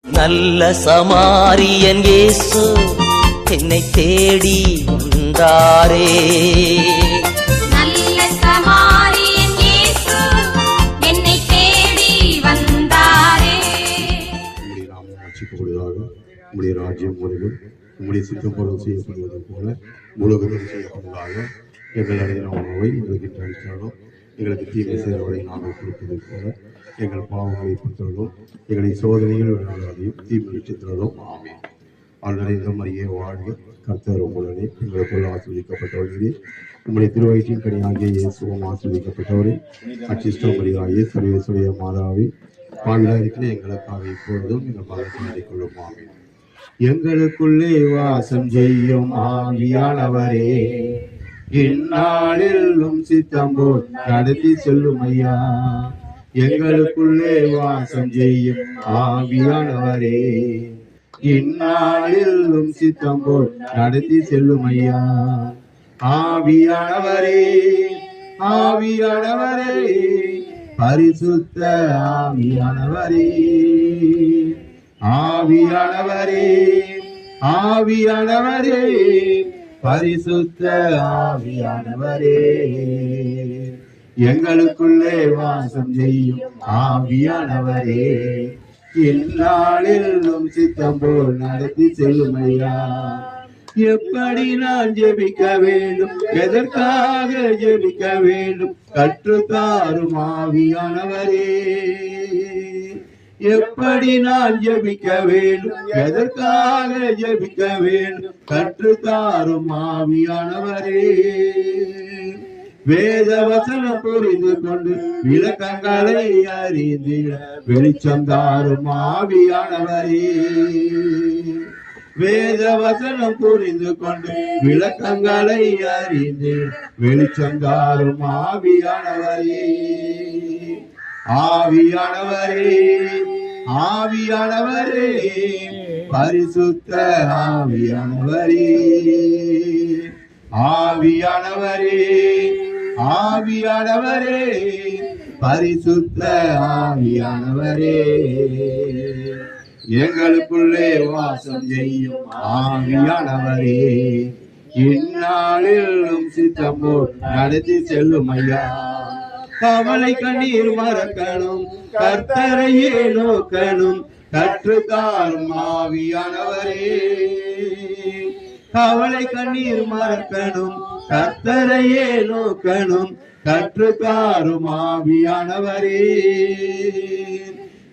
நல்ல சமாரியன் இயேசு என்னை தேடி வந்தாரே. நல்ல சமாரியன் இயேசு என்னை தேடி வந்தாரே. உம்முடைய நாமம் ரட்சிக்கப்படுவதாக, உம்முடைய ராஜ்யம் வருவது, உம்முடைய சித்தம் செய்யப்படுவது போல உலகத்தில் செய்யப்படுவதாக. எங்கள் அடையின உணவை எங்களுக்கு அளித்தாலும் எங்களுக்கு தீமை செய்வதை நாங்கள் கொடுப்பதை போல எங்கள் பாவங்களை பொறுத்தவர்களும் எங்களை சோதனைகள் விளையாடையும் தீமை வச்சுத்தரும். ஆமென். அருள்நிறைந்த மரியே வாழ்க, கர்த்தர் உங்களுடனே, எங்களுக்குள் ஆஸ்வதிக்கப்பட்டவர்களே, உம்முடைய திருவயிற்றின் கனியாகிய இயேசுவும் ஆஸ்வதிக்கப்பட்டவரே. அச்சிஷ்டம் மரியாயே சர்வேசுடைய மாதாவே, பாவிகளாக இருக்கிற எங்களுக்காக இப்பொழுதும் எங்கள் பாவத்தை கொள்ளும். ஆமென். எங்களுக்குள்ளே வாசம் செய்யும் ஆவியானவரே, இந்நாளிலும் சித்தம் போல் நடத்தி செல்லும் ஐயா. எங்களுக்குள்ளே வாசம் செய்யும் ஆவியானவரே, இந்நாளிலும் சித்தம் போல் நடத்தி செல்லும் ஐயா. ஆவியானவரே, ஆவியானவரே, பரிசுத்த ஆவியானவரே, ஆவியானவரே, ஆவியானவரே, பரிசுத்த ஆவியானவரே, எங்களுக்குள்ளே வாசம் செய்யும் ஆவியானவரே, இந்நாளிலும் சித்தம் போல் நடத்தி செல்லும் ஐயா. எப்படி நான் ஜெபிக்க வேண்டும், எதற்காக ஜெபிக்க வேண்டும், கற்றுத்தாரும் ஆவியானவரே. எப்படி நான் ஜெபிக்க வேண்டும், எதற்காக ஜெபிக்க வேண்டும், கற்றுத்தாரும் ஆவியானவரே. வேத வசனம் புரிந்து கொண்டு விளக்கங்களை அறிந்திட வெளிச்சம் தாரும் ஆவியானவரே. வேத வசனம் புரிந்து கொண்டு விளக்கங்களை அறிந்திட வெளிச்சம் தாரும் ஆவியானவரே. ஆவியானவரே, ஆவியானவரே, பரிசுத்த ஆவியானவரே, ஆவியானவரே, ஆவியானவரே, பரிசுத்த ஆவியானவரே, எங்களுக்குள்ளே வாசம் செய்யும் ஆவியானவரே, இந்நாளிலும் சித்தம் போல் நடத்தி செல்லும் ஐயா. கவலை கண்ணீர் மறக்கணும், கர்த்தரையே நோக்கணும், கற்றுத்தாரும் ஆவியானவரே. கவலை கண்ணீர் மறக்கணும், கர்த்தரையே நோக்கணும், கற்றுத்தாரும் ஆவியானவரே.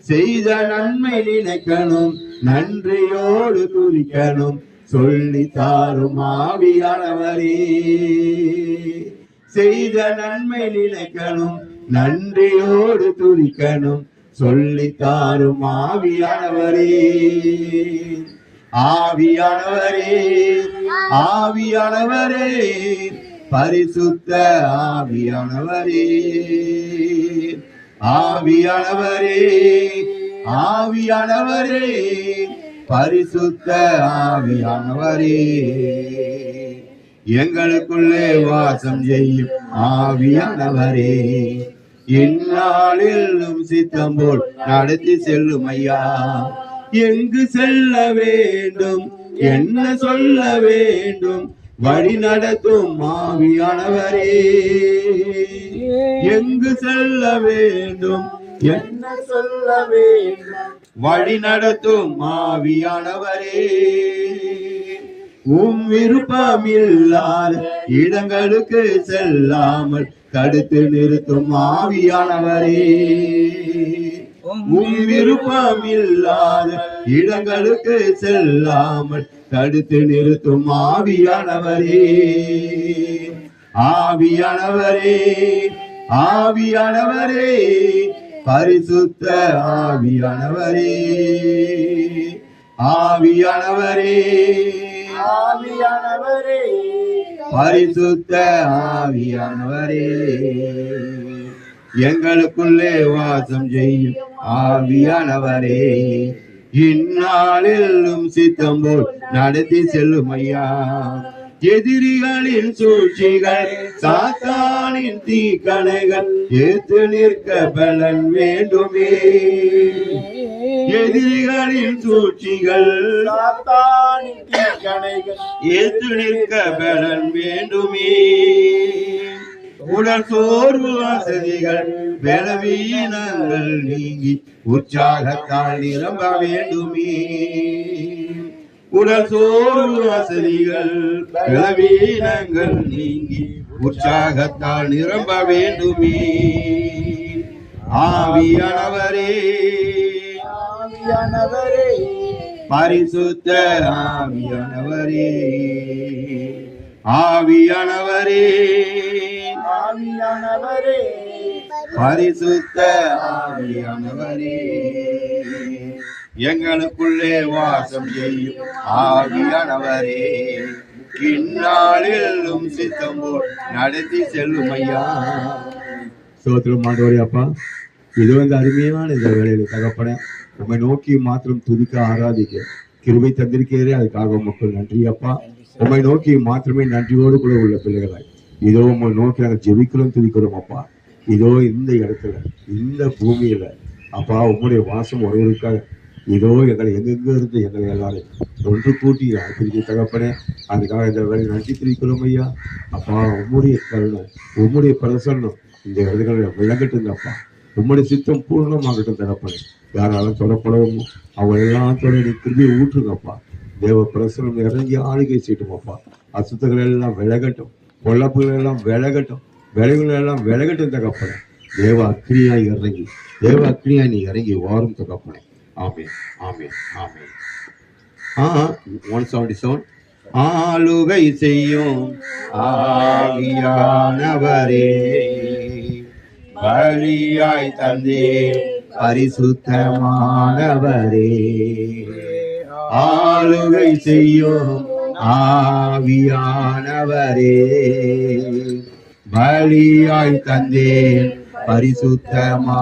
செய்த நன்மை நினைக்கணும், நன்றியோடு துதிக்கணும், சொல்லி தாரும் ஆவியானவரே. செய்த நன்மை நினைக்கணும், நன்றியோடு துதிக்கணும், சொல்லி தாரும் ஆவியானவரே. ஆவியானவரே, ஆவியானவரே, பரிசுத்த ஆவியானவரே, ஆவியானவரே, ஆவியானவரே, பரிசுத்த ஆவியானவரே, எங்களுக்குள்ளே வாசம் செய்யும் ஆவியானவரே, இந்நாளிலும் சித்தம் போல் நடத்தி செல்லும் ஐயா. எங்கு செல்ல வேண்டும், என்ன சொல்ல வேண்டும், வழி நடத்தும் ஆவியானவரே. எங்கு செல்ல வேண்டும், என்ன சொல்ல வேண்டும், வழி நடத்தும் ஆவியானவரே. உம் விருப்பமில்லாத இடங்களுக்கு செல்லாமல் தடுத்து நிறுத்தும் ஆவியானவரே. உம் விருப்பமில்லாத இடங்களுக்கு செல்லாமல் தடுத்து நிறுத்தும் ஆவியானவரே. ஆவியானவரே, ஆவியானவரே, பரிசுத்த ஆவியானவரே, ஆவியானவரே, ஆவியானவரே, பரிசுத்த ஆவியானவரே, எங்களுக்குள்ளே வாசம் செய்யும் ஆவியானவரே, இந்நாளிலும் சித்தம் போல் நடத்தி செல்லும் ஐயா. எதிரிகளின் சூழ்ச்சிகள், சாத்தானின் தீக்கணைகள் ஏற்று நிற்க பலன் வேண்டுமே. எதிரிகளின் சூழ்ச்சிகள் சாத்தானின் தீக்கணைகள் ஏத்து நிற்க பலன் வேண்டுமே. உடல் சோர்வு வசதிகள் பலவீனங்கள் நீங்கி உற்சாகத்தால் நிரம்ப வேண்டுமே. உடல் சோர்வு வசதிகள் பலவீனங்கள் நீங்கி உற்சாகத்தால் நிரம்ப வேண்டுமே. ஆவியானவரே ஆவியானவரே பரிசுத்த ஆவியானவரே ஆவியானவரே ஆவியானவரே பரிசுத்த ஆவியானவரே எங்களுக்குள்ளே வாசம் செய்யும் ஆவியானவரே இந்நாளிலும் சித்தம் போல் நடத்தி செல்லும் ஐயா. சோத்திரம் ஆண்டவரே அப்பா, இது அருமையான இந்த வேலையில தகப்பன உண்மை நோக்கி மாத்திரம் துதிக்க ஆராதிக்க கிருபை தந்திருக்கிறே, அதுக்காக மக்கள் நன்றி அப்பா. உண்மை நோக்கி மாத்திரமே நன்றியோடு கூட உள்ள பிள்ளைகளாய் இதோ உண்மை நோக்கி நாங்கள் ஜெபிக்கிறோம் துதிக்கிறோம் அப்பா. இதோ இந்த இடத்துல இந்த பூமியில அப்பா உம்முடைய வாசம் ஒருவருக்காக இதோ எங்களை எங்கெங்க இருந்து எங்களை எல்லாரும் ஒன்று கூட்டி பிரிக்க தகப்பனே, அதுக்காக இந்த வேலை நன்றி தெரிவிக்கிறோம் ஐயா. அப்பா உம்முடைய கருணை உம்முடைய பிரசன்னம் இந்த இடத்துல விளங்கட்டும் அப்பா. உம்முடைய சித்தம் பூர்ணமாகட்டும் தகப்பனே. யாராலும் தொடப்படவும் அவங்க எல்லாம் தொட நீ திரும்பி ஊற்றுங்கப்பா. தேவ பிரசனம் இறங்கி ஆளுகை செய்யட்டும் அப்பா. அசுத்தங்கள் எல்லாம் விலகட்டும், பொல்லப்புகள் எல்லாம் விலகட்டும், விலைகள் எல்லாம் விலகட்டும் தகப்பனே. தேவ அக்னியாய் இறங்கி தேவ அக்னியாய் நீ இறங்கி வாரும் தகப்பனே. ஆமென் ஆமென் ஆமென். 177 ஆளுகை செய்யும் ஆவியானவரே பலியாய் தந்தே பரிசுத்தமானவரே. ஆளுகை செய்யும் ஆவியானவரே பலியாய் தந்தே பரிசுத்தமானவரே.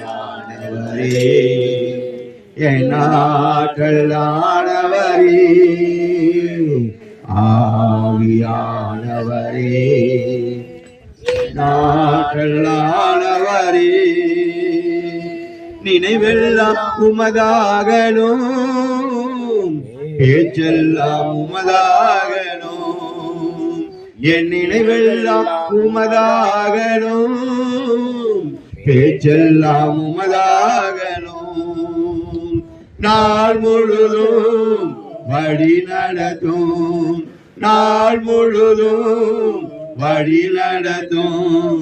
ஆவியானவரே என் ஆற்றலானவரே ஆவியானவரே ஆற்றலானவரே நினைவெல்லாம் உமதாகணும், பேச்செல்லாம் உமதாகணும். என் நினைவெல்லாம் உமதாகணும், பேச்செல்லாம் உமதாகணும். நாள் முழுதும் வழி நடத்தும், நாள் முழுதும் வழி நடத்தும்.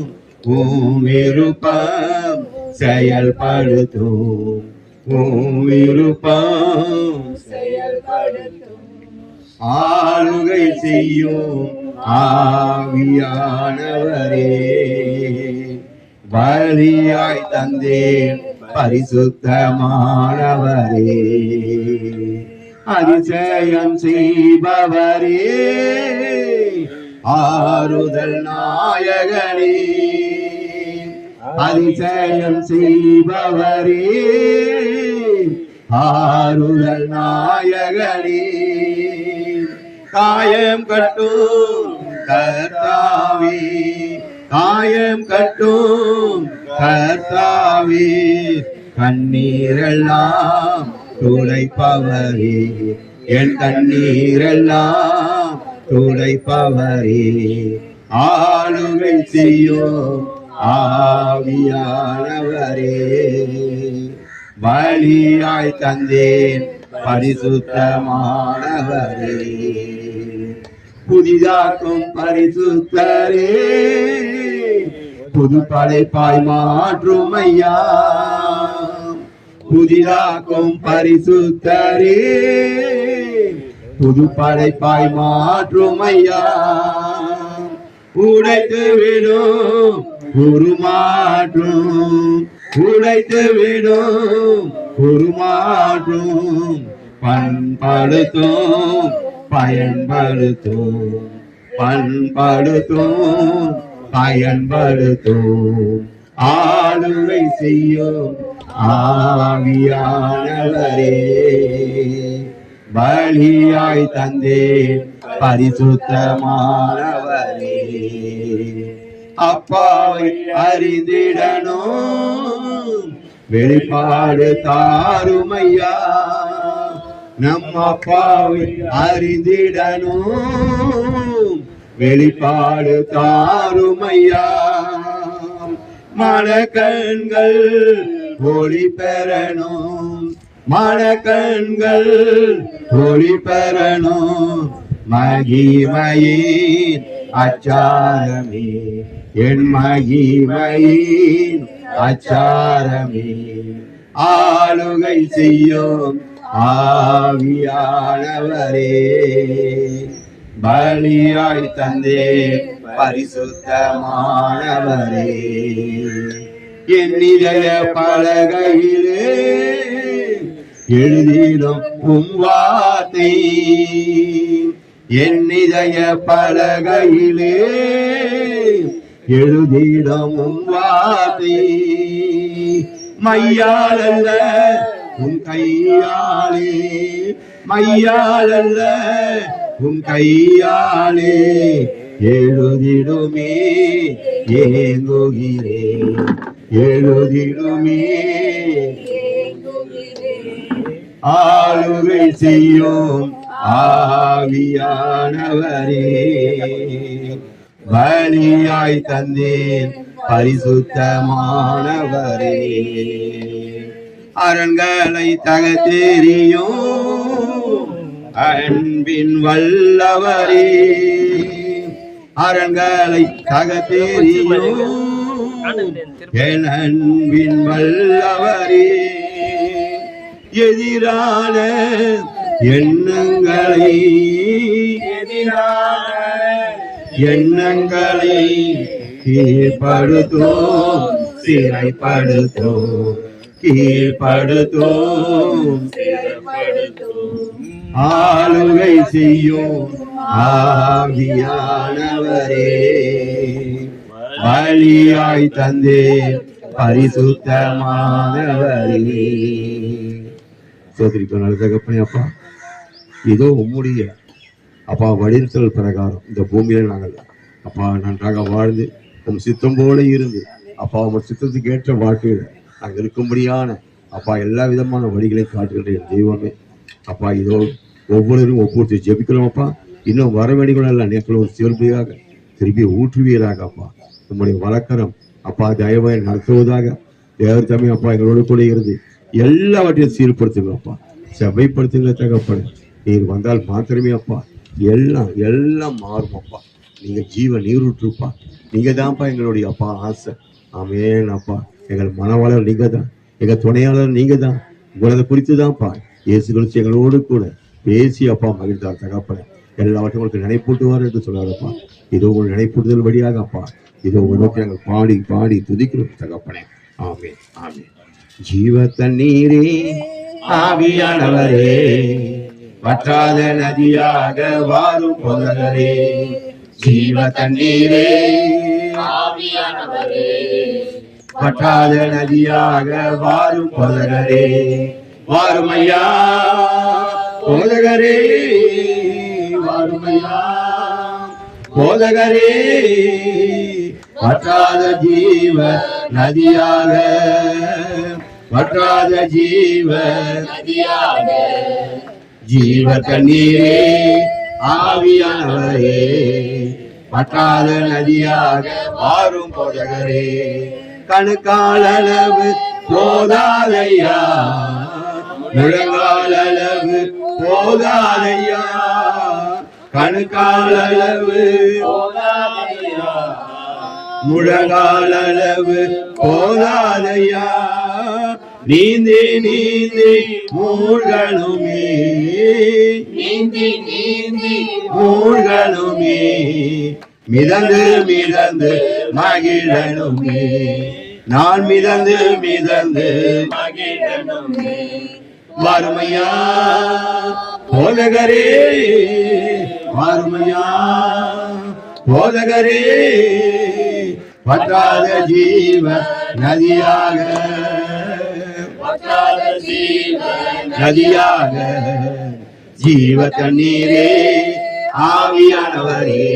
உம் விருப்பம் செயல்படுத்தும், உம் விருப்பம் செயல்படுத்தும். ஆளுகை செய்யும் ஆவியானவரே பலியாய் தந்தேன் பரிசுத்தமானவரே. அதிசயம் செய்பவரே ஆறுதல் நாயகனே. அதிசயம் செய்பவரே ஆறுதல் நாயகனே. காயம் கட்டும் கர்த்தாவே, காயம் கட்டும் கர்த்தாவே. கண்ணீரெல்லாம் துடைப்பவரே, என் கண்ணீரெல்லாம் துடைப்பவரே. ஆளுகை செய்யும் ஆவியானவரே பலியாய் தந்தேன் பரிசுத்தமானவரே. புதிதாக்கும் பரிசுத்தரே புது படைப்பாய் மாற்றும் ஐயா. புதிதாக்கும் பரிசுத்தரே புது படைப்பாய் மாற்றும் ஐயா. உடைத்து விடும் உருமாற்றும், உடைத்து விடும் உருமாற்றும். பண்படுத்தும் பயன்படுத்தும், பண்படுத்தும் பயன்படுத்தும். ஆளுகை செய்யும் ஆவியானவரே பலியாய் தந்தே பரிசுத்தமானவரே. அப்பாவை அறிந்திடணும். வெளிப்பாடு தாருமையா, நம் அப்பாவை அறிந்திடணும். வெளிப்பாடு தாருமையா. மனக்கண்கள் ஒளி பெறணும், மனக்கண்கள் ஒளி பெறணும். மகிமையின் அச்சாரமே, என் மகிமையின் அச்சாரமே. ஆளுகை செய்யும் ஆவியானவரே, பலியாய் தந்தே பரிசுத்தமானவரே. என் இதய பலகையிலே எழுதிடும் உம் வார்த்தை, என் இதய பலகையிலே எழுதிடும் உம் வார்த்தை. மையாலல்ல உன் கையாலே, மையாலல்ல உன் கையாலே எழுதிடுமே ஏங்குகிறே, எழுதிடுமே. ஆளுகை செய்யும் ஆவியானவரே, பலியாய் தந்தேன் பரிசுத்தமானவரே. அரண்களை தகத்தெறியும் அன்பின் வல்லவரே, அரண்களை தகத்தெறியும் என் அன்பின் வல்லவரே. எதிரான எண்ணங்களை, எதிரான எண்ணங்களை கீழ்படுத்தும், சிறைப்படுத்தும், கீழ்படுத்தும். ஆளுகை செய்யும் ஆவியானவரே, பலியாய் தந்தே பரிசுத்தமானவரே. சோதரிக்கு நல்ல தகப்பனே, அப்பா இதோ உம்முடைய அப்பா வழித்தல் பிரகாரம் இந்த பூமியில நாங்கள் அப்பா நன்றாக வாழ்ந்து உம் சித்தம் போல இருந்து அப்பா உம் சித்தத்துக்கு ஏற்ற வாழ்க்கையில் நாங்கள் இருக்கும்படியான அப்பா எல்லா விதமான வழிகளை காட்டுகின்ற என் தெய்வமே. அப்பா இதோ ஒவ்வொருவரும் ஒவ்வொரு ஜெபிக்கிறோம் அப்பா. இன்னும் வர வேண்டிகள் எல்லாம் நேற்று ஒரு சிறப்பையாக திருப்பி ஊற்றுவீராக அப்பா. உங்களுடைய வழக்கரம் அப்பா தயவாய் நடத்துவதாக தேவர் தம்பி அப்பா எங்களோடு கூட இருந்து எல்லாவற்றையும் சீர்படுத்துங்க அப்பா, செவைப்படுத்துங்க தகப்பனே. நீர் வந்தால் மாத்திரமே அப்பா எல்லாம் எல்லாம் மாறும் அப்பா. நீங்க ஜீவ நீரூற்றுப்பா, நீங்க தான்ப்பா எங்களுடைய அப்பா ஆசை. ஆமேன் அப்பா. எங்கள் மனவாளர் நீங்க தான், எங்க துணையாளர் நீங்க தான். உங்களதை குறித்து தான்ப்பா இயேசு கிறிஸ்து எங்களோடு கூட பேசி அப்பா மகிழ்ந்தார் தகப்பனே. எல்லாவற்றையும் உங்களுக்கு நினைப்பூட்டுவார் என்று சொன்னாரப்பா. இதோ உங்கள் நினைப்பூட்டுதல் வழியாக அப்பா இதோ உங்கள் நோக்கி நாங்கள் பாடி பாடி துதிக்கிறோம் தகப்பனே. ஆமேன் ஆமேன். ஜீவ தண்ணீரே ஆவியானவரே, வற்றாத நதியாக வாரும் போதகரே. ஜீவ தண்ணீரே ஆவியானவரே, வற்றாத நதியாக வாரும் போதகரே. வாருமையா போதகரே, வாருமையா போதகரே. வற்றாத ஜீவ நதியாக, வற்றாத ஜீவ நதியாக. ஜீவ தண்ணீரே ஆவியானவரே, வற்றாத நதியாக வாரும் போதகரே. கணுக்காலளவு போதாதையா, முழங்காலளவு போதாதையா. கணுக்காலளவு போதாதையா, முழங்காலளவு போதாதையா. நீந்தி நீந்தி மூழ்கணுமே, நீந்தி நீந்தி மூழ்கணுமே. மிதந்து மிதந்து மகிழணுமே, நான் மிதந்து மிதந்து மகிழணுமே. வாருமையா போதகரே, வாருமையா போதகரே. வற்றாத ஜீவ நதியாக, வற்றாத ஜீவ நதியாக. ஜீவ தண்ணீரே ஆவியானவரே,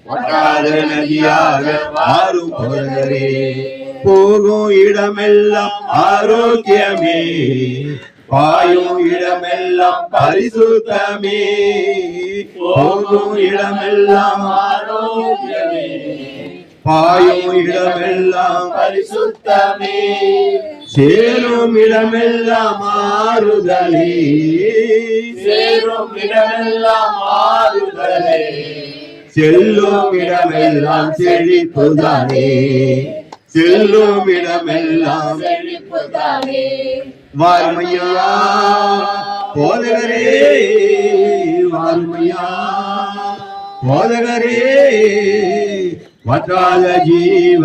வற்றாத நதியாக மாறும் போதகரே. போகும் இடமெல்லாம் ஆரோக்கியமே, பாயும் இடமெல்லாம் பரிசுத்தமே. போகும் இடமெல்லாம் ஆரோக்கியமே, பாயும் இடமெல்லாம் பரிசுத்தமே. சேரும் இடமெல்லாம் ஆறுதலே, சேரும் இடமெல்லாம் ஆறுதலே. செல்லும் இடமெல்லாம் செழிப்புதானே, செல்லும் இடமெல்லாம் செழிப்புதானே. வாருமையா போதகரே, வாருமையா போதகரே. வற்றாத ஜீவ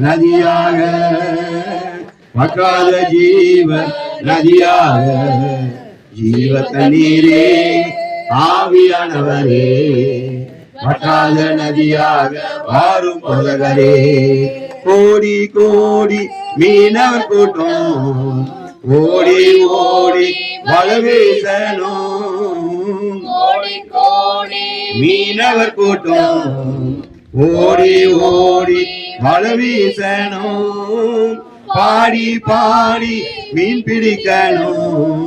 நதியாக, வற்றாத ஜீவ நதியாக, ஜீவ தண்ணீரே ஆவியானவரே. வற்றாத நதியாக வாரும் போதகரே. கோடி கோடி மீனவர் கூட்டம் ஓடி ஓடி வலவீசனும். கோடி கோடி மீனவர் கூட்டம் ஓடி ஓடி வலவீசனும். பாடி பாடி மீன் பிடிக்கணும்,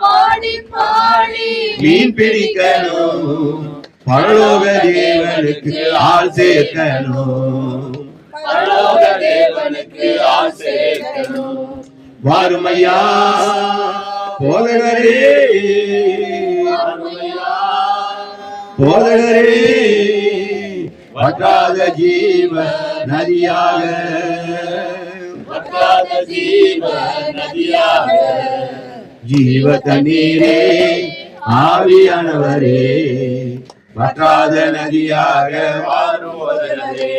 பாடி பாடி மீன் பிடிக்கணும். பரலோக தேவனுக்கு ஆள் சேர்க்கணும், பரலோக தேவனுக்கு ஆள் சேர்க்கணும். வாருமையா போதகரே, போதகரே. வற்றாத ஜீவ நதியாக, வற்றாத ஜீவ நதியாக, ஜீவ தண்ணீரே ஆவியானவரே. வற்றாத நதியாக வாரும் போதகரே.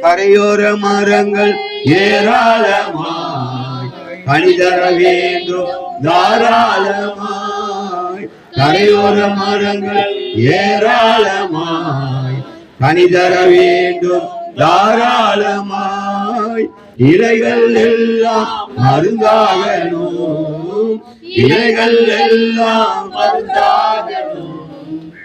கரையோர மரங்கள் ஏராளமாய் கனிதர வேண்டும் தாராளமாய். கரையோர மரங்கள் ஏராளமாய் கனிதர வேண்டும் தாராளமாய். இலைகள் எல்லாம் மருந்தாகணும், இலைகள் எல்லாம் மருந்தாகணும்.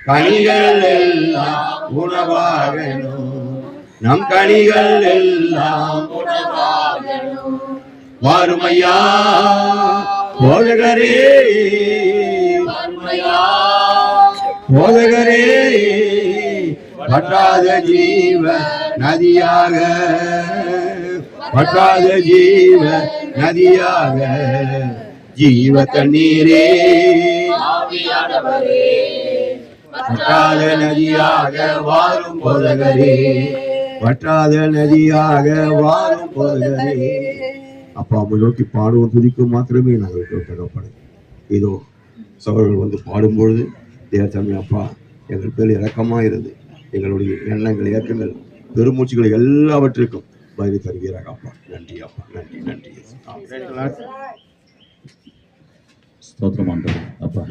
கனிகள் எல்லாம் உணவாகணும், நம் கனிகள் எல்லாம் உணவாகணும். வாருமையா போதகரே, வாருமையா போதகரே. வற்றாத ஜீவ நதியாக, வற்றாத ஜீவ நதியாக, ஜீவ தண்ணீரே ஆவியானவரே. வற்றாத நதியாக வாரும் போதகரே, வற்றாத நதியாக வாரும் போதகரே. அப்பா அம்மை நோக்கி பாடுவோம் துதிக்கும் மாத்திரமே நாங்கள் தகப்பனே. இதோ சகோதரர்கள் வந்து பாடும்பொழுது தேவத்தன்மை அப்பா எங்கள் பேர் இறக்கமா இருந்து எங்களுடைய எண்ணங்கள் இயக்கங்கள் பெருமூச்சுகள் எல்லாவற்றிற்கும் பதில் தருகிறாங்க அப்பா. நன்றி அப்பா, நன்றி நன்றி. ஸ்தோத்திரம் ஆண்டவரே. அப்பா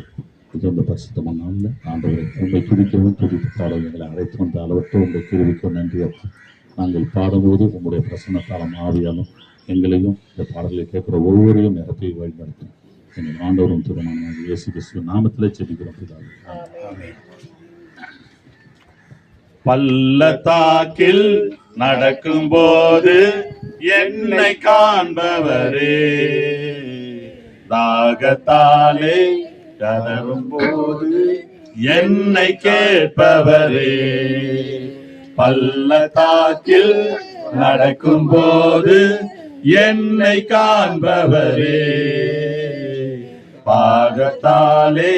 இது வந்து பரிசுத்தமான நாளில் ஆண்டவரை உங்களை துதிக்கவும் துதித்து பாட எங்களை அழைத்து வந்த அளவற்ற உங்கள் கிருவிக்கும் நன்றி அப்பா. நாங்கள் பாடும்போது உங்களுடைய பிரசன்னத்தாலும் ஆவியாலும் எங்களையும் இந்த பாடல்களை கேட்குற ஒவ்வொருவரையும் நிரப்பி வழிநடத்தும். எங்கள் ஆண்டவரும் திருமணமாக இயேசு கிறிஸ்துவ நாமத்திலே ஜெபிக்கிறோம் பிதாவே. பள்ளத்தாக்கில் நடக்கும்போது என்னை காண்பவரே, தாகத்தாலே கதறும் போது என்னை கேட்பவரே. பள்ளத்தாக்கில் நடக்கும்போது என்னை காண்பவரே, பாகத்தாலே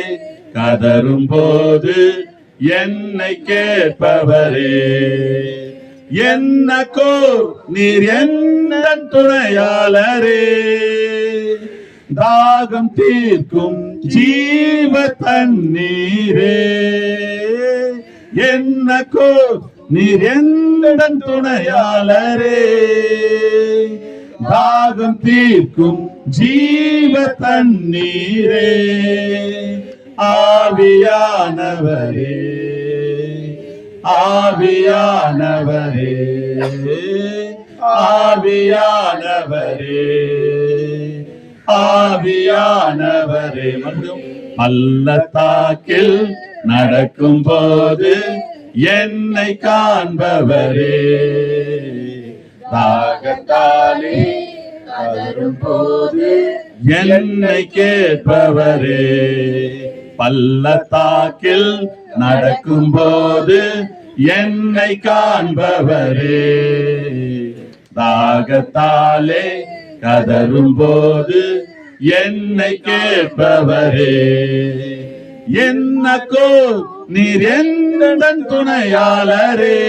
கதறும் போது என்னை கேட்பவரே. என்னக்கோ நீர் என்ன துணையாளரே, தாகம் தீர்க்கும் ஜீவ தண்ணீரே. என்னக்கோ நீர் என்ன துணையாளரே, தாகம் தீர்க்கும் ஜீவ தண்ணீரே. ஆவியானவரே, ஆவியானவரே, ஆவியானவரே, ஆவியானவரே. மறுபடியும் பள்ளத்தாக்கில் நடக்கும் போது என்னை காண்பவரே. தாகத்தாலே கதரும் போது என்னை கேட்பவரே. பள்ளத்தாக்கில் நடக்கும் போது என்னை காண்பவரே. தாகத்தாலே கதரும் போது என்னை கேட்பவரே. என்னக்கோ நீர் எந்தன் துணையாளரே.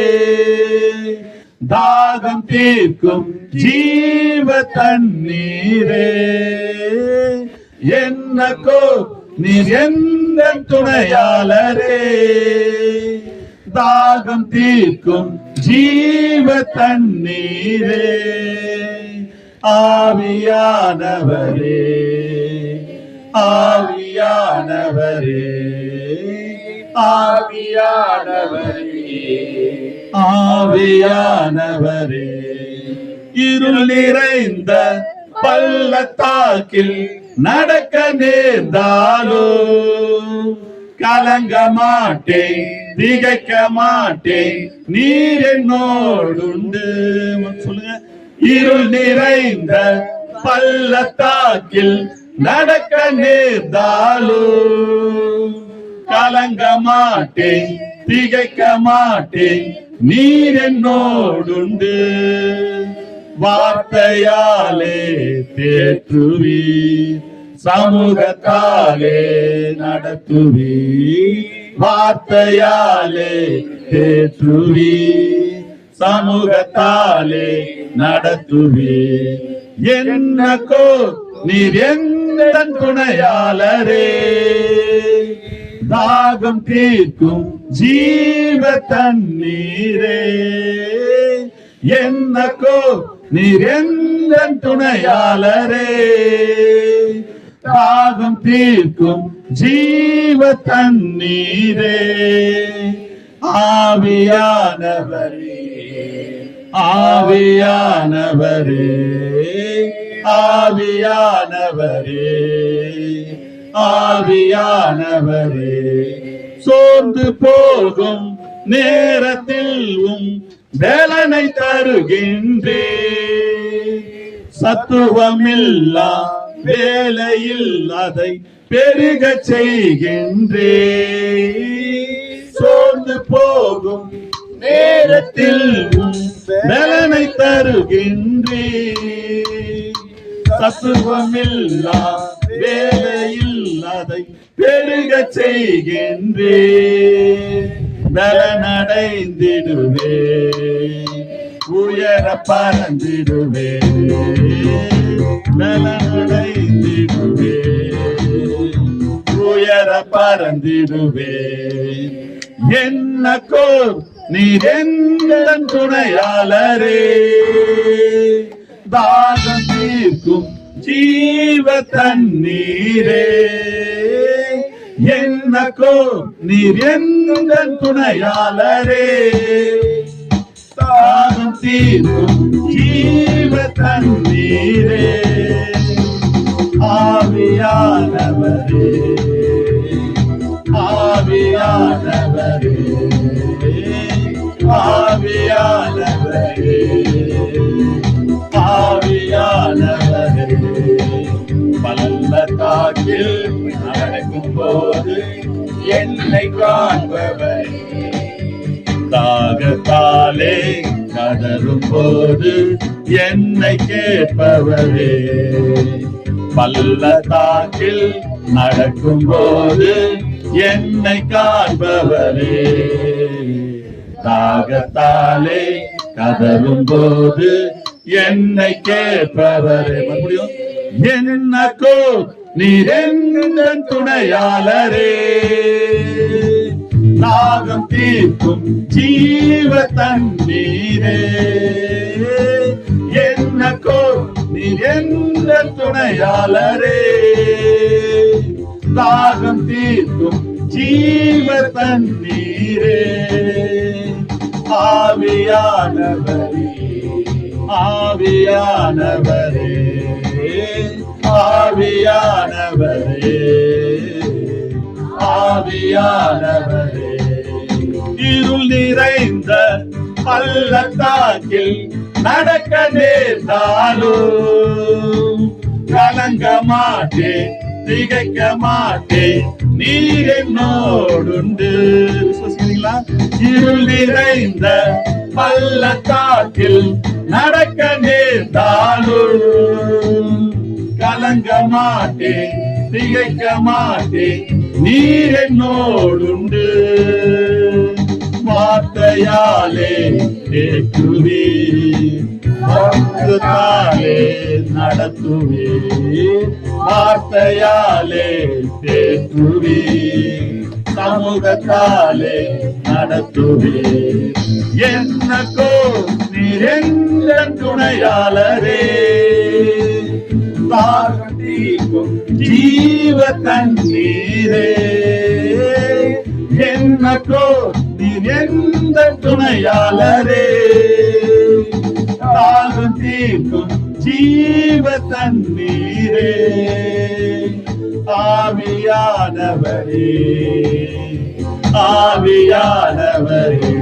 தாகம் தீர்க்கும் ஜீவ தண்ணீரே. என்னக்கோ நீர் எந்தன் துணையாளரே. தாகம் தீர்க்கும் ஜீவ தண்ணீரே. ஆவியானவரே, ஆவியானவரே, ஆவியானவரே, ஆவியானவரே. இருள் நிறைந்த பள்ளத்தாக்கில் நடக்க நேர்ந்தாலோ கலங்க மாட்டேன், திகைக்க மாட்டேன், நீர் என்னோடுண்டு. சொல்லுங்க. இருள் நிறைந்த பள்ளத்தாக்கில் நடக்க நேர்ந்தாலோ கலங்க மாட்டேன், திகைக்க மாட்டேன், நீர் என்னோடுண்டு. வார்த்தையாலே தேற்றுவீர், சமூகத்தாலே நடத்துவீர். வார்த்தையாலே தேற்றுவீர், சமூகத்தாலே நடத்துவீர். என்னக்கோ நீர் எந்தன் துணையாளரே. தாகம் தீர்க்கும் ஜீவ தண்ணீரே. என்னக்கோ நீர் எந்தன் துணையாளரே. தாகம் தீர்க்கும் ஜீவ தண்ணீரே. ஆவியானவரே, ஆவியானவரே, ஆவியானவரே, ஆவியானவரே. சோர்ந்து போகும் நேரத்தில் வேலனை தருகின்றே. சத்துவமில்லா வேலையில் அதை பெருக செய்கின்றே. சோர்ந்து போகும் நேரத்தில் வேலனை தருகின்றே. சத்துவமில்லா வேலையில் அதை பெருக செய்கின்றே. பலனடைந்திடுவே, உயர பறந்திடுவே. பலனடைந்திடுவே, உயர பறந்திடுவே. என்னக்கோ நீர் எந்தன் துணையாளரே. தாகம் தீர்க்கும் ஜீவ தண்ணீரே. என்னக்கோ நீர் எந்தன் துணையாளரே. தாகம் தீர்க்கும் ஜீவ தண்ணீரே. ஆவியானவரே, ஆவியானவரே, ஆவியானவரே, ஆவியானவரே. பள்ளத்தாக்கில் நடக்கும் போது என்னை காண்பவரே. தாகத்தாலே கதரும் போது என்னை கேட்பவரே. பள்ளத்தாக்கில் நடக்கும் போது என்னை காண்பவரே. தாகத்தாலே கதரும் போது என்னை கேட்பவரே. மறுபடியும். என்னக்கோ நீர் எந்தன் துணையாளரே. தாகம் தீர்க்கும் ஜீவ தண்ணீரே. என்னக்கோ நீர் எந்தன் துணையாளரே. தாகம் தீர்க்கும் ஜீவ தண்ணீரே. ஆவியானவரே, ஆவியானவரே, ஆவியானவரே, ஆவியானவரே. இருள் நிறைந்த பள்ளத்தாக்கில் நடக்க நேர்ந்தாலும் கலங்க மாட்டேன், திகைக்க மாட்டேன், நீர் என்னோடுண்டு. விசுவாசிக்கிறீங்களா? இருள் நிறைந்த பள்ளத்தாக்கில் நடக்க நேர்ந்தாலும் கலங்க மாட்டேன், திகைக்க மாட்டேன், நீர் என்னோடுண்டு. வார்த்தையாலே கேட்குவீர், வார்த்தையாலே நடத்துவீர், வார்த்தையாலே கேட்குவீர், சமூகத்தாலே நடத்துவீர். என்னக்கோ நீர் என்ற துணையாளரே, தாகம் தீர்க்கும் ஜீவ தண்ணீரே. என்னக்கோ நீர் எந்த துணையாளரே, தாகம் தீர்க்கும் ஜீவ தண்ணீரே. ஆவியானவரே, ஆவியானவரே,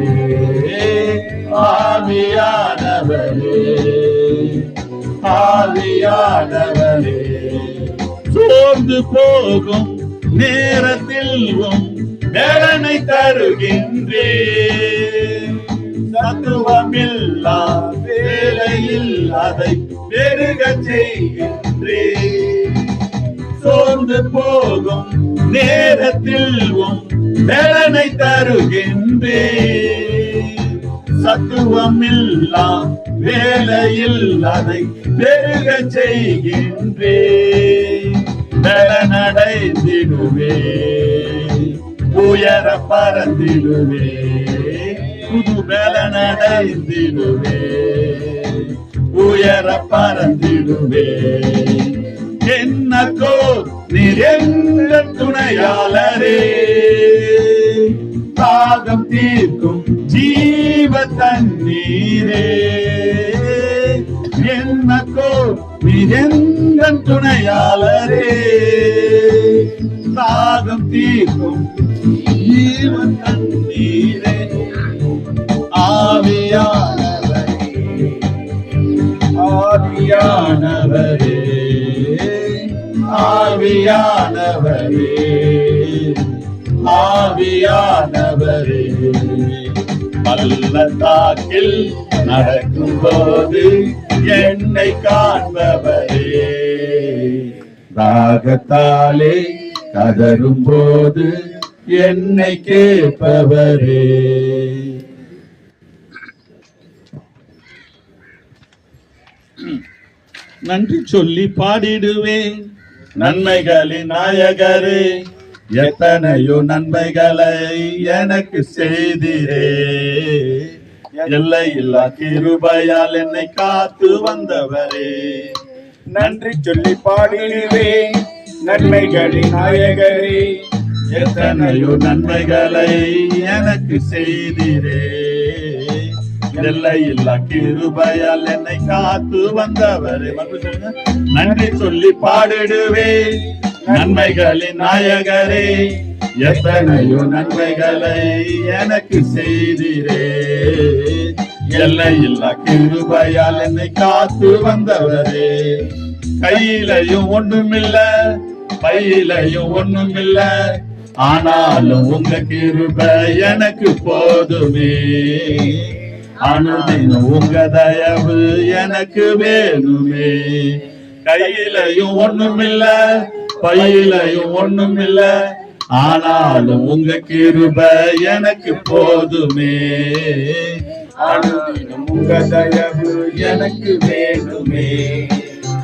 ஆவியானவரே, ஆவியானவரே. சோர்ந்து போகும் நேரத்தில் வேலனை தருகின்றேன். சத்துவமில்லா வேலையில் அதை பெருக செய்கின்றேன். சோர்ந்து போகும் நேரத்தில் வேலனை தருகின்றேன். சத்துவமில்லா வேலையில் அதை பெருக செய்கின்றேன். பலனடைந்திடுவே, உயர பறந்திடுவே, புது பலனடைந்திடுவே, உயர பறந்திடுவே. என்னக்கோ நீர் என்ற துணையாளரே, தாகம் தீர்க்கும் ஜீவ தண்ணீரே. என்னக்கோ நீர் என்ற துணையாளரே, தாகம் தீர்க்கும் ஜீவ தண்ணீரே. ஆவியானவரே, ஆவியானவரே, ஆவியானவரே, ஆவியானவரே. பள்ளத்தாக்கில் நடக்கும் போது என்னை காண்பவரே, தாகத்தாலே கதரும் போது என்னை கேட்பவரே. நன்றி சொல்லி பாடிடுவேன் நன்மைகளின் நாயகரே, எத்தனையோ நன்மைகளை எனக்கு செய்திரே. எல்லையில்லா கிருபையால் என்னை காத்து வந்தவரே. நன்றி சொல்லி பாடிடுவேன் நன்மைகளின் நாயகரே, எத்தனையோ நன்மைகளை எனக்கு செய்திரே. எல்லையில்லா கிருபையால் என்னை காத்து வந்தவரே. நன்றி சொல்லி பாடிடுவேன் நன்மைகளின் நாயகரே, எத்தனையோ நன்மைகளை எனக்கு செய்திரே. எல்லையில்லா கிருபையால் என்னை காத்து வந்தவரே. கையிலையும் ஒண்ணுமில்ல, பையிலையும் ஒண்ணுமில்ல, ஆனாலும் உங்க கிருபை எனக்கு போதுமே. அனுதினம் உங்க தயவு எனக்கு வேணுமே. கையிலையும் ஒண்ணுமில்ல, பையிலையும் ஒண்ணுமில்ல, ஆனாலும் உங்க கிருபை எனக்கு போதுமே. அனுதினம் உங்க தயவு எனக்கு வேணுமே.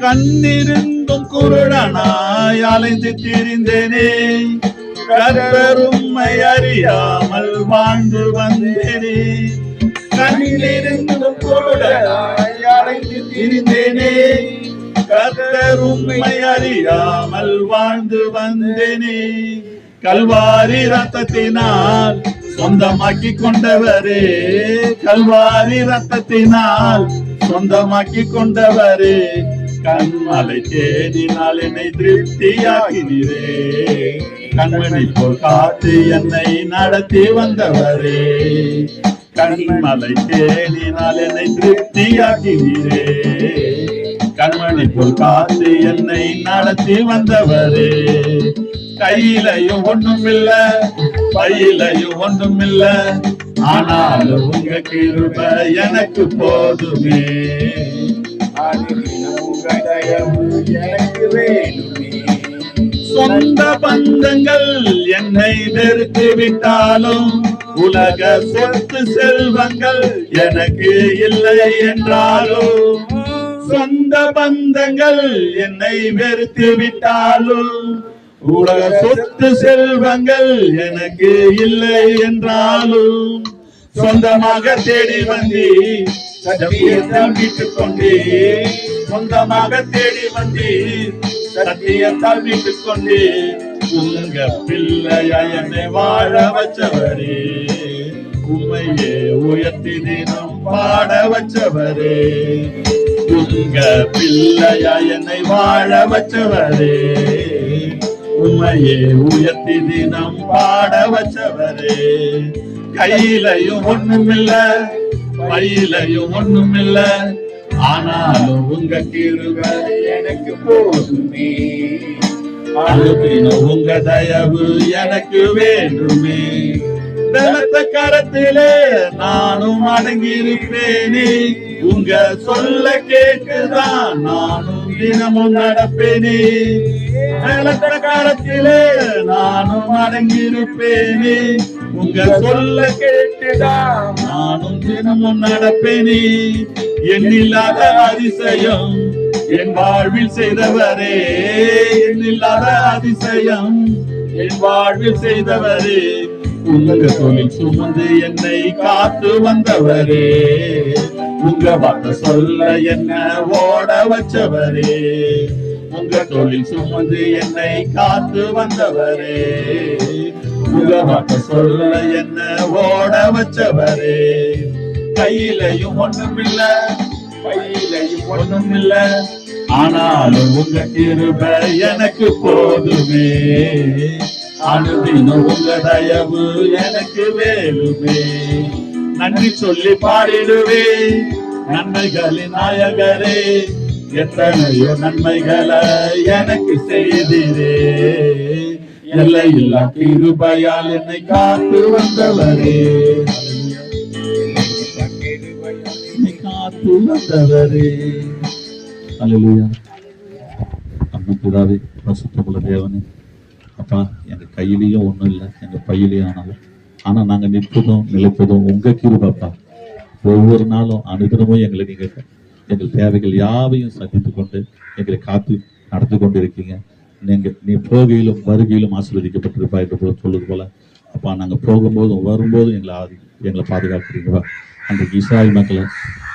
கண்ணிருந்தும் குருடனாய் அலைந்து திரிந்தேனே, கர்த்தர் உம்மை அறியாமல் வாழ்ந்து வந்தேனே. கண்ணிலிருந்தும் குருடனாய் அலைந்து திரிந்தேனே, கர்த்தர் உம்மை அறியாமல் வாழ்ந்து வந்தேனே. கல்வாரி ரத்தத்தினால் சொந்தமாக்கி கொண்டவரே, கல்வாரி ரத்தத்தினால் சொந்தமாக்கி கொண்டவரே. கண்மலை தேடினால் என்னை திருப்தியாக்கினீரே. கண்மணி போல் காத்து என்னை நடத்தி வந்தவரே, கண்மலை தேடினால் என்னை திருப்தியாக்கினீரே. கண்மணி போல் காத்து என்னை நடத்தி வந்தவரே, கையிலையும் ஒண்ணுமில்ல பையிலையும் ஒண்ணுமில்ல, ஆனாலும் உங்க கிருபை எனக்கு போதுமே. உங்க தயவு எனக்கு வேணுமே. சொந்த பந்தங்கள் என்னை வெறுத்து விட்டாலும், உலக சொத்து செல்வங்கள் எனக்கு இல்லை என்றாலும், சொந்த பந்தங்கள் என்னை வெறுத்து விட்டாலும், உலக சொத்து செல்வங்கள் எனக்கு இல்லை என்றாலும், சொந்தமாக தேடி வந்தி சத்தியத்தை மீட்டுக் கொண்டே, சொந்தமாக தேடி வந்தி சத்தியத்தால் மீட்டுக் கொண்டே, உங்க பிள்ளையா என்னை வாழ வச்சவரே, உண்மையே உயர்த்தி தினம் பாட வச்சவரே, உங்க பிள்ளையா என்னை வாழ வச்சவரே, உண்மையே உயர்த்தி தினம் பாட வச்சவரே. கையிலையும் ஒண்ணுமில்ல பையிலையும் ஒண்ணுமில்ல, ஆனாலும் உங்க கிருபை எனக்கு போதுமே. அழுதின உங்க தயவு எனக்கு வேண்டுமே. பலத்த கரத்திலே நானும் அடங்கி இருப்பேனே, உங்க சொல்ல கேட்டுதான் நானும் தினமும் நடப்பேனே. பலத்த கரத்திலே நானும் அடங்கி இருப்பேனே, உங்க சொல்ல கேட்டுதான் நானும் தினமும் நடப்பேனே. எண்ணில்லாத அதிசயம் என் வாழ்வில் செய்தவரே, எண்ணில்லாத அதிசயம் என் வாழ்வில் செய்தவரே, உங்க தொழில் சுமந்து என்னை காத்து வந்தவரே, உங்க வார்த்தை சொல்ல என்ன ஓட வச்சவரே, உங்க தொழில் சுமந்து என்னை காத்து வந்தவரே, உங்க வார்த்தை சொல்ல என்ன ஓட வச்சவரே. கையிலையும் ஒண்ணுமில்ல பையிலையும் ஒண்ணுமில்ல, ஆனாலும் உங்க கிருபை எனக்கு போதுமே. அனுதினம் உங்க தயவு எனக்கு வேணுமே. நன்றி சொல்லி பாடிடுவே நன்மைகளின் நாயகரே, எத்தனையோ நன்மைகளை எனக்கு செய்தீரே, எல்லையில்லா கிருபையால் என்னை காத்து வந்தவரே, என்னை காத்து வந்தவரே. அல்லேலூயா. அன்பு பிதாவே, பரிசுத்தமுள்ள தேவனே, அப்பா எங்க கையிலையும் ஒண்ணும் இல்லை, எங்க பையிலையும் ஆனா நாங்க நிற்பதும் நிலைப்பதும் உங்க கிருபைப்பா. ஒவ்வொரு நாளும் அனுதினமும் எங்களை நீங்க எங்கள் தேவைகள் யாவையும் சந்தித்து கொண்டு எங்களை காத்து நடந்து கொண்டு இருக்கீங்க. நீ போகையிலும் வருகையிலும் ஆசீர்வதிக்கப்பட்டிருப்பா என்று போல சொல்லுது போல அப்பா, நாங்க போகும்போதும் வரும்போதும் எங்களை பாதுகாக்கிறீங்கப்பா. அன்றைக்கு இஸ்ராயல் மக்களை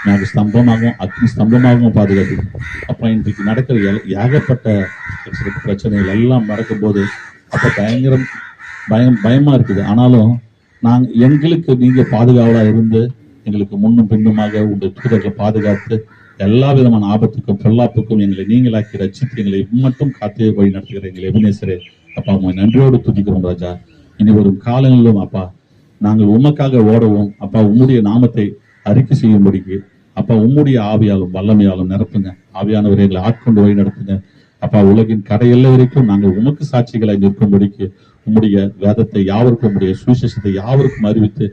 நாங்கள் ஸ்தம்பமாகவும் அக்னி ஸ்தம்பமாகவும் பாதுகாக்கிறீங்க அப்பா. இன்றைக்கு நடக்கிற ஏகப்பட்ட பிரச்சனைகள் எல்லாம் நடக்கும்போது அப்ப பயமா இருக்குது. ஆனாலும் எங்களுக்கு நீங்க பாதுகாவலா இருந்து எங்களுக்கு முன்னும் பின்னுமாக உங்கள் தூதர்களை பாதுகாத்து எல்லா விதமான ஆபத்துக்கும் பொல்லாப்புக்கும் எங்களை நீங்களாக்கி ரட்சித்து எங்களை மட்டும் காத்தே வழி நடத்துகிற எங்களை எபினேசரே அப்பா, உங்களை நன்றியோடு துதிக்கிறோம் ராஜா. இனி வரும் காலங்களிலும் அப்பா நாங்கள் உமக்காக ஓடவும் அப்பா, உம்முடைய நாமத்தை அறிக்கை செய்யும்படிக்கு அப்பா உம்முடைய ஆவியாலும் வல்லமையாலும் நிரப்புங்க. ஆவியானவரை எங்களை ஆட்கொண்டு வழி நடத்துங்க அப்பா. உலகின் கடையெல்ல வரைக்கும் நாங்கள் உமக்கு சாட்சிகளை நிற்கும்படிக்கு உம்முடைய வேதத்தை யாவருக்கும், உம்முடைய சுவிசேஷத்தை யாவருக்கும் அறிவித்து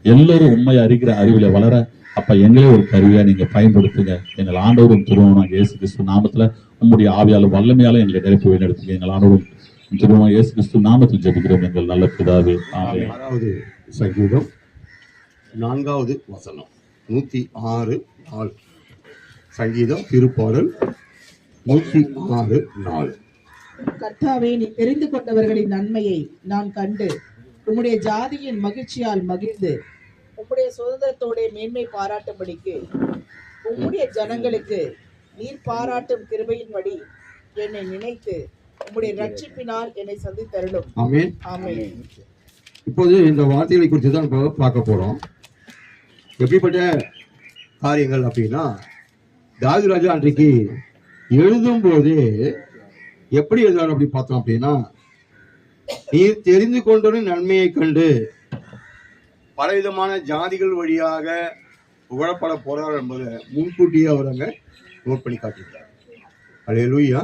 எல்லோரும் உண்மை அறிகிற அறிவில வளர அப்ப எங்களே ஒரு கருவியா நீங்க பயன்படுத்துங்க. எங்கள் ஆண்டவரும் திருமணம் இயேசு கிறிஸ்து நாமத்துல உம்முடைய ஆவியாலும் வல்லமையாலும் எங்களை நிரப்பி வழிநடத்துங்க. எங்கள் ஆண்டவரும் திருமணம் இயேசு கிறிஸ்து நாமத்தில் ஜெபிக்கிறோம் எங்கள் நல்ல பிதாவே, ஆமென். 6வது சங்கீதம் 4வது வசனம் 106:4. சங்கீதம் திருப்பாடல் 106:4. கர்த்தாவே, நீ தெரிந்து கொண்டவர்களின் நன்மையை நான் கண்டு உம்முடைய ஜாதியின் மகிழ்ச்சியால் மகிழ்ந்து உம்முடைய சுதந்திரத்தோட மேன்மை பாராட்டும்படிக்கு உம்முடைய ஜனங்களுக்கு நீர் பாராட்டும் கிருபையின்படி என்னை நினைத்து உம்முடைய ரட்சிப்பினால் என்னை சந்தித்தருளும். ஆமென். ஆமென். இப்போது இந்த வார்த்தைகளை குறித்து தான் இப்போ பார்க்க போறோம். எப்படிப்பட்ட காரியங்கள் அப்படின்னா, தாவீது ராஜா அன்றைக்கு எழுதும் போது எப்படி எழுதுறாரு அப்படி பார்த்தோம் அப்படின்னா, நீர் தெரிந்து கொண்டோரின் நன்மையை கண்டு பலவிதமான ஜாதிகள் வழியாக புகழப்பட போறார் என்பதை முன்கூட்டியே அவர் அங்க நோட் பண்ணி காட்டியிருக்கார். அல்லேலூயா.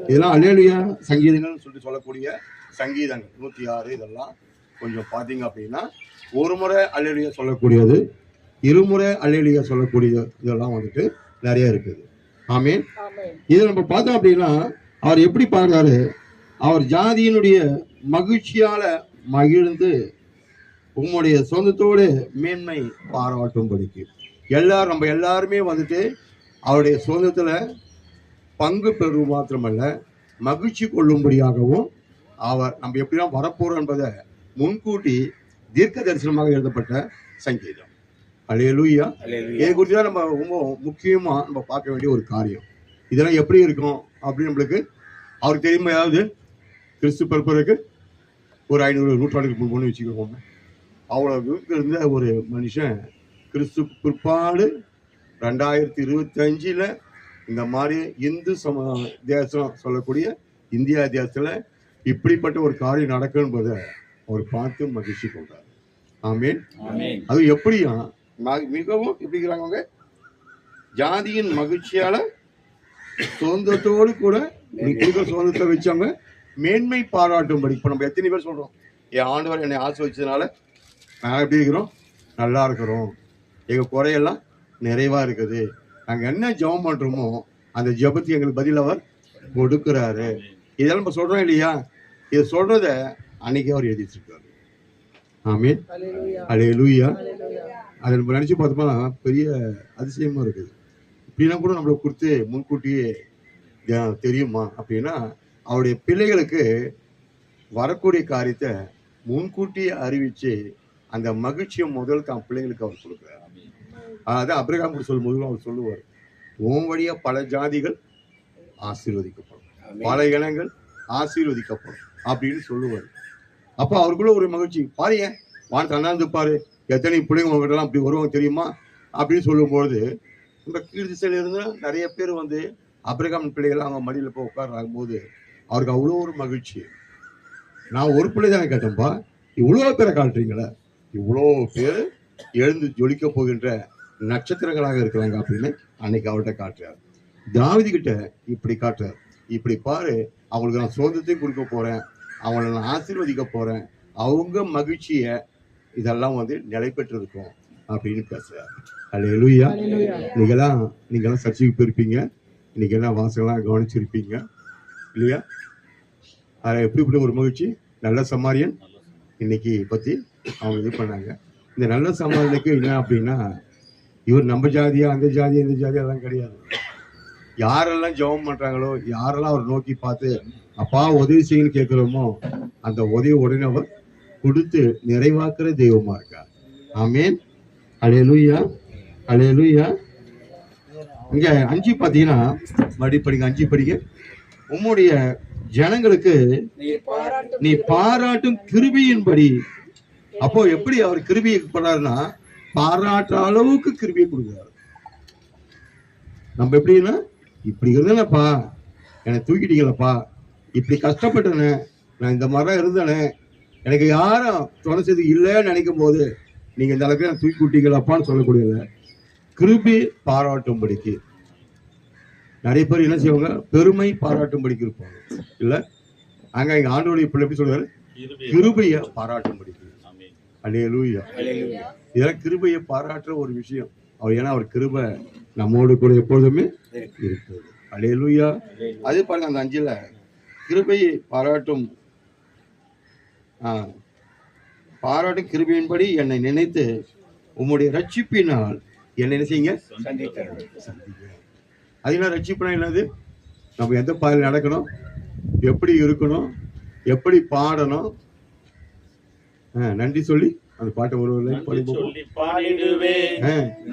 இதெல்லாம் அல்லேலூயா சங்கீதங்கள்னு சொல்லிட்டு சொல்லக்கூடிய சங்கீதங்கள் 106 இதெல்லாம் கொஞ்சம் பார்த்தீங்க அப்படின்னா ஒரு முறை அல்லேலூயா சொல்லக்கூடியது, இருமுறை அல்லேலூயா சொல்லக்கூடிய இதெல்லாம் வந்துட்டு நிறைய இருக்குது. ஆமென். இதை நம்ம பார்த்தோம் அப்படின்னா அவர் எப்படி பாடுறாரு, அவர் ஜாதியினுடைய மகிழ்ச்சியால மகிழ்ந்து உம்முடைய சொந்தத்தோடு மேன்மை பாராட்டும்படிக்கு எல்லாரும் நம்ம எல்லாருமே வந்துட்டு அவருடைய சொந்தத்துல பங்கு பெறுவது மாத்திரமல்ல மகிழ்ச்சி கொள்ளும்படியாகவும் அவர் நம்ம எப்படிலாம் வரப்போறோம் என்பதை முன்கூட்டி தீர்க்க தரிசனமாக எழுதப்பட்ட சங்கீதம். அல்லேலூயா. இதை குறித்து தான் நம்ம ரொம்ப முக்கியமா நம்ம பார்க்க வேண்டிய ஒரு காரியம். இதெல்லாம் எப்படி இருக்கும் அப்படின்னு நம்மளுக்கு அவருக்கு தெரியுமா? ஏதாவது கிறிஸ்து பிறப்பதற்கு ஒரு 500 நூற்றாண்டுக்கு முன்பு வச்சுக்கோங்க. அவ்வளவு இருந்த ஒரு மனுஷன் கிறிஸ்து பிற்பாடு 2025 இந்த மாதிரி இந்து தேசம் சொல்லக்கூடிய இந்தியா தேசத்துல இப்படிப்பட்ட ஒரு காரியம் நடக்கும் என்பதை அவர் பார்த்து மகிழ்ச்சி கொண்டார். ஆமேன். அது எப்படியா மிகவும் எப்படி இருக்கிறாங்க, ஜாதியின் மகிழ்ச்சியால சுதந்திரத்தோடு கூட சுதந்திரத்தை வச்சவங்க மேன்மை பாராட்டும்படி. இப்ப நம்ம எத்தனை பேர் சொல்றோம், என் ஆண்டவர் என்னை ஆசீர்வதிச்சதுனால நாங்கள் எப்படி இருக்கிறோம், நல்லா இருக்கிறோம், எங்க குறையெல்லாம் நிறைவா இருக்குது, நாங்க என்ன ஜெபம் பண்றோமோ அந்த ஜெபத்துக்கு எங்களுக்கு பதில் அவர் கொடுக்கிறாரு. இதெல்லாம் நம்ம சொல்றோம் இல்லையா? இதை சொல்றத அன்னைக்கு அவர் எழுதி வச்சிருக்காரு. ஆமீன். அல்லேலூயா. அதை நம்ம நினைச்சு பார்த்தோம்னா பெரிய அதிசயமா இருக்குது. இப்படிலாம் கூட நம்மளை கொடுத்து முன்கூட்டியே தெரியுமா அப்படின்னா அவருடைய பிள்ளைகளுக்கு வரக்கூடிய காரியத்தை முன்கூட்டியே அறிவிச்சு அந்த மகிழ்ச்சியை முதல் தான் பிள்ளைகளுக்கு அவர் கொடுக்குறாரு. அதான் அபிரகாம் கூட சொல்லும் போது அவர் சொல்லுவார், உன் வழியா பல ஜாதிகள் ஆசீர்வதிக்கப்படும், பல இனங்கள் ஆசீர்வதிக்கப்படும் அப்படின்னு சொல்லுவார். அப்போ அவருக்குள்ள ஒரு மகிழ்ச்சி பாருங்க, வான் தன்னாந்து பாரு எத்தனை பிள்ளைங்க உங்ககிட்டலாம் அப்படி வருவாங்க தெரியுமா அப்படின்னு சொல்லும்போது நம்ம கீழ் திசையில இருந்து நிறைய பேர் வந்து அபிரகாம் பிள்ளைகள் அவங்க மடியில் போய் உட்கார்றாகும் போது அவருக்கு அவ்வளோ ஒரு மகிழ்ச்சி. நான் ஒரு பிள்ளை தானே கேட்டேன்ப்பா, இவ்வளோ பேரை காட்டுறீங்களே, இவ்வளோ பேர் எழுந்து ஜொலிக்க போகின்ற நட்சத்திரங்களாக இருக்கிறாங்க அப்படின்னு அன்னைக்கு அவர்கிட்ட காட்டுறாரு. தாவீது கிட்ட இப்படி காட்டுறாரு, இப்படி பாரு அவங்களுக்கு நான் சுதந்திரத்தையும் கொடுக்க போறேன், அவங்கள நான் ஆசீர்வதிக்க போறேன், அவங்க மகிழ்ச்சிய இதெல்லாம் வந்து நிலை பெற்று இருக்கும் அப்படின்னு பேசுறாரு. அல்லேலூயா. நீங்கெல்லாம் சர்ச்சைக்கு போயிருப்பீங்க, இன்னைக்கு எல்லாம் வாசகெல்லாம் கவனிச்சிருப்பீங்க இல்லையா? அதில் எப்படி ஒரு மகிழ்ச்சி. நல்ல சமாரியன் இன்னைக்கு பத்தி அவங்க இது பண்ணாங்க. இந்த நல்ல சமாரியனுக்கு என்ன அப்படின்னா இவர் நம்ம ஜாதியா அந்த ஜாதியா இந்த ஜாதியா எல்லாம் கிடையாது. யாரெல்லாம் ஜெபம் பண்றாங்களோ, யாரெல்லாம் அவர் நோக்கி பார்த்து அப்பா உதவி செய்யணும்னு கேட்கிறோமோ அந்த உதவி உடனே அவர் கொடுத்து நிறைவாக்குற தெய்வமா இருக்கார். ஆமேன். அல்லேலூயா. அல்லேலூயா. இங்க 5 பாத்தீங்கன்னா மறுபடியும் 5 படிங்க. உம்முடைய ஜனங்களுக்கு நீ பாராட்டும் கிருபையின்படி. அப்போ எப்படி அவர் கிருபையை பண்றாருன்னா பாராட்டுற அளவுக்கு கிருபையை கொடுக்குறாரு. நம்ம எப்படின்னா இப்படி இருந்தேனப்பா, என்னை தூக்கிட்டீங்களப்பா, இப்படி கஷ்டப்பட்டேனே, நான் இந்த மாதிரி இருந்தேனே, எனக்கு யாரும் துணை செய்து இல்லைன்னு நினைக்கும் போது நீங்க இந்த அளவுக்கு நான் தூக்கி விட்டீங்களாப்பான்னு சொல்லக்கூடியது கிருபை பாராட்டும்படிக்கு. நிறைய பேர் என்ன செய்வாங்க, பெருமை பாராட்டும்படிக்கு இருப்பாங்க இல்ல. அங்க எங்க ஆண்டோடைய பிள்ளை எப்படி சொல்றாரு, கிருபைய பாராட்டும்படிக்கு. அல்லேலூயா. இதெல்லாம் கிருபையை பாராட்டுற ஒரு விஷயம். அவர் ஏன்னா அவர் கிருபை நம்மோடு கூட எப்பொழுதுமே இருக்குது. அல்லேலூயா. அதே பாருங்க அந்த 5ல கிருபையை பாராட்டும் கிருபையின்படி என்னை நினைத்து உம்முடைய ரட்சிப்பினால் என்னை என்ன செய்யுங்க சந்திக்க. அதனால ரட்சிப்புனா என்னது, நம்ம எந்த பாதையில் நடக்கணும், எப்படி இருக்கணும், எப்படி பாடணும். நன்றி சொல்லி அந்த பாட்டை ஒரு பாடிடுவே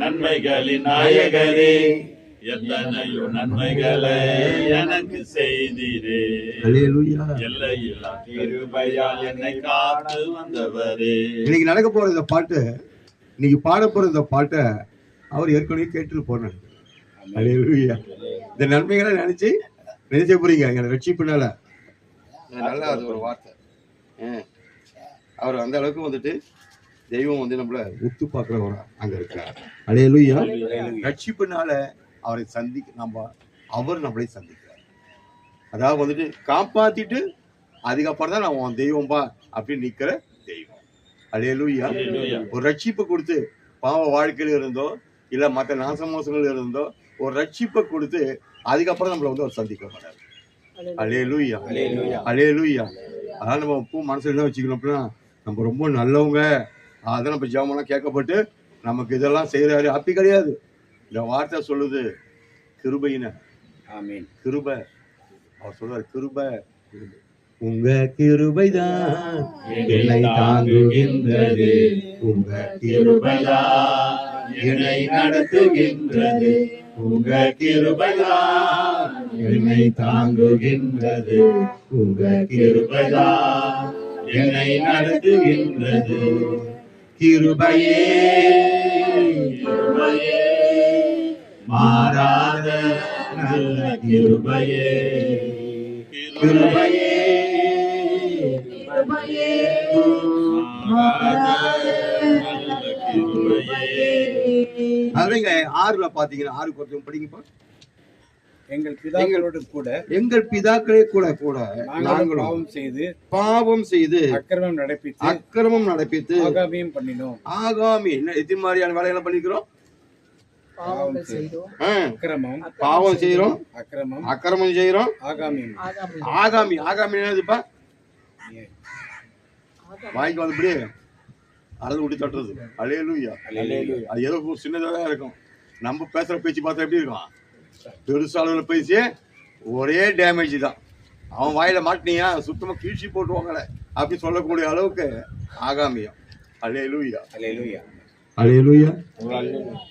நன்மைகளின் நாயகரே, எத்தனையோ நன்மைகளை எனக்கு செய்தீரே, எல்லையில்லா கிருபையால் என்னை காத்து வந்தவரே. இன்னைக்கு நடக்க போற இந்த பாட்டு, இன்னைக்கு பாட போற இந்த பாட்டை அவர் ஏற்கனவே கேட்டு போனார். அல்லேலூயா. இந்த நன்மைகளை நினைச்சு போறீங்க எங்களை ரட்சிப்புனால. நல்லா அது ஒரு வார்த்தை, அவர் அந்த அளவுக்கு வந்துட்டு தெய்வம் வந்து நம்மள உத்து பார்க்கிறவரா அங்க இருக்கார். அல்லேலூயா. ரட்சிப்புனால அவரை அவர் நம்மளை சந்திக்கிறார். அதாவது வந்துட்டு காப்பாத்திட்டு அதுக்கப்புறம் தான் நான் உன் தெய்வம்பா அப்படின்னு நிக்கிற தெய்வம். அல்லேலூயா. ஒரு ரட்சிப்பை கொடுத்து பாவ வாழ்க்கையில இருந்தோ இல்ல மற்ற நாசமோசங்கள் இருந்தோ ஒரு ரட்சிப்பை கொடுத்து அதுக்கப்புறம் நம்மள வந்து அவர் சந்திக்க மாட்டார். அல்லேலூயா. அல்லேலூயா. அதான் நம்ம பூ மனசுல என்ன வச்சுக்கணும் அப்படின்னா, நம்ம ரொம்ப நல்லவங்க, அதான் நம்ம ஜெபமெல்லாம் கேட்கப்பட்டு நமக்கு இதெல்லாம் செய்யறாரு அப்படி கிடையாது. இந்த வார்த்தை சொல்லுது கிருபையின. கிருபை. அவர் சொல்றாரு கிருபை. உங்க கிருபைதான் என்னை தாங்குகின்றது, உங்க கிருபைதான் என்னை நடத்துகின்றது, உங்க கிருபைதான் என்னை தாங்குகின்றது, உங்க கிருபைதான் என்னை நடத்துகின்றது. கிருபையே கிருபையே மாறாத நல்ல கிருபையே, கிருபையே கிருபையே மாறாத நல்ல கிருபையே. அதுங்க 6ல பாத்தீங்கன்னா 6 கொஞ்சம் படிங்கப்பா. எங்கள் பிதாக்களோடு கூட எங்கள் பிதாக்களே கூட கூட நாங்களும் பாவம் செய்து அக்கிரமம் நடப்பித்து ஆகாமியம் பண்ணினோம். ஆகாமி என்ன எத்தனை மாதிரியான வேலைகளை பண்ணிக்கிறோம்? பாவங்கள் செய்தோம், பாவம் செய்யறோம், அக்கிரமம் செய்யறோம், ஆகாமியம். ஆகாமி என்னதுப்பா? வாய்க்கு வந்தபடி அறுது விட்டு தட்டுறது. அல்லேலூயா. அது ஏதோ ஒரு சின்னதாக இருக்கும். நம்ம பேசுற பேச்சு பார்த்தா எப்படி இருக்கும்? பெருசு அளவுல பேசி ஒரே டேமேஜ் தான். அவன் வாயில மாட்டினியா சுத்தமா கீழ்ச்சி போட்டுவாங்களே அப்படி சொல்லக்கூடிய அளவுக்கு ஆகாமியம். அல்லேலூயா. அல்லேலூயா.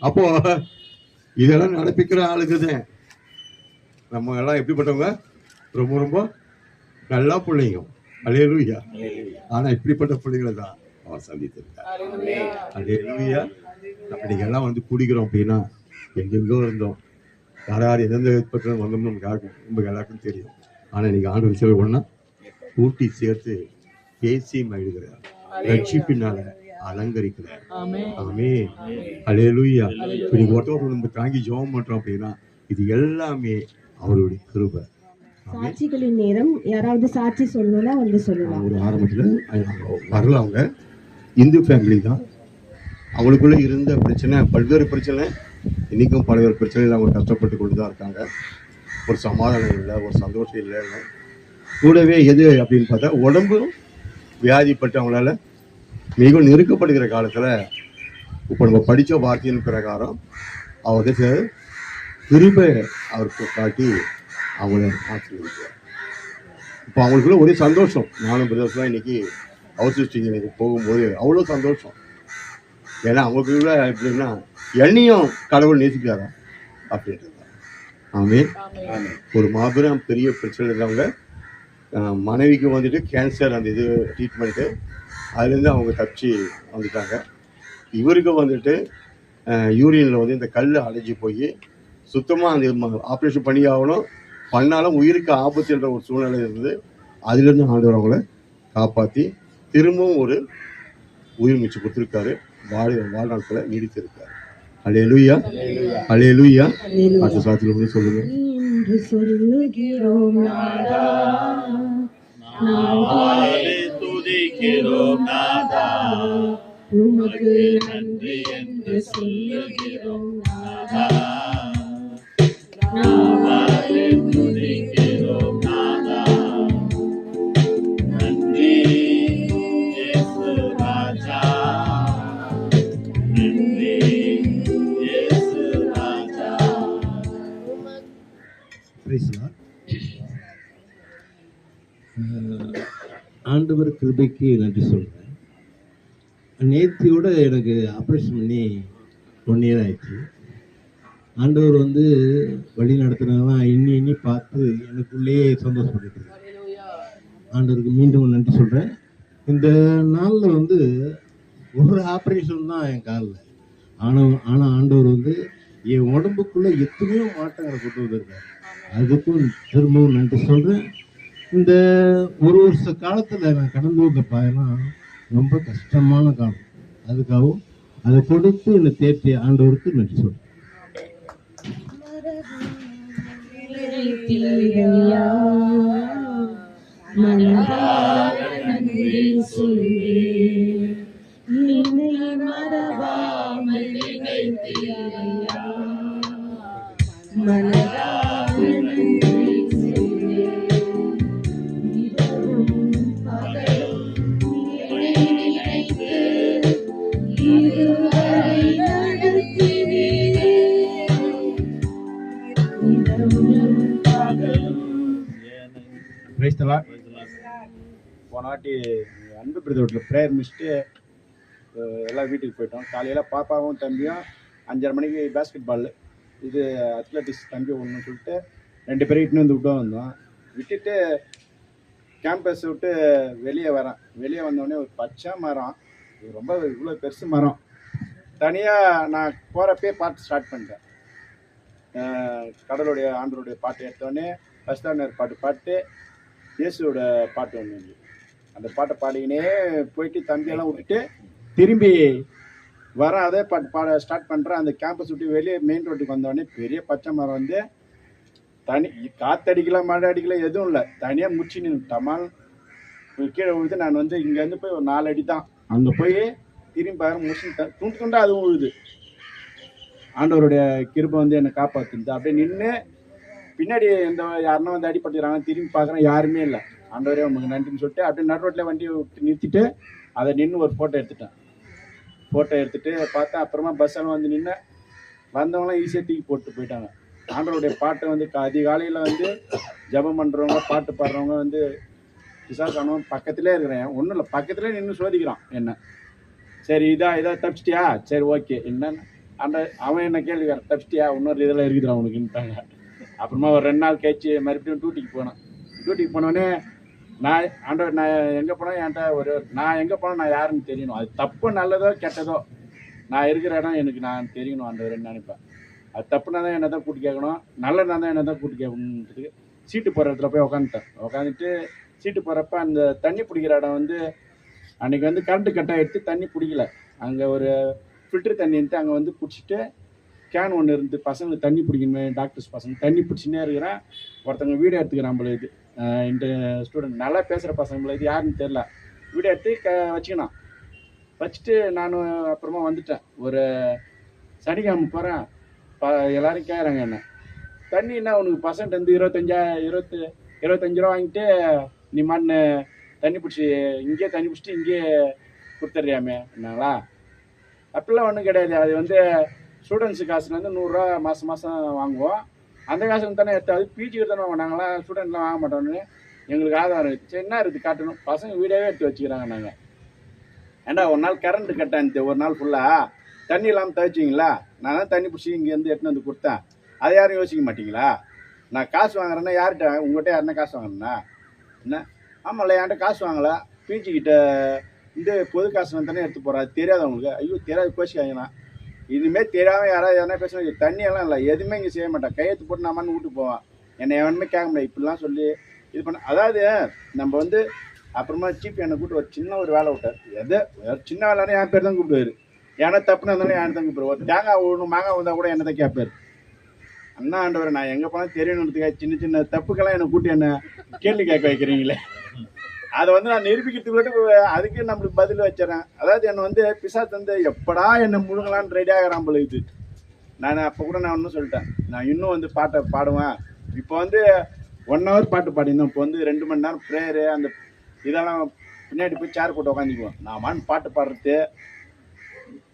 அப்போ இதெல்லாம் நடப்பிக்கிற ஆளுக்குதான் நம்ம எல்லாம் எப்படிப்பட்டவங்க? ரொம்ப ரொம்ப நல்லா பிள்ளைங்க. அல்லேலூயா. ஆனா இப்படிப்பட்ட பிள்ளைகளை தான் அவர் சந்தித்திருக்கார். அல்லேலூயா. நம்ம நீங்க எல்லாம் வந்து குடிக்கிறோம் அப்படின்னா எங்கெங்கோ இருந்தோம், யார் எந்தெந்த பக்கம் வந்தோம்னு நமக்கு யாருக்கும் எல்லாருக்கும் தெரியும். ஆனா இன்னைக்கு ஆண்டு சேவை ஒண்ணா கூட்டி சேர்த்து பேசி மகிழ்கிறார், ரட்சிப்பினால அலங்கரிக்கிறார். ஆமே. அல்லேலூயா. இன்னைக்கு ஒருத்தவங்க நம்ம தாங்கி ஜெபம் பண்றோம் அப்படின்னா இது எல்லாமே அவருடைய கிருபை. சாட்சிகளின் நேரம். யாராவது சாட்சி சொல்லணும்னா வந்து சொல்லலாம். ஒரு ஆரம்பத்துல வரல, அவங்க இந்து ஃபேமிலி தான். அவங்களுக்குள்ள இருந்த பிரச்சனை, பல்வேறு பிரச்சனை, இன்னைக்கும் பல்வேறு பிரச்சனைகள் அவங்க கஷ்டப்பட்டு கொண்டு தான் இருக்காங்க. ஒரு சமாதானம் இல்லை, ஒரு சந்தோஷம் இல்லைன்னு. கூடவே எது அப்படின்னு பார்த்தா உடம்பு வியாதிப்பட்டு அவங்களால மிகவும் நெருக்கப்படுகிற காலத்துல இப்போ நம்ம படித்த வார்த்தையின் பிரகாரம் அவர் கிருபை அவருக்கு காட்டி அவங்கள ஆசீர்வதிக்கிறார். இப்போ அவங்களுக்குள்ள ஒரே சந்தோஷம். நானும் பிரதர்ஸ்லாம் இன்னைக்கு அவுட்ஸ்டிங் இன்னைக்கு போகும்போது அவ்வளோ சந்தோஷம். ஏன்னா அவங்களுக்குள்ள எப்படின்னா என்னையும் கடவுள் நேசிக்கிறாரா அப்படின்றது. ஆமே. ஒரு மாபெரும் பெரிய பிரச்சனை இருந்தவங்க மனைவிக்கு வந்துட்டு கேன்சர் அந்த இது ட்ரீட்மெண்ட்டு, அதுலேருந்து அவங்க தப்பிச்சு வந்துட்டாங்க. இவருக்கு வந்துட்டு யூரினில் வந்து இந்த கல் அடைஞ்சி போய் சுத்தமாக அந்த ஆப்ரேஷன் பண்ணி ஆகணும், பண்ணாலும் உயிருக்கு ஆபத்துன்ற ஒரு சூழ்நிலை இருந்தது. அதுலேருந்து ஆண்டவர் அவங்கள காப்பாற்றி திரும்பவும் ஒரு உயிர் மூச்சு கொடுத்துருக்காரு. வாழ்நாட்களை நீடித்திருக்காரு. அல்லேலூயா. அல்லேலூயா. அடுத்த சாத்தியில் வந்து சொல்லுங்க. என்று சொல்லுகிறோம் நாதா, துதிக்கிறோம் நாதா, உமக்கு நன்றி என்று சொல்லுகிறோம் நாதா, துதிக்கிறோம் நாதா, நன்றி இயேசு ராஜா, நன்றி இயேசு ராஜா. ஆண்டவர் கிருபைக்கு நன்றி சொல்கிறேன். நேத்தியோட எனக்கு ஆப்ரேஷன் பண்ணி 1 year ஆயிடுச்சு. ஆண்டவர் வந்து வழி நடத்துனதெல்லாம் எண்ணி பார்த்து எனக்குள்ளேயே சந்தோஷப்பட்டு ஆண்டவருக்கு மீண்டும் நன்றி சொல்கிறேன். இந்த நாளில் வந்து ஒரு ஆப்ரேஷன் தான் என் காலில். ஆனால் ஆண்டவர் வந்து என் உடம்புக்குள்ளே எத்தனையோ மாற்றங்களை கொண்டு வந்திருக்காரு. அதுக்கும் திரும்பவும் நன்றி சொல்கிறேன். இந்த ஒரு வருஷ காலத்துல நான் கடந்து வந்த பயணம் ரொம்ப கஷ்டமான காலம். அதுக்காகவும் அதை கொடுத்து என்னை தேர்த்தி ஆண்டவருக்கு நன்றி சொல்றேன். Praise the Lord. போன வாட்டி அன்பு பிரதர் வீட்டில் ப்ரேயர் முடிச்சுட்டு எல்லாம் வீட்டுக்கு போயிட்டோம். காலையில் பாப்பாவும் தம்பியும் 5:30 மணிக்கு பேஸ்கெட் பால் இது அத்லட்டிக்ஸ் தம்பி ஒன்று சொல்லிட்டு 2 பேரும் இட்டுன்னு வந்து வந்தோம். விட்டுட்டு கேம்பஸ் விட்டு வெளியே வரேன். வெளியே வந்தோடனே ஒரு பச்சை மரம், ரொம்ப இவ்வளோ பெருசு மரம். தனியாக நான் போகிறப்பே பாட்டு ஸ்டார்ட் பண்ணிட்டேன். கடவுளுடைய ஆண்டவருடைய பாட்டு எடுத்தோடனே ஃபர்ஸ்ட் ஆனர் பாட்டு இயேசுவோட பாட்டு ஒன்று. அந்த பாட்டை பாடிக்கினே போயிட்டு தம்பியெல்லாம் விட்டுட்டு திரும்பி வரேன். அதே பாட்டு பாட ஸ்டார்ட் பண்ணுறேன். அந்த கேம்பஸ் விட்டு வெளியே மெயின் ரோட்டுக்கு வந்தோடனே பெரிய பச்சை மரம் வந்து தனி காற்றடிக்கல மழை அடிக்கல எதுவும் இல்லை, தனியாக முடிச்சு நின்று டமால் கீழே விழுது. நான் வந்து இங்கேருந்து போய் ஒரு 4 அடி தான் அங்கே போய் திரும்பி பாரு முடிச்சு துண்டு துண்டா அதுவும் விழுது. ஆண்டவருடைய கிருபை வந்து என்னை காப்பாற்றுது. அப்படியே நின்று பின்னாடி இந்த யாருன்னா வந்து அடிபட்டுக்கிறாங்க, திரும்பி பார்க்குறேன் யாருமே இல்லை. ஆண்டவரே உங்களுக்கு நன்றின்னு சொல்லிட்டு அப்படியே நடு ரோட்டில் வண்டி நிறுத்திட்டு அதை நின்று ஒரு ஃபோட்டோ எடுத்துட்டேன். ஃபோட்டோ எடுத்துகிட்டு பார்த்தேன். அப்புறமா பஸ்ஸெல்லாம் வந்து நின்று வந்தவங்களாம் ஈஸியாக தூக்கி போட்டு போயிட்டாங்க. ஆண்டவருடைய பாட்டை வந்து அதிகாலையில் வந்து ஜபம் பண்ணுறவங்க பாட்டு பாடுறவங்க வந்து விசாரிச்சானவங்க பக்கத்துலேயே இருக்கிறேன். ஒன்றும் இல்லை, பக்கத்துலேயே நின்று சோதிக்கிறான் என்ன. சரி இதா தப்பிச்சிட்டியா, சரி ஓகே என்னன்னு அந்த அவன் என்ன கேள்வி தப்பிச்சிட்டியா, இன்னொரு இதெல்லாம் இருக்குதுறான் உனக்குன்ட்டாங்க. அப்புறமா ஒரு 2 நாள் கழிச்சு மறுபடியும் டியூட்டிக்கு போனேன். டியூட்டிக்கு போனோடனே நான் ஆண்டவர் நான் எங்கே போனேன் என்கிட்ட நான் எங்கே போனேன் நான் யாருன்னு தெரியணும். அது தப்பு நல்லதோ கெட்டதோ நான் இருக்கிற இடம் எனக்கு நான் தெரியணும் ஆண்டவர்ன்னு நினைப்பேன். அது தப்புனா தான் என்ன தான் கூட்டி கேட்கணும், நல்லதுனா தான் என்ன தான் கூட்டி கேட்கணுன்றதுக்கு சீட்டு போகிற இடத்துல போய் உட்காந்துட்டு சீட்டு போகிறப்ப அந்த தண்ணி பிடிக்கிற இடம் வந்து அன்றைக்கி வந்து கரண்ட்டு கட்டாக எடுத்து தண்ணி பிடிக்கல. அங்கே ஒரு ஃபில்ட்ரு தண்ணி இருந்து அங்கே வந்து பிடிச்சிட்டு கேன் ஒன்று இருந்து பசங்களுக்கு தண்ணி பிடிக்கணுமே, டாக்டர்ஸ் பசங்க தண்ணி பிடிச்சினே இருக்கிறேன். ஒருத்தவங்க வீடியோ எடுத்துக்கிறேன். நம்மள இது இந்த ஸ்டூடெண்ட் நல்லா பேசுகிற பசங்களை இது யாருன்னு தெரில, வீடியோ எடுத்து வச்சுக்கணும். வச்சுட்டு நான் அப்புறமா வந்துட்டேன். ஒரு சனிக்கிழமை போகிறேன். எல்லோரும் கேட்குறாங்க என்ன தண்ணின்னா உனக்கு பர்சன்ட் வந்து 25 ரூபா வாங்கிட்டு நீ மண்ணு தண்ணி பிடிச்சி இங்கேயே தண்ணி பிடிச்சிட்டு இங்கேயே கொடுத்துட்றியாமே என்னங்களா. அப்படிலாம் ஒன்றும் கிடையாது. அது வந்து ஸ்டூடெண்ட்ஸு காசுலேருந்து 100 ரூபா மாதம் வாங்குவோம். அந்த காசுக்கு தானே எடுத்து அது பிஜிக்கு தானே நாங்களாம் ஸ்டூடெண்ட்லாம் வாங்க மாட்டோம்னு எங்களுக்கு ஆதாரம் இருக்குது. சரி என்ன இருக்குது காட்டணும், பசங்க வீடியோவே எடுத்து வச்சுக்கிறாங்க. நாங்கள் ஏண்டா ஒரு நாள் கரண்ட்டு கட்டான்ட்டு ஒரு நாள் ஃபுல்லாக தண்ணி இல்லாமல் தவிச்சிங்களா, நான் தான் தண்ணி பிடிச்சி இங்கேருந்து எடுத்துன்னு வந்து கொடுத்தேன். அதை யாரும் யோசிக்க மாட்டிங்களா. நான் காசு வாங்குறேன்னா யார்கிட்ட உங்கள்கிட்ட யாருன்னா காசு வாங்கினா என்ன, ஆமாம்ல என்கிட்ட காசு வாங்கலை, பிஜிக்கிட்ட இந்த பொது காசு தானே எடுத்து போகிறேன். தெரியாது அவங்களுக்கு, ஐயோ தெரியாது கோச்சிக்காங்கண்ணா. இனிமேல் தெரியாமல் யாராவது எதனா பேசுனா தண்ணியெல்லாம் இல்லை எதுவுமே இங்கே செய்ய மாட்டேன். கையெழுத்து போட்டு நான் வீட்டுக்கு போவேன். என்னை எவனுமே கேட்க முடியாது. இப்படிலாம் சொல்லி இது பண்ண அதாவது நம்ம வந்து அப்புறமா சீப் என்னை கூப்பிட்டு ஒரு சின்ன ஒரு வேலை விட்டார். சின்ன வேலைன்னா என் பேர் தான் கூப்பிடுவார். ஏன்னா தப்புனா இருந்தாலும் என் தான் கூப்பிடுவார். ஒரு தேங்காய் ஒன்று மாங்காய் வந்தால் கூட என்ன தான் கேட்பார். அண்ணா ஆண்டவர் நான் எங்கே போனால் தெரியணுன்றதுக்காக சின்ன சின்ன தப்புக்கெல்லாம் என்னை கூட்டி என்ன கேள்வி கேட்க வைக்கிறீங்களே, அதை வந்து நான் நிரூபிக்கிறதுக்கு அதுக்கு நம்மளுக்கு பதில் வச்சிடறேன். அதாவது என்னை வந்து பிசாசு வந்து எப்படா என்னை முழுங்கலான்னு ரெடி ஆகிறான் போல இது. நான் அப்போ கூட நான் ஒன்றும் சொல்லிட்டேன், நான் இன்னும் வந்து பாட்டை பாடுவேன். இப்போ வந்து 1 hour பாட்டு பாடினோம். இப்போ வந்து 2 மணி நேரம் ப்ரேயரு அந்த இதெல்லாம் பின்னாடி போய் சேர் போட்டு உக்காந்துக்குவோம். நான் பாட்டு பாடுறது,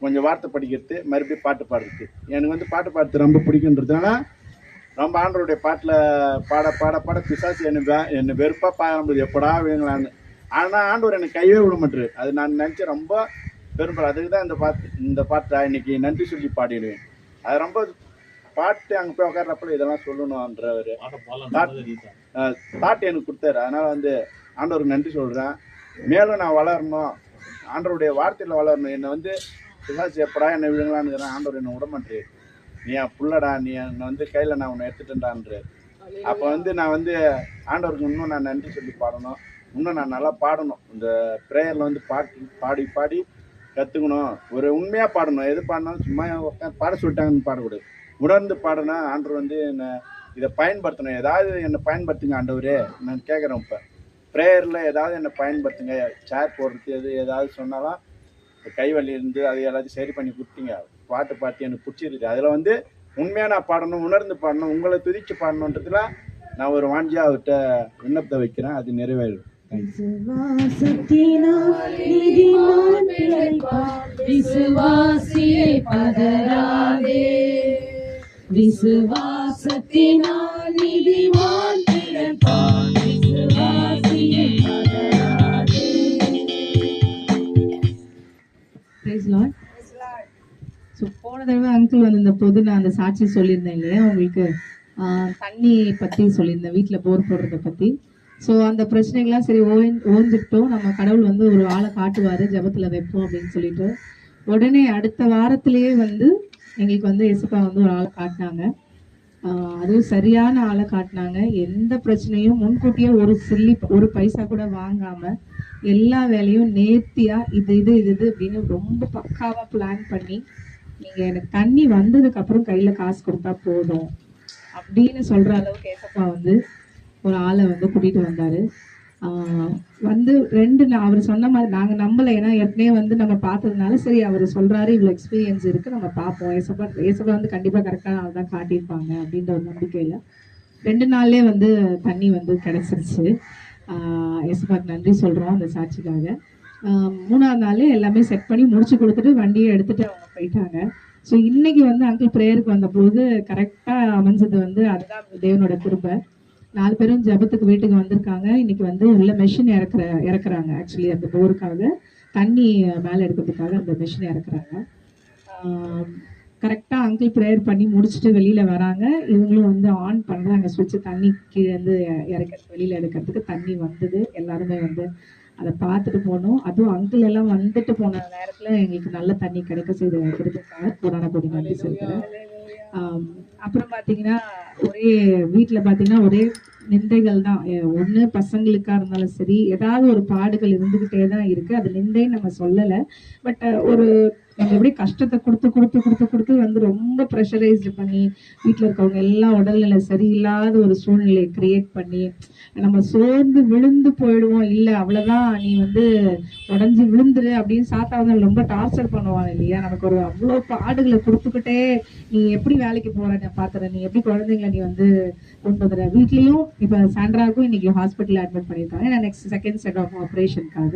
கொஞ்சம் வார்த்தை படிக்கிறது, மறுபடியும் பாட்டு பாடுறது. எனக்கு வந்து பாட்டு பாடுறது ரொம்ப பிடிக்குன்றதுனால ரொம்ப ஆண்டவருடைய பாட்டில் பாட பிசாசு என்னை வெறுப்பாக பாடும்போது எப்படா வேங்களான்னு. ஆனால் ஆண்டவர் எனக்கு கையே விட மாட்டாரு. அது நான் நினச்சி ரொம்ப பெரும்படும். அதுக்கு தான் இந்த பாட்டை இன்னைக்கு நன்றி சொல்லி பாடிடுவேன். அது ரொம்ப பாட்டு அங்கே போய் உட்கார்றப்ப இதெல்லாம் சொல்லணுன்ற ஒரு தாட் எனக்கு கொடுத்தாரு. அதனால் வந்து ஆண்டவருக்கு நன்றி சொல்கிறேன். மேலும் நான் வளரணும், ஆண்டவருடைய வார்த்தையில் வளரணும். என்னை வந்து பிசாசு எப்படா என்னை விடுங்களான்னு ஆண்டவர் என்னை விட மாட்டேரு. நீ என் புள்ளடா, நீ என்னை வந்து கையில் நான் உன்னை எடுத்துட்டேன்டான்ற. அப்போ வந்து நான் வந்து ஆண்டவருக்கு இன்னும் நான் நன்றி சொல்லி பாடணும், இன்னும் நான் நல்லா பாடணும். இந்த ப்ரேயரில் வந்து பாடி பாடி கற்றுக்கணும். ஒரு உண்மையாக பாடணும். எது பாடினாலும் சும்மா உட்காந்து பாட சொல்லிட்டாங்கன்னு பாடக்கூடாது. உணர்ந்து பாடினா ஆண்டவர் வந்து என்னை இதை பயன்படுத்தணும். ஏதாவது என்னை பயன்படுத்துங்க ஆண்டவரே, நான் கேட்குறேன். இப்போ ப்ரேயரில் ஏதாவது என்னை பயன்படுத்துங்க. சேர் போடுறது ஏதாவது சொன்னாலும் கை வலி இருந்து அது எல்லாத்தையும் சரி பண்ணி கொடுத்தீங்க. பாட்டு பாட்டு எனக்கு பிடிச்சிருக்கு. அதில் வந்து உண்மையாக நான் பாடணும், உணர்ந்து பாடணும், உங்களை துதிச்சு பாடணுன்றதுல நான் ஒரு வாஞ்சியாக அவர்கிட்ட விண்ணப்பத்தை வைக்கிறேன். அது நிறைவேறும். விசுவாசியை பதறாதே, விசுவாசத்தினால் நீதிமான் பிழைப்பான். விசுவாசியை பதறாதே. Praise Lord. ஸோ போன தடவை அங்கிள் வந்து இந்த பொது நான் அந்த சாட்சி சொல்லியிருந்தேன் இல்லையா உங்களுக்கு, தண்ணி பற்றி சொல்லியிருந்தேன், வீட்டில் போர் போடுறத பற்றி. ஸோ அந்த பிரச்சனைகள்லாம் சரி ஓஞ்சிட்டோம். நம்ம கடவுள் வந்து ஒரு ஆளை காட்டுவார், ஜபத்தில் வைப்போம் அப்படின்னு சொல்லிட்டு உடனே அடுத்த வாரத்திலேயே வந்து எங்களுக்கு வந்து எசப்பா வந்து ஒரு ஆளை காட்டினாங்க. அதுவும் சரியான ஆளை காட்டினாங்க. எந்த பிரச்சனையும் முன்கூட்டியே ஒரு பைசா கூட வாங்காமல் எல்லா வேலையும் நேர்த்தியாக இது அப்படின்னு ரொம்ப பக்காவாக பிளான் பண்ணி, நீங்கள் எனக்கு தண்ணி வந்ததுக்கு அப்புறம் கையில் காசு கொடுத்தா போதும் அப்படின்னு சொல்கிற அளவுக்கு ஏசப்பா வந்து ஒரு ஆளை வந்து கூட்டிகிட்டு வந்தார். வந்து 2 நாள் அவர் சொன்ன மாதிரி நாங்கள் நம்பலை. ஏன்னா ஏற்கனவே வந்து நம்ம பார்த்ததுனால சரி அவர் சொல்கிறாரு, இவ்வளோ எக்ஸ்பீரியன்ஸ் இருக்குது, நம்ம பார்ப்போம், ஏசப்பா வந்து கண்டிப்பாக கரெக்டான ஆள் தான் காட்டியிருப்பாங்க அப்படின்ற ஒரு நம்பிக்கையில் 2 நாள்லேயே வந்து தண்ணி வந்து கிடச்சிருச்சு. ஏசப்பாக்கு நன்றி சொல்கிறோம் அந்த சாட்சிக்காக. 3ஆவது நாள் எல்லாமே செட் பண்ணி முடிச்சு கொடுத்துட்டு வண்டியை எடுத்துகிட்டு அவங்க போயிட்டாங்க. ஸோ இன்னைக்கு வந்து அங்கிள் ப்ரேயருக்கு வந்தபோது கரெக்டாக அமைஞ்சது வந்து அதுதான் தேவனோட கிருபை. 4 பேரும் ஜபத்துக்கு வீட்டுக்கு வந்திருக்காங்க. இன்னைக்கு வந்து உள்ள மெஷின் இறக்குறாங்க. ஆக்சுவலி அந்த போருக்காக தண்ணி மேலே எடுக்கிறதுக்காக அந்த மெஷின் இறக்குறாங்க. கரெக்டாக அங்கிள் ப்ரேயர் பண்ணி முடிச்சுட்டு வெளியில் வராங்க. இவங்களும் வந்து ஆன் பண்ணுறாங்க சுவிட்சு, தண்ணி கீழே இருந்து வெளியில் எடுக்கிறதுக்கு. தண்ணி வந்தது. எல்லாருமே வந்து அதை பார்த்துட்டு போனோம். அதுவும் அங்கிள் எல்லாம் வந்துட்டு போன நேரத்தில் எங்களுக்கு நல்ல தண்ணி கிடைக்க செய்திருக்காங்க. புராண கொடி நன்றி சொல்கிறேன். அப்புறம் பார்த்தீங்கன்னா ஒரே வீட்டில் பார்த்தீங்கன்னா ஒரே நிந்தைகள் தான். ஒன்று பசங்களுக்காக இருந்தாலும் சரி ஏதாவது ஒரு பாடுகள் இருந்துக்கிட்டே தான் இருக்குது. அது நிந்தைன்னு நம்ம சொல்லலை. பட் ஒரு நம்ம எப்படி கஷ்டத்தை கொடுத்து வந்து ரொம்ப ப்ரெஷரைஸ்டு பண்ணி வீட்டில் இருக்கவங்க எல்லாம் உடல்நிலை சரியில்லாத ஒரு சூழ்நிலையை கிரியேட் பண்ணி நம்ம சோர்ந்து விழுந்து போயிடுவோம். இல்லை அவ்வளோதான் நீ வந்து உடஞ்சி விழுந்துரு அப்படின்னு சாத்தாங்க ரொம்ப டார்ச்சர் பண்ணுவாங்க இல்லையா. நமக்கு ஒரு அவ்வளோ பாடுகளை கொடுத்துக்கிட்டே நீ எப்படி வேலைக்கு போகிற நான் பார்த்துறேன், நீ எப்படி குழந்தைங்களை நீ வந்து கொண்டு வந்துடுற. வீட்லேயும் இப்போ சாண்ட்ராவுக்கும் இன்னைக்கு ஹாஸ்பிட்டலில் அட்மிட் பண்ணியிருக்காங்க. நான் நெக்ஸ்ட் செகண்ட் செட் ஆஃப் ஆப்ரேஷனுக்காக.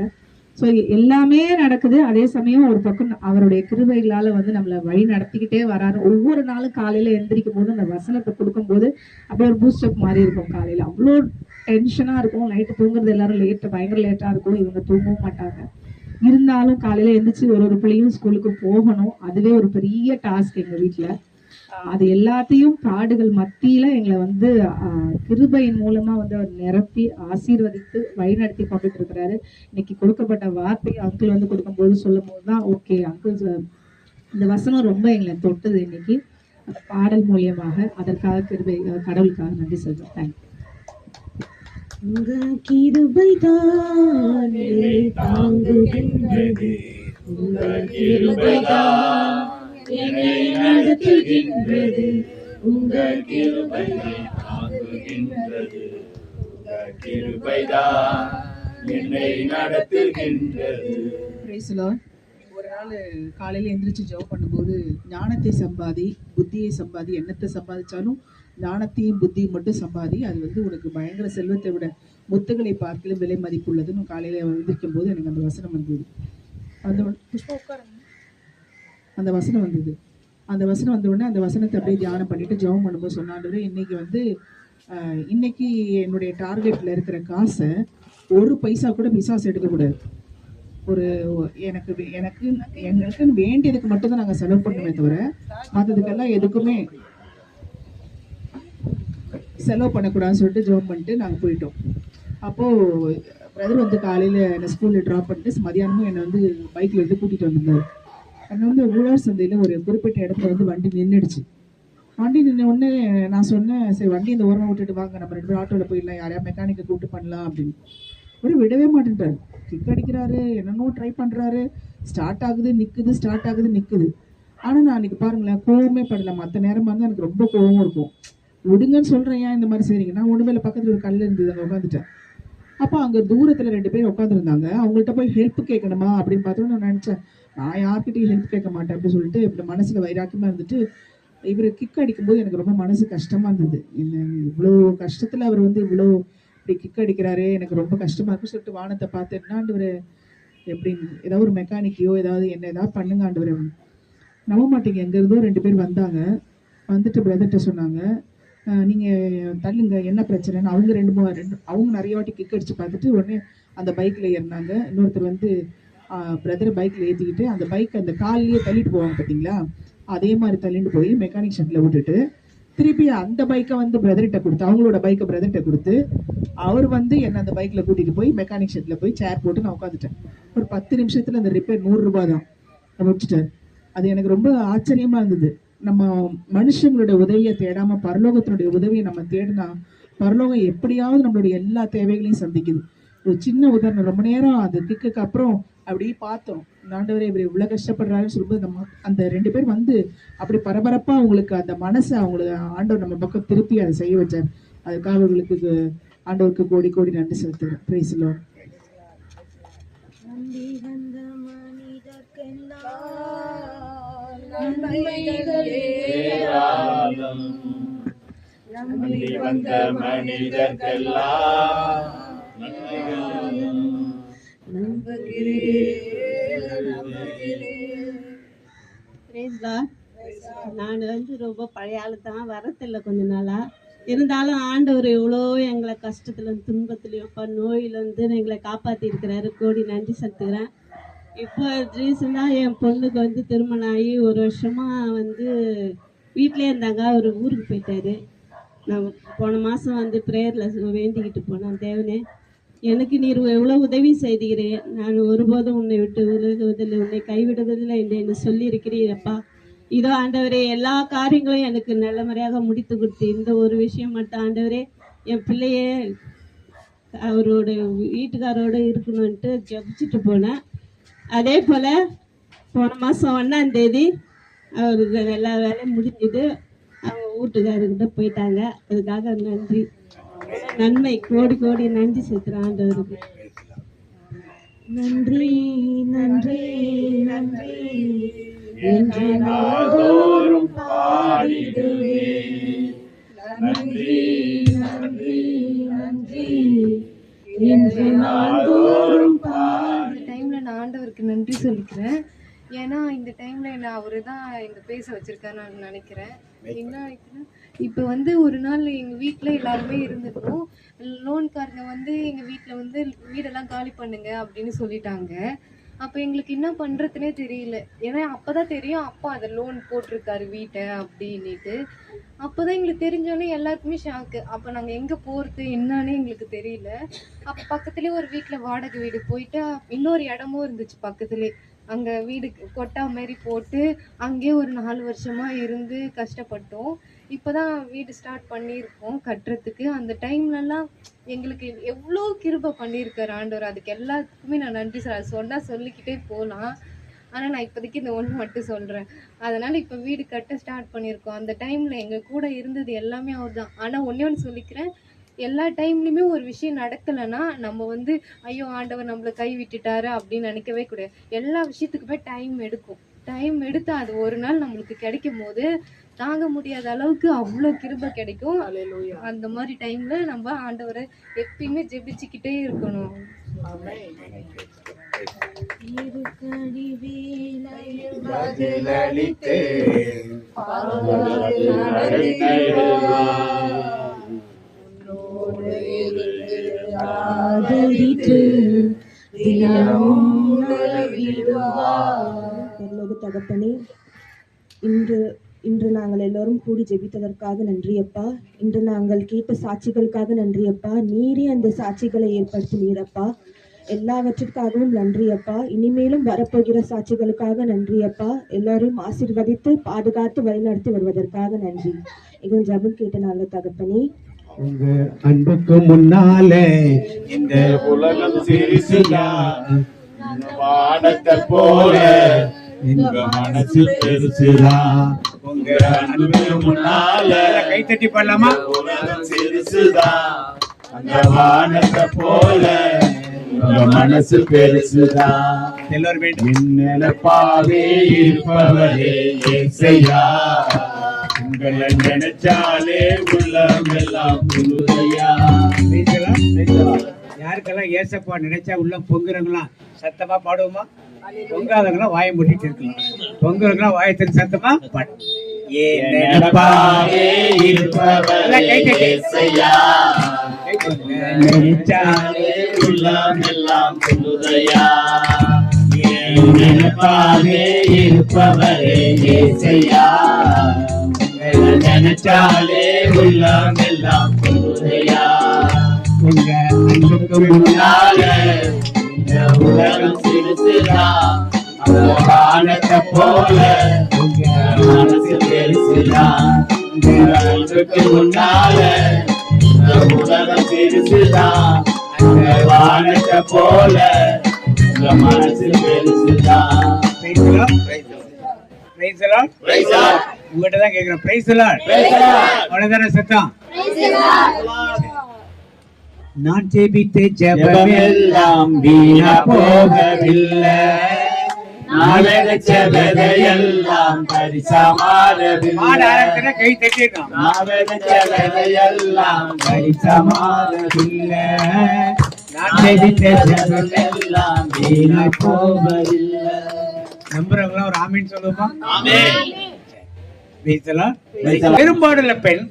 ஸோ எல்லாமே நடக்குது. அதே சமயம் ஒரு பக்கம் அவருடைய கிருபைகளால் வந்து நம்மளை வழி நடத்திக்கிட்டே வராரு. ஒவ்வொரு நாளும் காலையில் எந்திரிக்கும் போது அந்த வசனத்தை கொடுக்கும்போது அப்படியே ஒரு பூஸ்டப் மாதிரி இருக்கும். காலையில் அவ்வளோ டென்ஷனாக இருக்கும். நைட்டு தூங்குறது எல்லாரும் பயங்கர லேட்டாக இருக்கும். இவங்க தூங்கவும் மாட்டாங்க. இருந்தாலும் காலையில் எந்திரிச்சு ஒரு பிள்ளையும் ஸ்கூலுக்கு போகணும். அதுவே ஒரு பெரிய டாஸ்க் எங்கள் வீட்டில். அது எல்லாத்தையும் பாடுகள் மத்தியில் எங்களை வந்து கிருபையின் மூலமாக வந்து அவர் நிரப்பி ஆசீர்வதித்து வழிநடத்தி கொண்டுட்டு இருக்கிறாரு. இன்னைக்கு கொடுக்கப்பட்ட வார்த்தை அங்கிள் வந்து கொடுக்கும்போது சொல்லும் போது தான் ஓகே அங்கிள் இந்த வசனம் ரொம்ப எங்களை தொட்டது இன்னைக்கு அந்த பாடல் மூலியமாக. அதற்காக கிருபை கடவுளுக்காக நன்றி சொல்றேன். தேங்க்யூ. உங்க கிருபைதான் தாங்குகின்றது, உங்க கிருபைதான் என்னை நடத்துகின்றது, உங்க கிருபைதான் தாங்குகின்றது, உங்க கிருபைதான் என்னை நடத்துகின்றது. Praise the Lord. ஒரு நாள் காலையில் எந்திரிச்சு ஜெபம் பண்ணும்போது ஞானத்தை சம்பாதி, புத்தியை சம்பாதி, எண்ணத்தை சம்பாதிச்சாலும் ஞானத்தையும் புத்தியும் மட்டும் சம்பாதி, அது வந்து உனக்கு பயங்கர செல்வத்தை விட முத்துக்களை பார்க்கலும் விலை மதிப்புள்ளதுன்னு காலையில் எழுந்திருக்கும் போது எனக்கு அந்த வசனம் வந்தது. அந்த வசனம் வந்தது. அந்த வசனம் வந்த உடனே அந்த வசனத்தை அப்படியே தியானம் பண்ணிட்டு ஜெபம் பண்ணும்போது சொன்னாண்டவரே இன்னைக்கு என்னுடைய டார்கெட்டில் இருக்கிற காசை ஒரு பைசா கூட பிசாசு எடுக்கக்கூடாது. எங்களுக்கு வேண்டியதுக்கு மட்டும்தான் நாங்கள் செலவு பண்ணுமே தவிர மற்றதுக்கெல்லாம் எதுக்குமே செலவு பண்ணக்கூடாதுன்னு சொல்லிட்டு ஜெபம் பண்ணிட்டு நாங்கள் போயிட்டோம். அப்போது பிரதர் வந்து காலையில் என்னை ஸ்கூலில் ட்ராப் பண்ணிட்டு மதியானமும் என்னை வந்து பைக்கில் வந்து கூட்டிகிட்டு வந்திருந்தார். என்னை வந்து உழவர் சந்தையில் ஒரு குறிப்பிட்ட இடத்துல வந்து வண்டி நின்றுடுச்சு. வண்டி நின்ன உடனே நான் சொன்னேன், சரி வண்டி இந்த ஓரமாக விட்டுட்டு வாங்க, நம்ம 2 பேரும் ஆட்டோவில் போயிடலாம், யாரையா மெக்கானிக்கை கூப்பிட்டு பண்ணலாம் அப்படின்னு. ஒரு விடவே மாட்டேன்ட்டார். கிக் அடிக்கிறாரு, என்னென்னோ ட்ரை பண்ணுறாரு, ஸ்டார்ட் ஆகுது நிற்குது, ஸ்டார்ட் ஆகுது நிற்குது. ஆனால் நான் அன்றைக்கி பாருங்களேன், கோவமே படலை. மற்ற நேரமாக இருந்தால் எனக்கு ரொம்ப கோவம் இருக்கும். விடுங்கன்னு சொல்கிறேன், ஏன் இந்த மாதிரி செய்றீங்க? நான் ஒன்று மேலே பக்கத்தில் ஒரு கல் இருந்தது, அங்கே உட்காந்துட்டேன். அப்போ அங்கே தூரத்தில் 2 பேர் உட்காந்துருந்தாங்க. அவங்கள்ட்ட போய் ஹெல்ப் கேட்கணுமா அப்படின்னு பார்த்தோன்னு நான் நினச்சேன், நான் யார்கிட்டையும் ஹெல்ப் கேட்க மாட்டேன் அப்படின்னு சொல்லிட்டு இப்படி மனசில் வைராக்கியமாக இருந்துட்டு, இவர் கிக் அடிக்கும்போது எனக்கு ரொம்ப மனசு கஷ்டமாக இருந்தது. என்ன இவ்வளோ கஷ்டத்தில் அவர் வந்து இவ்வளோ இப்படி கிக் அடிக்கிறாரே, எனக்கு ரொம்ப கஷ்டமாக இருக்குன்னு சொல்லிட்டு வானத்தை பார்த்து, என்ன ஆண்டவரே எப்படின்னு, ஏதாவது ஒரு மெக்கானிக்கையோ ஏதாவது என்ன ஏதாவது பண்ணுங்க ஆண்டவரே. நம்ப மாட்டீங்க, எங்கேருந்தோ 2 பேர் வந்தாங்க. வந்துட்டு பிரதர்கிட்ட சொன்னாங்க, நீங்கள் தள்ளுங்க என்ன பிரச்சனைன்னு. அவங்க 2 அவங்க நிறைய வாட்டி கிக் அடித்து பார்த்துட்டு உடனே அந்த பைக்கில் ஏறினாங்க. இன்னொருத்தர் வந்து பிரதரை பைக்கில் ஏற்றிக்கிட்டு அந்த பைக் அந்த காலிலேயே தள்ளிட்டு போவாங்க பார்த்தீங்களா, அதே மாதிரி தள்ளிட்டு போய் மெக்கானிக் ஷெட்டில் விட்டுட்டு திருப்பி அந்த பைக்கை வந்து பிரதர்கிட்ட கொடுத்து, அவங்களோட பைக்கை பிரதர்கிட்ட கொடுத்து, அவர் வந்து என்னை அந்த பைக்கில் கூட்டிகிட்டு போய் மெக்கானிக் ஷெட்டில் போய் சேர் போட்டு நான் உட்காந்துட்டேன். ஒரு 10 நிமிஷத்தில் அந்த ரிப்பேர் 100 ரூபாய் தான் முடிச்சிட்டார். அது எனக்கு ரொம்ப ஆச்சரியமாக இருந்தது. நம்ம மனுஷங்களோட உதவியை தேடாமல் பரலோகத்தினுடைய உதவியை நம்ம தேடினா பரலோகம் எப்படியாவது நம்மளுடைய எல்லா தேவைகளையும் சந்திக்குது. ஒரு சின்ன உதாரணம், ரொம்ப நேரம் அந்த கிக்குக்கு அப்புறம் அப்படி பார்த்தோம், ஆண்டவரே இவர் இவ்வளோ கஷ்டப்படுறாருன்னு சொல்லும்போது நம்ம அந்த 2 பேர் வந்து அப்படி பரபரப்பாக அவங்களுக்கு அந்த மனசை அவங்களுக்கு ஆண்டவர் நம்ம பக்கம் திருப்பி அதை செய்ய வச்சார். அதுக்காக அவர்களுக்கு ஆண்டவருக்கு கோடி கோடி நன்றி செலுத்துகிறேன். Praise the Lord. நம்பி வந்த மனிதர்க்கெல்லாம் நான் வந்து ரொம்ப பழைய ஆளு தான், வரத்தில்லை கொஞ்ச நாளா. இருந்தாலும் ஆண்டவர் எவ்வளோ எங்களை கஷ்டத்துல துன்பத்துலையும் நோயிலேருந்து எங்களை காப்பாற்றி இருக்கிறாரு. கோடி நன்றி செலுத்துக்கிறேன். இப்போ ரீசெண்டாக என் பொண்ணுக்கு வந்து திருமணம் ஆகி 1 வருஷமாக வந்து வீட்டிலே இருந்தாங்க. அவர் ஊருக்கு போயிட்டாரு. நான் போன மாதம் வந்து ப்ரேயரில் வேண்டிக்கிட்டு போனேன், தேவனே எனக்கு நீர் எவ்வளோ உதவி செய்துகிறேன், நான் ஒருபோதும் உன்னை விட்டு விலகுவதில்லை, உன்னை கைவிடுவதில்லை என்று சொல்லியிருக்கிறீரப்பா. இதோ ஆண்டவரே எல்லா காரியங்களும் எனக்கு நல்ல முறையாக முடித்து கொடுத்து, இந்த ஒரு விஷயம் மட்டும் ஆண்டவரே என் பிள்ளையே அவரோட வீட்டுக்காரோடு இருக்கணும்ன்ட்டு ஜபிச்சுட்டு போனேன். அதே போல் போன மாதம் 1ஆம் தேதி அவருக்கு எல்லா வேலையும் முடிஞ்சுது. அவங்க வீட்டுக்காரர்கிட்ட போயிட்டாங்க. அதுக்காக நன்றி, நன்மை கோடி கோடி நன்றி செலுத்துகிறேன் ஆண்டவருக்கு. நன்றி நன்றி நன்றி என்று நாள்தோறும் பாடிடுவேன். நன்றி நன்றி நன்றி என்று நாள்தோறும் பாடி. டைம்ல நான் ஆண்டவருக்கு நன்றி சொல்லிக்கிறேன். ஏன்னா இந்த டைம்ல என்ன அவரு தான் எங்க பேச வச்சிருக்காரு நான் நினைக்கிறேன். என்ன இப்போ வந்து ஒரு நாள் எங்கள் வீட்டில் எல்லாருமே இருந்திருக்கோம். லோன்காரங்க வந்து எங்கள் வீட்டில் வந்து வீடெல்லாம் காலி பண்ணுங்க அப்படின்னு சொல்லிட்டாங்க. அப்போ எங்களுக்கு என்ன பண்ணுறதுனே தெரியல. ஏன்னா அப்போ தான் தெரியும் அப்பா அதை லோன் போட்டிருக்காரு வீட்டை அப்படின்ட்டு. அப்போ தான் எங்களுக்கு தெரிஞ்சோன்னே எல்லாருக்குமே ஷாக்கு. அப்போ நாங்கள் எங்கே போகிறது என்னன்னே எங்களுக்கு தெரியல. அப்போ பக்கத்துலேயே ஒரு வீட்டில் வாடகை வீடு போயிட்டு இன்னொரு இடமும் இருந்துச்சு பக்கத்துலேயே. அங்கே வீடு கொட்டா மாதிரி போட்டு அங்கேயே ஒரு 4 வருஷமாக இருந்து கஷ்டப்பட்டோம். இப்போ தான் வீடு ஸ்டார்ட் பண்ணியிருக்கோம் கட்டுறதுக்கு. அந்த டைம்லலாம் எங்களுக்கு எவ்வளோ கிருபை பண்ணியிருக்காரு ஆண்டவர். அதுக்கு எல்லாத்துக்குமே நான் நன்றி சொன்னால் சொல்லிக்கிட்டே போகலாம். ஆனால் நான் இப்போதைக்கு இந்த ஒன்று மட்டும் சொல்கிறேன். அதனால் இப்போ வீடு கட்ட ஸ்டார்ட் பண்ணியிருக்கோம். அந்த டைமில் எங்கள் கூட இருந்தது எல்லாமே அவர் தான். ஆனால் ஒன்று சொல்லிக்கிறேன், எல்லா டைம்லையுமே ஒரு விஷயம் நடக்கலைன்னா நம்ம வந்து ஐயோ ஆண்டவர் நம்மளை கை விட்டுட்டாரு அப்படின்னு நினைக்கவே கூடாது. எல்லா விஷயத்துக்குமே டைம் எடுக்கும். டைம் எடுத்து அது ஒரு நாள் நம்மளுக்கு கிடைக்கும் போது தாங்க முடியாத அளவுக்கு அவ்வளோ கிருபை கிடைக்கும். அந்த மாதிரி டைம்ல நம்ம ஆண்டவரை எப்பயுமே ஜெபிச்சுக்கிட்டே இருக்கணும். தகப்பனே, இன்று நாங்கள் எல்லோரும் கூடி ஜெபித்ததற்காக நன்றியப்பா. இன்று நாங்கள் கேட்ட சாட்சிகளுக்காக நன்றியப்பா. நீரே அந்த சாட்சிகளை ஏற்படுத்தினீரப்பா. எல்லாவற்றிற்காகவும் நன்றி அப்பா. இனிமேலும் வரப்போகிற சாட்சிகளுக்காக நன்றி அப்பா. எல்லாரையும் ஆசீர்வதித்து பாதுகாத்து வழிநடத்தி வருவதற்காக நன்றி. எங்கள் ஜெபம் கேட்ட நல்ல தகப்பனே, உங்க அன்புக்கு முன்னாலே இந்த உலகம் சிரிசுதான், வானத்தை போல உங்க மனசு பெருசுதான். உங்க அன்புக்கு முன்னால கைத்தட்டி பண்ணலாமா? உலகம் சிரிசுதான், அந்த வானத்தை போல உங்க மனசு பெருசுதான். எல்லோரும் நினைப்பாவே இருப்பவரே இயேசையா, உங்களை நினைச்சாலே உள்ளம் எல்லாம் புதுதையா. யாருக்கெல்லாம் ஏசப்பா நினைச்சா உள்ளம் பொங்குறவங்களாம் சத்தமா பாடுவோமா? பொங்காதவங்களாம் வாயை மூட்டிட்டு இருக்கலாம். பொங்குறவங்களாம் வாயை திறந்து சத்தமா பாடு. நினைச்சாலே உள்ளம் எல்லாம் புதுதையா. நினைப்பாவே இருப்பவரே இயேசையா, நினைச்சாலே உள்ளம் எல்லாம் புதுதையா. உங்க அன்புக்கு முன்னால இந்த உலகம் சிறுசுதான், அந்த வானத்தை போல உங்க மனசு பெருசுதான். உங்க அன்புக்கு முன்னால இந்த உலகம் சிறுசுதான், அந்த வானத்தை போல உங்க மனசு பெருசுதான். உங்ககிட்ட தான் கேக்குறேன். Praise the Lord. அவ்வளவுதான சத்தம்? நான் ஜெபித்த ஜெபமெல்லாம் வீணா போகவில்லை, நான் நினைச்ச விதையெல்லாம் பரிசா மாறவில்லை. கை தட்டிருக்கான். நான் நினைச்ச விதையெல்லாம் பரிசா மாறவில்லை, நான் ஜெபித்த ஜெபமெல்லாம் வீணா போகவில்லை. நம்புறவங்களாம் ஒரு ஆமீன் சொல்லுவோமா? பெரும்பாடுள்ள பெண்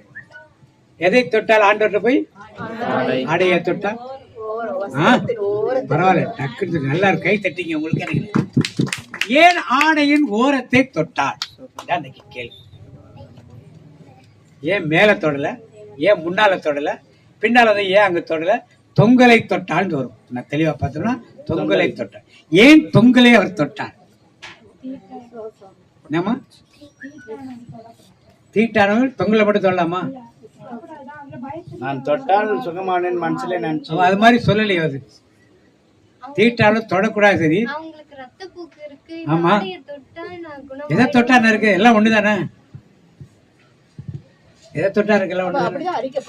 எதை தொட்டால் ஆண்டவர்கிட்ட போய் ஆடைய தொட்டா? பரவாயில்ல, டக்குன்னு நல்லா கை தட்டிங்க. உங்களுக்கு எனக்கு ஏன் ஆடையின் ஓரத்தை தொட்டால்? கேள்வி. ஏன் மேல தொடல, ஏன் முன்னால தொடல, பின்னால ஏன் அங்க தொடல? தொங்கலை தொட்டால் வரும். நான் தெளிவா பார்த்தோம்னா தொங்கலை தொட்டார். ஏன் தொங்கலை அவர் தொட்டார்? என்னமா தீட்டானவர்கள் தொங்கலை மட்டும் தொடலாமா? நான் தொட்டால் சுகமானேன் மனசுல நினைச்சு அது மாதிரி சொல்லலையோ. அது தீட்டாலும் தொடக்கூடாது. சரி, ஆமா, எதை தொட்டா இருக்கு? எல்லாம் ஒண்ணுதானே. எதை தொட்டா இருக்கு? எல்லாம் ஒண்ணு. அறிக்கை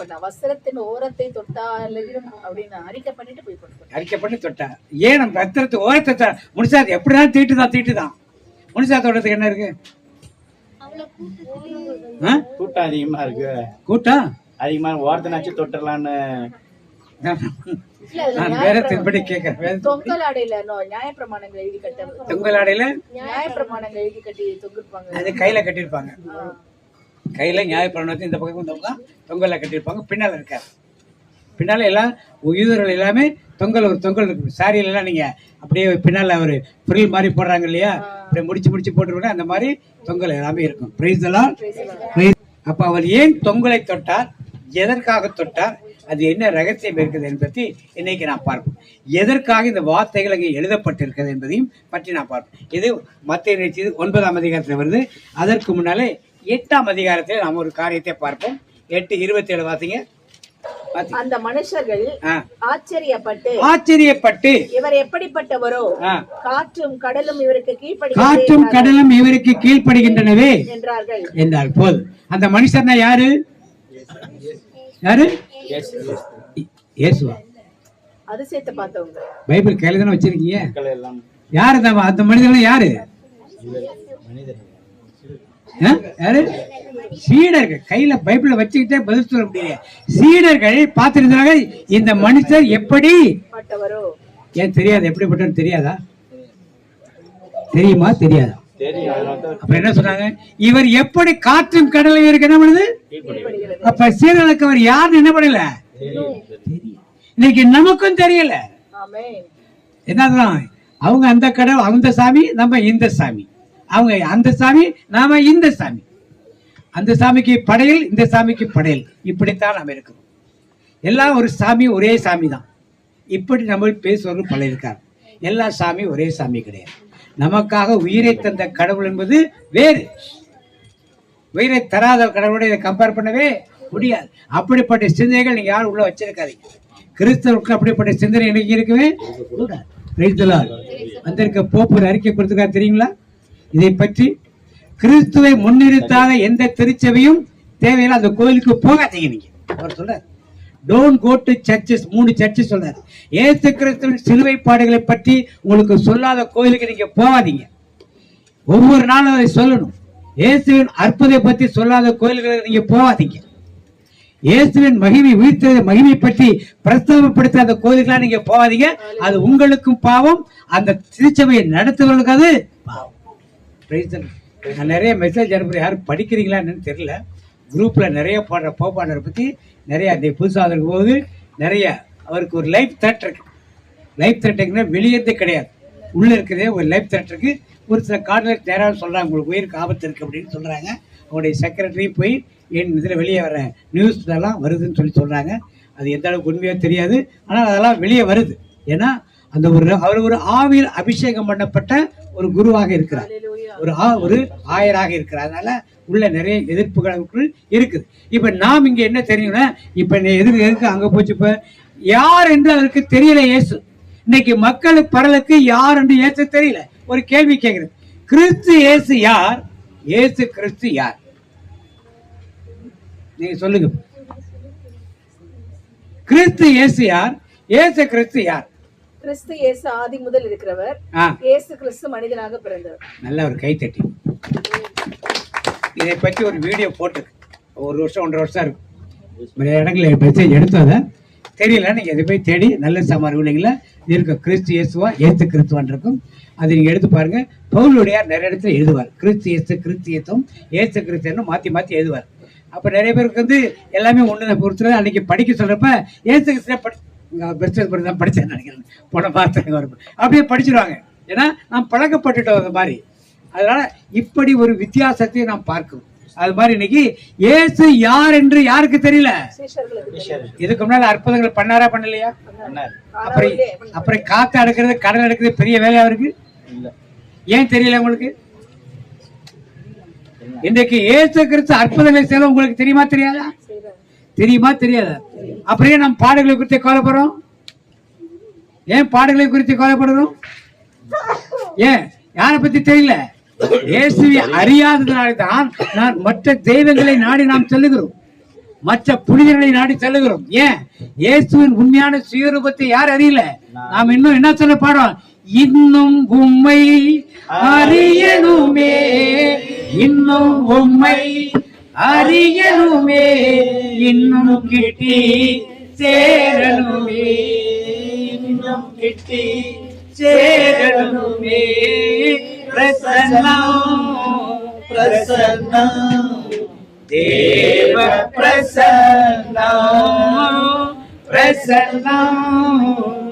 பண்ணி தொட்டா. ஏன் நம்ம ரத்தத்தை ஓரத்தை முடிச்சா எப்படிதான் தீட்டுதான். முனிசா தோட்டத்துக்கு என்ன இருக்கு? கூட்டம் அதிகமா இருக்கு. கூட்டம் அதிகமா ஓரத்தினாச்சு தொட்டலான்னு நான் வேறத்தின்படி கேட்கிறேன். தொங்கலாடையில நியாயப்பிரமாணங்கள் எழுதி கட்ட, தொங்கலாடையில நியாயப்பிரமாணங்கள் எழுதி கட்டி தொங்கிருப்பாங்க. அது கையில கட்டிருப்பாங்க. கையில நியாயப்பிரமாணத்தை இந்த பக்கம் தொங்கல கட்டிருப்பாங்க. பின்னால இருக்காரு. பின்னால எல்லாம் யூதர்கள் எல்லாமே தொங்கல், ஒரு தொங்கல் இருக்கு. சாரியில எல்லாம் நீங்க அப்படியே பின்னால ஒரு பொருள் மாதிரி போடுறாங்க இல்லையா, அப்படியே முடிச்சு போட்டுருவாங்க. அந்த மாதிரி தொங்கல் எல்லாமே இருக்கும். Praise the Lord. அப்ப அவர் ஏன் தொங்கலை தொட்டார், எதற்காக தொட்டார், அது என்ன ரகசியம் இருக்குது என்பதை இன்னைக்கு நான் பார்ப்போம். எதற்காக இந்த வார்த்தைகள் அங்கே எழுதப்பட்டிருக்கிறது என்பதையும் பற்றி நான் பார்ப்போம். இது மத்தேயு நற்செய்தி 9ஆம் அதிகாரத்தில் வருது. அதற்கு முன்னாலே 8ஆம் அதிகாரத்தில் நாம் ஒரு காரியத்தை பார்ப்போம். 8:27 வாசிங்க. அந்த மனுஷர்கள் ஆச்சரியப்பட்டு இவர் எப்படிப்பட்டவரோ, காற்றும் கடலும் இவருக்கு கீழ்ப்படுகின்றனவே என்றார்கள். போது அந்த மனுஷர்னா யாரு? இயேசுவா? அதிசயத்தை பார்த்தவங்க. பைபிள் கையில தானே வச்சிருக்கீங்க. யாரு அந்த மனிதர்கள்? யாரு? யாரு? சீடர்கள். கையில பைபிள வச்சுக்கிட்டே பதில் சொல்ல முடியல. சீடர்கள் பார்த்திருந்தாங்க இந்த மனுஷர் எப்படி. ஏன் தெரியாது? எப்படிப்பட்டன்னு தெரியாதா? தெரியுமா? தெரியாதா? அப்ப என்ன சொன்னாங்க? இவர் எப்படி காற்றும் கடலும் இருக்கு என்ன பண்ணுது? அப்ப சீடர்களுக்கு அவர் யாருன்னு என்ன பண்ணல? இன்னைக்கு நமக்கும் தெரியல. என்னதான் அவங்க அந்த கடவுள், அந்த சாமி, நம்ம இந்த சாமி. அவங்க அந்த சாமி, நாம இந்த சாமி. அந்த சாமிக்கு படையல், இந்த சாமிக்கு படையல். இப்படித்தான் நாம இருக்கிறோம். எல்லாம் ஒரு சாமி, ஒரே சாமி தான். இப்படி நம்ம பேசுவவர்கள் பல இருக்காங்க. எல்லா சாமி ஒரே சாமி கிடையாது. நமக்காக உயிரை தந்த கடவுள் என்பது வேறு. உயிரை தராத கடவுளோட இதை கம்பேர் பண்ணவே முடியாது. அப்படிப்பட்ட சிந்தனைகள் நீங்க யாரும் உள்ள வச்சிருக்காதீங்க. கிறிஸ்தவருக்கு அப்படிப்பட்ட சிந்தனை எனக்கு இருக்கவே கூடாது. வந்திருக்க போப்பு அறிக்கை கொடுத்துருக்கா தெரியுங்களா? இதை பற்றி கிறிஸ்துவை முன்னிறுத்தாத எந்த திருச்சபையும் தேவையில்லை, அந்த கோயிலுக்கு போகாதீங்க. நீங்க அவர் சொல்றாரு don't go to churches. 3 churches சொல்றாரு. இயேசு கிறிஸ்துவின் சிலுவை பாடுகளை பற்றி உங்களுக்கு சொல்லாத கோயிலுக்கு நீங்க போகாதீங்க. ஒவ்வொரு நாளும் அதை சொல்லணும். இயேசுவின் அற்புதத்தை பற்றி சொல்லாத கோயில்களுக்கு நீங்க போகாதீங்க. இயேசுவின் மகிமை உயிர்த்தெழுந்த மகிமை பற்றி பிரஸ்தாபப்படுத்தாத கோயிலுக்கெல்லாம் நீங்க போகாதீங்க. அது உங்களுக்கும் பாவம், அந்த திருச்சபையை நடத்துவர்களுக்கு அது பாவம். நான் நிறைய மெசேஜ் அனுப்புறேன், யாரும் படிக்கிறீங்களான்னு தெரியல. குரூப்ல நிறைய பாடுற போப்பாண்டரை பத்தி நிறைய அந்த புதுசாக இருக்கும் போது நிறைய அவருக்கு ஒரு லைஃப் த்ரெட் இருக்கு. லைஃப் த்ரெட்டுங்கன்னா வெளியேறது கிடையாது, உள்ள இருக்கிறதே ஒரு லைஃப் த்ரெட் இருக்கு. ஒரு சில கார்டில் நேராக சொல்றாங்க உங்களுக்கு உயிருக்கு ஆபத்து இருக்கு அப்படின்னு சொல்றாங்க. அவங்களுடைய செக்ரட்டரியும் போய் என் இதில் வெளியே வர நியூஸ்லாம் வருதுன்னு சொல்றாங்க. அது எந்த அளவுக்கு உண்மையாக தெரியாது, ஆனால் அதெல்லாம் வெளியே வருது. ஏன்னா அந்த அவர் ஒரு ஆவியில் அபிஷேகம் பண்ணப்பட்ட ஒரு குருவாக இருக்கிறார், ஒரு ஆயராக இருக்கிறார். அதனால உள்ள நிறைய எதிர்ப்புகள் இருக்குது. இப்ப நாம் இங்க என்ன தெரியும்னா, இப்ப எதுக்கு அங்க போச்சு, இப்ப யார் என்று அவருக்கு தெரியல இயேசு. இன்னைக்கு மக்களுக்கு பரலுக்கு யார் என்று இயேசு தெரியல. ஒரு கேள்வி கேட்கிறது, கிறிஸ்து இயேசு யார்? இயேசு கிறிஸ்து யார்? நீங்க சொல்லுங்க. கிறிஸ்து இயேசு யார்? இயேசு கிறிஸ்து யார்? கிறிஸ்து இயேசு ஆதி முதல் இருக்கிறவர். இயேசு கிறிஸ்து மனிதனாக பிறந்தவர். நல்ல ஒரு கை தட்டி. இதை பற்றி ஒரு வீடியோ போட்டு 1 வருஷம் 1.5 வருஷம் இருக்கும். நிறைய இடங்களில் மெசேஜ் எடுத்ததை தெரியல. நீங்கள் எது போய் தேடி நல்ல சமார் விலைங்கள இருக்க கிறிஸ்து இயேசுவா ஏசு கிறிஸ்துவான் இருக்கும். அதை நீங்கள் எடுத்து பாருங்க. பவுலுடையார் நிறைய இடத்துல எழுதுவார் கிறிஸ்து இயேசு கிறிஸ்து இயேசும் ஏசு கிறிஸ்துன்னு மாற்றி மாற்றி எழுதுவார். அப்போ நிறைய பேருக்கு வந்து எல்லாமே ஒன்று பொறுத்து அன்னைக்கு படிக்க சொல்கிறப்ப ஏசு கிறிஸ்துவ தான் படித்தேன் நினைக்கிறேன், போன பார்த்து அப்படியே படிச்சிருவாங்க. ஏன்னா நாம் பழக்கப்பட்டுட்டோம் அந்த மாதிரி. அதனால இப்படி ஒரு வித்தியாசத்தை நாம் பார்க்கணும். அது மாதிரி இன்னைக்கு இயேசு யார் என்று யாருக்கு தெரியல. இதுக்கு முன்னால அற்புதங்கள் பண்ணாரா பண்ணலையா? அப்புறம் காத்து அடக்கிறது கடல் அடக்கிறது பெரிய வேலையா இருக்கு. ஏன் தெரியல உங்களுக்கு? இன்றைக்கு இயேசு கிறிஸ்து அற்புதங்கள் செய்ய உங்களுக்கு தெரியுமா தெரியாதா? தெரியுமா தெரியாதா? அப்படியே நாம் பாடல்களை குறித்து கவலைப்படுறோம். ஏன் பாடல்களை குறித்து கவலைப்படுறோம்? ஏன் யாரை பத்தி தெரியல? இயேசுவை அறியாததனால்தான் நான் மற்ற தெய்வங்களை நாடி நாம் செல்லுகிறோம், மற்ற புனிதர்களை நாடி செல்லுகிறோம். ஏன்? இயேசுவின் உண்மையான சுயரூபத்தை யார் அறியல. நாம் இன்னும் என்ன சொல்ல பாடுறோம்? இன்னும் உம்மை அறியணுமே, இன்னும் உம்மை அறியணுமே, இன்னும் கிட்டி சேரணுமே, இன்னும் கிட்டி சேரணுமே, பிரசன்னம் பிரசன்னம் தேவ பிரசன்னம் பிரசன்னம்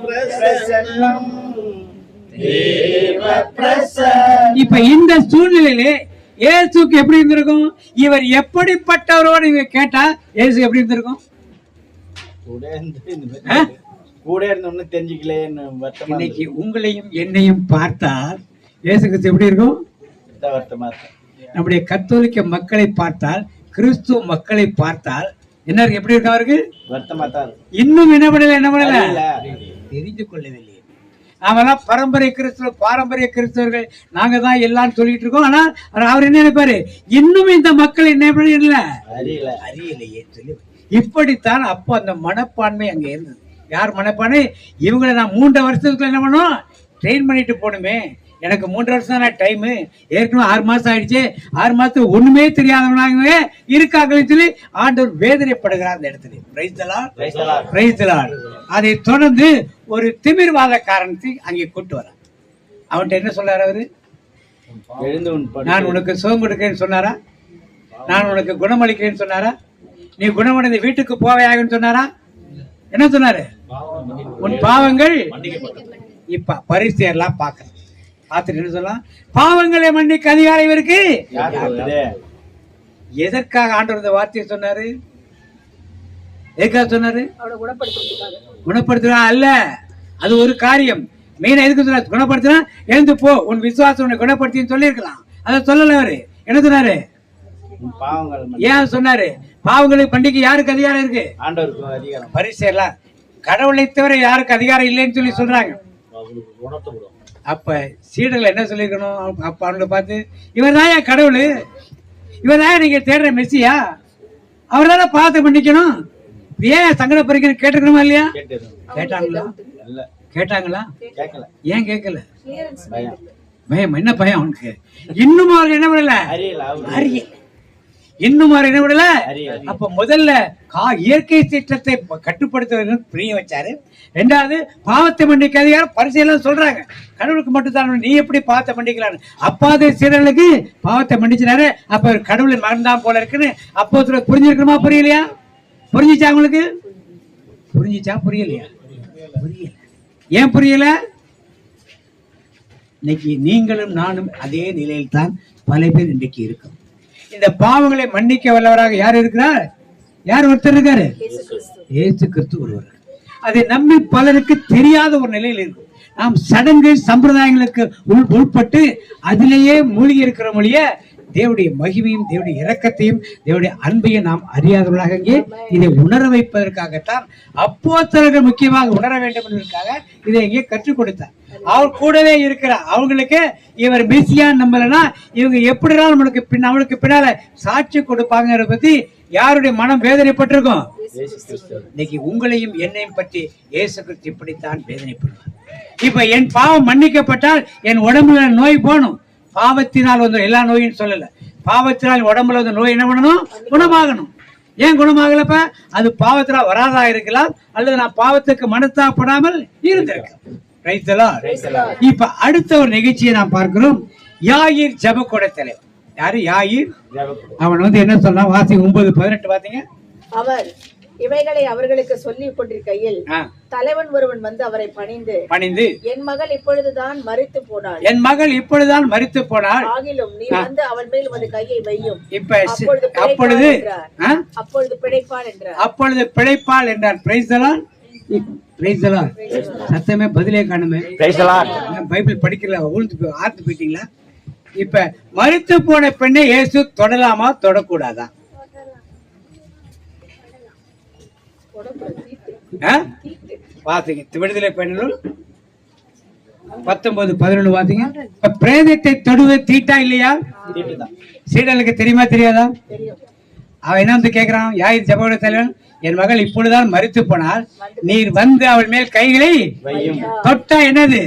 பிரசன்னம் தேவ பிரசன்னம். இப்ப இந்த சூழ்நிலையிலே இயேசுக்கு எப்படி இருந்திருக்கும்? இவர் எப்படிப்பட்டவரோடு நீங்க கேட்டா இயேசு எப்படி இருந்திருக்கும்? கூட இருந்தோம்னு தெரிஞ்சுக்கல. இன்னைக்கு உங்களையும் என்னையும் பார்த்தால் இயேசு கிறிஸ்து எப்படி இருக்கும்? நம்முடைய கத்தோலிக்க மக்களை பார்த்தால், கிறிஸ்துவ மக்களை பார்த்தால் என்ன எப்படி இருக்கு? அவருக்கு இன்னும் என்ன பண்ணல தெரிந்து கொள்ளவில்லை. நாமெல்லாம் பரம்பரை கிறிஸ்தவ பாரம்பரிய கிறிஸ்தவர்கள் நாங்க தான் எல்லாம் சொல்லிட்டு இருக்கோம். ஆனா அவர் என்ன நினைப்பாரு? இன்னும் இந்த மக்கள் என்ன பண்ணல அறியலையே சொல்லி. இப்படித்தான் அப்போ அந்த மனப்பான்மை அங்க இருந்தது. யார் மனப்பான்மை? இவங்களை நான் 3 வருஷத்துக்குள்ள என்ன பண்ணுவோம்? ட்ரெயின் பண்ணிட்டு போகணுமே. எனக்கு 3 வருஷம் தான் டைமு, ஏற்கனவே 6 மாசம் ஆயிடுச்சு. 6 மாசத்துக்கு ஒண்ணுமே தெரியாதவனாக இருக்காங்கன்னு சொல்லி ஆண்டவர் வேதனைப்படுகிறார் அந்த இடத்துல. Praise the Lord. அதை தொடர்ந்து ஒரு திமிர்வாத காரணத்தை அங்கே கூட்டு வர அவன்கிட்ட என்ன சொல்றாரு? அவரு நான் உனக்கு சுகம் கொடுக்கிறேன்னு சொன்னாரா? நான் உனக்கு குணமளிக்கிறேன்னு சொன்னாரா? நீ குணமடைந்த வீட்டுக்கு போவையாகன்னு சொன்னாரா? என்ன சொன்னாரு? உன் பாவங்கள். இப்ப பரிசெயெல்லாம் பார்க்க பார்த்துட்டு என்ன சொல்லலாம்? பாவங்களை மன்னிக்க அதிகாரம் இருக்கு. எதற்காக ஆண்டவர் இந்த வார்த்தையை சொன்னாரு? எதுக்காக சொன்னாரு? குணப்படுத்துறா அல்ல, அது ஒரு காரியம். மெயினா எதுக்கு சொன்னார்? குணப்படுத்தினா எழுந்து போ, உன் விசுவாசம் உன்னை குணப்படுத்தின்னு சொல்லியிருக்கலாம். அதை சொல்லல. அவரு என்ன சொன்னாரு? ஏன் சொன்னாரு? பாவங்களுக்கு பண்டிகை யாருக்கு அதிகாரம் இருக்கு? ஆண்டவருக்கு அதிகாரம். பரிசெல்லாம் கடவுளை தவிர யாருக்கு அதிகாரம் இல்லைன்னு சொல்லி சொல்றாங்க. அப்ப சீடர்கள் என்ன சொல்லிருக்கணும்? அப்ப அவங்களை பார்த்து, இவர் தான் என் கடவுள், இவர் தான் நீங்க தேடுற மெஸ்ஸியா, அவர் தானே பாவத்தை மன்னிக்கணும், ஏன் சங்கடப்படுறீங்கன்னு கேட்டுக்கணுமா இல்லையா? கேட்டாங்களா? கேட்டாங்களா? ஏன் கேட்கல? பயம். என்ன பயம் அவனுக்கு? இன்னும் அவர் என்ன பண்ணல? அறிய இன்னும் அவர் என்ன பண்ணல? அப்ப முதல்ல இயற்கை சீற்றத்தை கட்டுப்படுத்த புரிய வச்சாரு. ரெண்டாவது பாவத்தை மன்னிக்க அதிகாரம் பரிசையெல்லாம் சொல்றாங்க. கடவுளுக்கு மட்டும் தான். நீ எப்படி பாவத்தை மன்னிக்கலாம்? அப்பாத சீரர்களுக்கு பாவத்தை மன்னிச்சினாரு. அப்ப கடவுளின் மகன்தான் போல இருக்குன்னு அப்போ புரிஞ்சிருக்கணுமா? புரியலையா? புரிஞ்சிச்சா உங்களுக்கு? புரிஞ்சிச்சா? புரியலையா? புரியல. ஏன் புரியல? இன்னைக்கு நீங்களும் நானும் அதே நிலையில் தான் பல பேர் இன்றைக்கு இருக்கும். இந்த பாவங்களை மன்னிக்க வல்லவராக யார் இருக்கிறார்? யார் ஒருத்தர் இருக்காரு? இயேசு கிறிஸ்து ஒருவர். அதை நம்பி பலருக்கு தெரியாத ஒரு நிலையில் இருக்கும். நாம் சடங்கு சம்பிரதாயங்களுக்கு உட்பட்டு அதிலேயே மூழ்கி இருக்கிற மொழிய தேவனுடைய மகிமையும் தேவனுடைய இரக்கத்தையும் தேவனுடைய அன்பையும் நாம் அறியாதவர்களாக இங்கே இதை உணர வைப்பதற்காகத்தான் அப்போஸ்தலர்கள் முக்கியமாக உணர வேண்டும் என்பதற்காக இதை இங்கே கற்றுக் கொடுத்தார். அவர் கூடவே இருக்கிறார். அவங்களுக்கு இவர் மெசியான்னு நம்பலன்னா இவங்க எப்படிதான் நம்மளுக்கு பின்னால சாட்சி கொடுப்பாங்க பத்தி யாருடைய மனம் வேதனைப்பட்டிருக்கும்? இன்னைக்கு உங்களையும் என்னையும் பற்றி இயேசு கிறிஸ்து இப்படித்தான் வேதனைப்படுவார். இப்ப என் பாவம் மன்னிக்கப்பட்டால் என் உடம்புல நோய் போகணும். பாவத்தினால் வந்து எல்லா நோயும் சொல்லல, பாவத்தினால் உடம்புல வந்து நோய் என்ன பண்ணணும்? குணமாகணும். ஏன் குணமாகலப்ப? அது பாவத்தினால் வராதா இருக்கலாம், அல்லது நான் பாவத்துக்கு மனத்தாப்படாமல் இருந்திருக்கேன். இப்ப அடுத்த ஒரு நிகழ்ச்சியை நாம் பார்க்கிறோம். யாயிர் ஜெபக்கூட தலைவர். யாரு? யாயிர். அவன் வந்து என்ன சொன்னா? வாசி 9:18 பாத்தீங்க. அவர் இவைகளை அவர்களுக்கு சொல்லி கொண்டிருக்கையில் தலைவன் ஒருவன் வந்து அவரை பணிந்து என் மகள் இப்பொழுதுதான் மரித்து போனாள், ஆகிலும் நீ வந்து அவள் மேல் உமது கையை வையும், அப்பொழுது பிழைப்பாள் என்றார். சத்தமே பதிலே காணுமே. பைபிள் படிக்கல, ஆர்த்து போயிட்டீங்களா? இப்ப மரித்து போன பெண்ணை இயேசு தொடலாமா தொடக்கூடாதா? விடுதலை பயணம் 19:11 பாத்தீங்க. பிரேதத்தை தொடுவது தீட்டா இல்லையா? சீடலுக்கு தெரியுமா தெரியாதா? அவன் என்ன வந்து கேட்கிறான்? யாயிர் ஜெபக்கூட தலைவன், என் மகள் இப்பொழுதுதான் மரித்து போனால், நீர் வந்து அவள் மேல் கைகளை தொட்டா என்னது?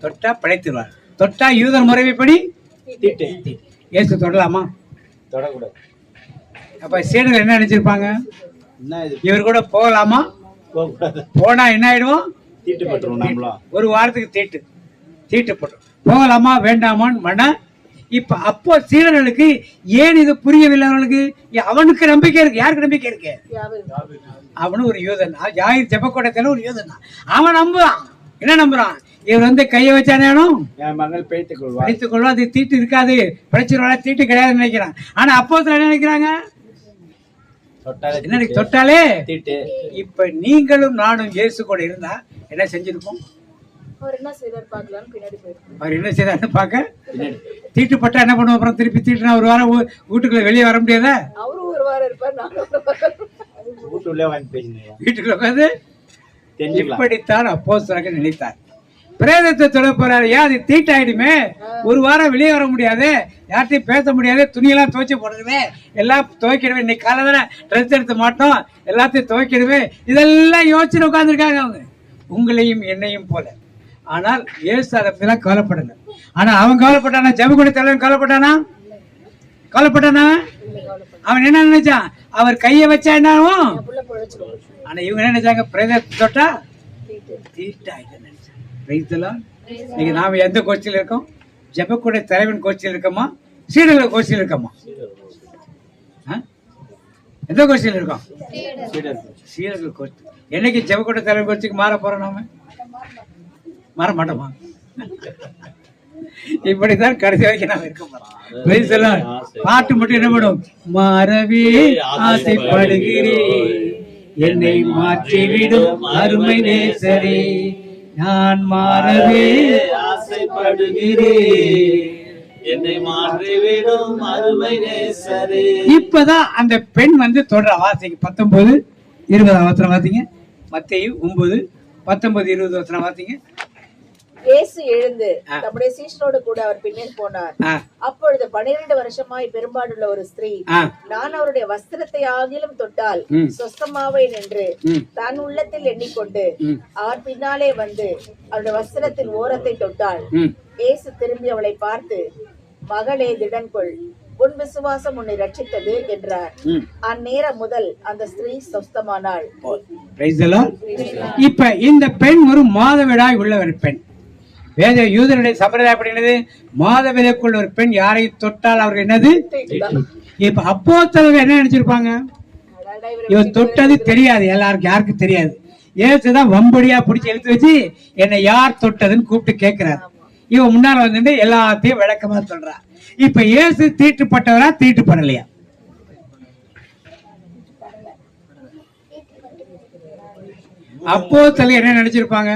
தொட்டா பிழைத்துவார். தொட்டா யூதர் முறைப்படி இயேசு தொடலாமா? தொடக்கூடாது. அப்ப சீடர்கள் என்ன நினைச்சிருப்பாங்க? இவர் கூட போகலாமா? போனா என்ன ஆயிடுவோம்? ஒரு வாரத்துக்கு தீட்டு போட்டோம். போகலாமா வேண்டாமான்னு மன. இப்ப அப்போ சீடர்களுக்கு ஏன் இது புரியவில்லை? அவனுக்கு அவனுக்கு நம்பிக்கை இருக்கு. யாருக்கு நம்பிக்கை இருக்கு? அவனு ஒரு யூதன். யாயிர் ஜெபக்கூடத்துல ஒரு யூதன் தான். அவன் நம்புறான். என்ன நம்புறான்? இவர் வந்து கையை வச்சானே மகள் பிழைத்துக் கொள்வா, அது தீட்டு இருக்காது, பிழைச்சிருவா, தீட்டு கிடையாதுன்னு நினைக்கிறான். ஆனா அப்போஸ்தலர் என்ன நினைக்கிறாங்க? தொட்டாலே. இப்ப நீங்களும் நானும் இயேசு கூட இருந்தா என்ன செஞ்சிருப்போம்? அவர் என்ன செய்தார்னு பாக்க தீட்டுப்பட்டா என்ன பண்ணுவோம்? அப்புறம் திருப்பி தீட்டுனா ஒரு வாரம் வீட்டுக்குள்ள வெளியே வர முடியாத? வீட்டுக்குள்ள உட்காந்து இப்படித்தான் அப்போஸ்தலர்கள் நினைத்தார். பிரேதத்தை தொட போறாரு. ஏன்? அது தீட்டாயிடுமே, ஒரு வாரம் வெளியே வர முடியாது, யார்ட்டையும் பேச முடியாது, துணியெல்லாம் துவைச்சு போடுறதுமே, எல்லாம் துவைக்கிடுவேன், இன்னைக்கு காலையில ட்ரெஸ் எடுத்து மாட்டோம், எல்லாத்தையும் துவைக்கிடுவேன், இதெல்லாம் யோசிச்சு உட்காந்துருக்காங்க அவங்க, உங்களையும் என்னையும் போல. ஆனால் இயேசு அதை பத்திலாம் கவலைப்படல. ஆனா அவன் கவலைப்பட்டானா? ஜெபக்கூட தலைவன் கவலைப்பட்டானா? அவன் என்ன நினைச்சான்? அவர் கையை வச்சா என்ன ஆகும்? ஆனா இவங்க என்ன நினைச்சாங்க? பிரேதத்தை தொட்டா தீட்டாயிட்டு நினைச்சாங்க. இன்னைக்கு நாம எந்த கோச்சில் இருக்கோம்? ஜெபக்கூட தலைவன் கோச்சில் இருக்கோமா? சீடர்கள் கோச்சில் இருக்கோமா? எந்த கோச்சில் இருக்கோம்? சீடர்கள் கோச்சி. என்னைக்கு ஜெபக்கூட தலைவன் கோச்சிக்கு மாற போறோம்? நாம மாற மாட்டோமா? இப்படித்தான் கடைசி வரைக்கும் நாம இருக்க போறோம். பாட்டு மட்டும் என்ன பண்ணும்? மாறவே ஆசைப்படுகிறேன், என்னை மாற்றிவிடும் அருமை நேசரே, நான் மாறவே ஆசைப்படுகிறேன், என்னை மாற்றிவிடும் அருமை நேசரே. இப்பதான் அந்த பெண் வந்து தொடர வாசிங்க 19, 20 வசனம் வாசிங்க. மத்தேயு 9, 19, 20 வசனம் வாசிங்க. இயேசு எழுந்து தம்முடைய சீஷரோடு கூட அவர் பின்னே போனார். அப்பொழுது 12 வருஷமாய் பெரும்பாடுள்ள ஒரு ஸ்திரீ, நான் அவருடைய வஸ்திரத்தை ஆகிலும் தொட்டால் சொஸ்தமாவேன் என்று தான் உள்ளத்தில் எண்ணிக்கொண்டு அவர் பின்னாலே வந்து அவருடைய வஸ்திரத்தின் ஓரத்தை தொட்டாள். இயேசு திரும்பி அவளை பார்த்து, மகளே திடன் கொள், உன் விசுவாசம் உன்னை ரட்சித்தது என்றார். அந்நேரம் முதல் அந்த ஸ்திரீ சொஸ்தமானாள். இப்ப இந்த பெண் ஒரு மாதவிடாய் உள்ள ஒரு பெண். வேத யூதருடைய சம்பிரதாயம் என்னது? மாதவிலக்குள்ள ஒரு பெண் யாரை தொட்டால் அவர்கள் என்னது? இப்ப அப்போஸ்தலர்கள் என்ன நினைச்சிருப்பாங்க? இவன் தொட்டது தெரியாது, எல்லாருக்கும் யாருக்கும் தெரியாது. ஏசுதான் வம்படியா பிடிச்சி எழுத்து வச்சு என்னை யார் தொட்டதுன்னு கூப்பிட்டு கேட்கிறார். இவன் முன்னால வந்துட்டு எல்லாத்தையும் விளக்கமா சொல்றான். இப்ப இயேசு தீட்டுப்பட்டவரா தீட்டுப்படலையா? அப்போஸ்தலர்கள் என்ன நினைச்சிருப்பாங்க?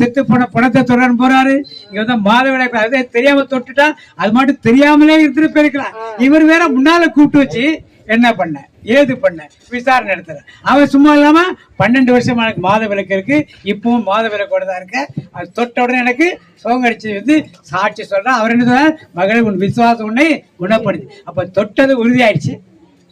செத்து போன பணத்தை தொடர்ந்து போறாரு. இங்க வந்து மாதவிடாய் தெரியாம தொட்டுட்டா அது மட்டும் தெரியாமலே இருந்துட்டு போயிருக்கலாம். இவர் வேற முன்னால கூப்பிட்டு வச்சு என்ன பண்ண ஏது பண்ண விசாரணை நடத்துற. அவன் சும்மா இல்லாம 12 வருஷம் எனக்கு மாதவிலக்கு இருக்கு, இப்பவும் மாதவிலக்கோட தான் இருக்க. அது தொட்ட உடனே எனக்கு சோங்கடிச்சு வந்து சாட்சி சொல்றான். அவர் என்ன சொல்றார்? மகளே உன் விசுவாசம் உன்னை குணப்படுத்தி. அப்ப தொட்டது உறுதியாயிடுச்சு,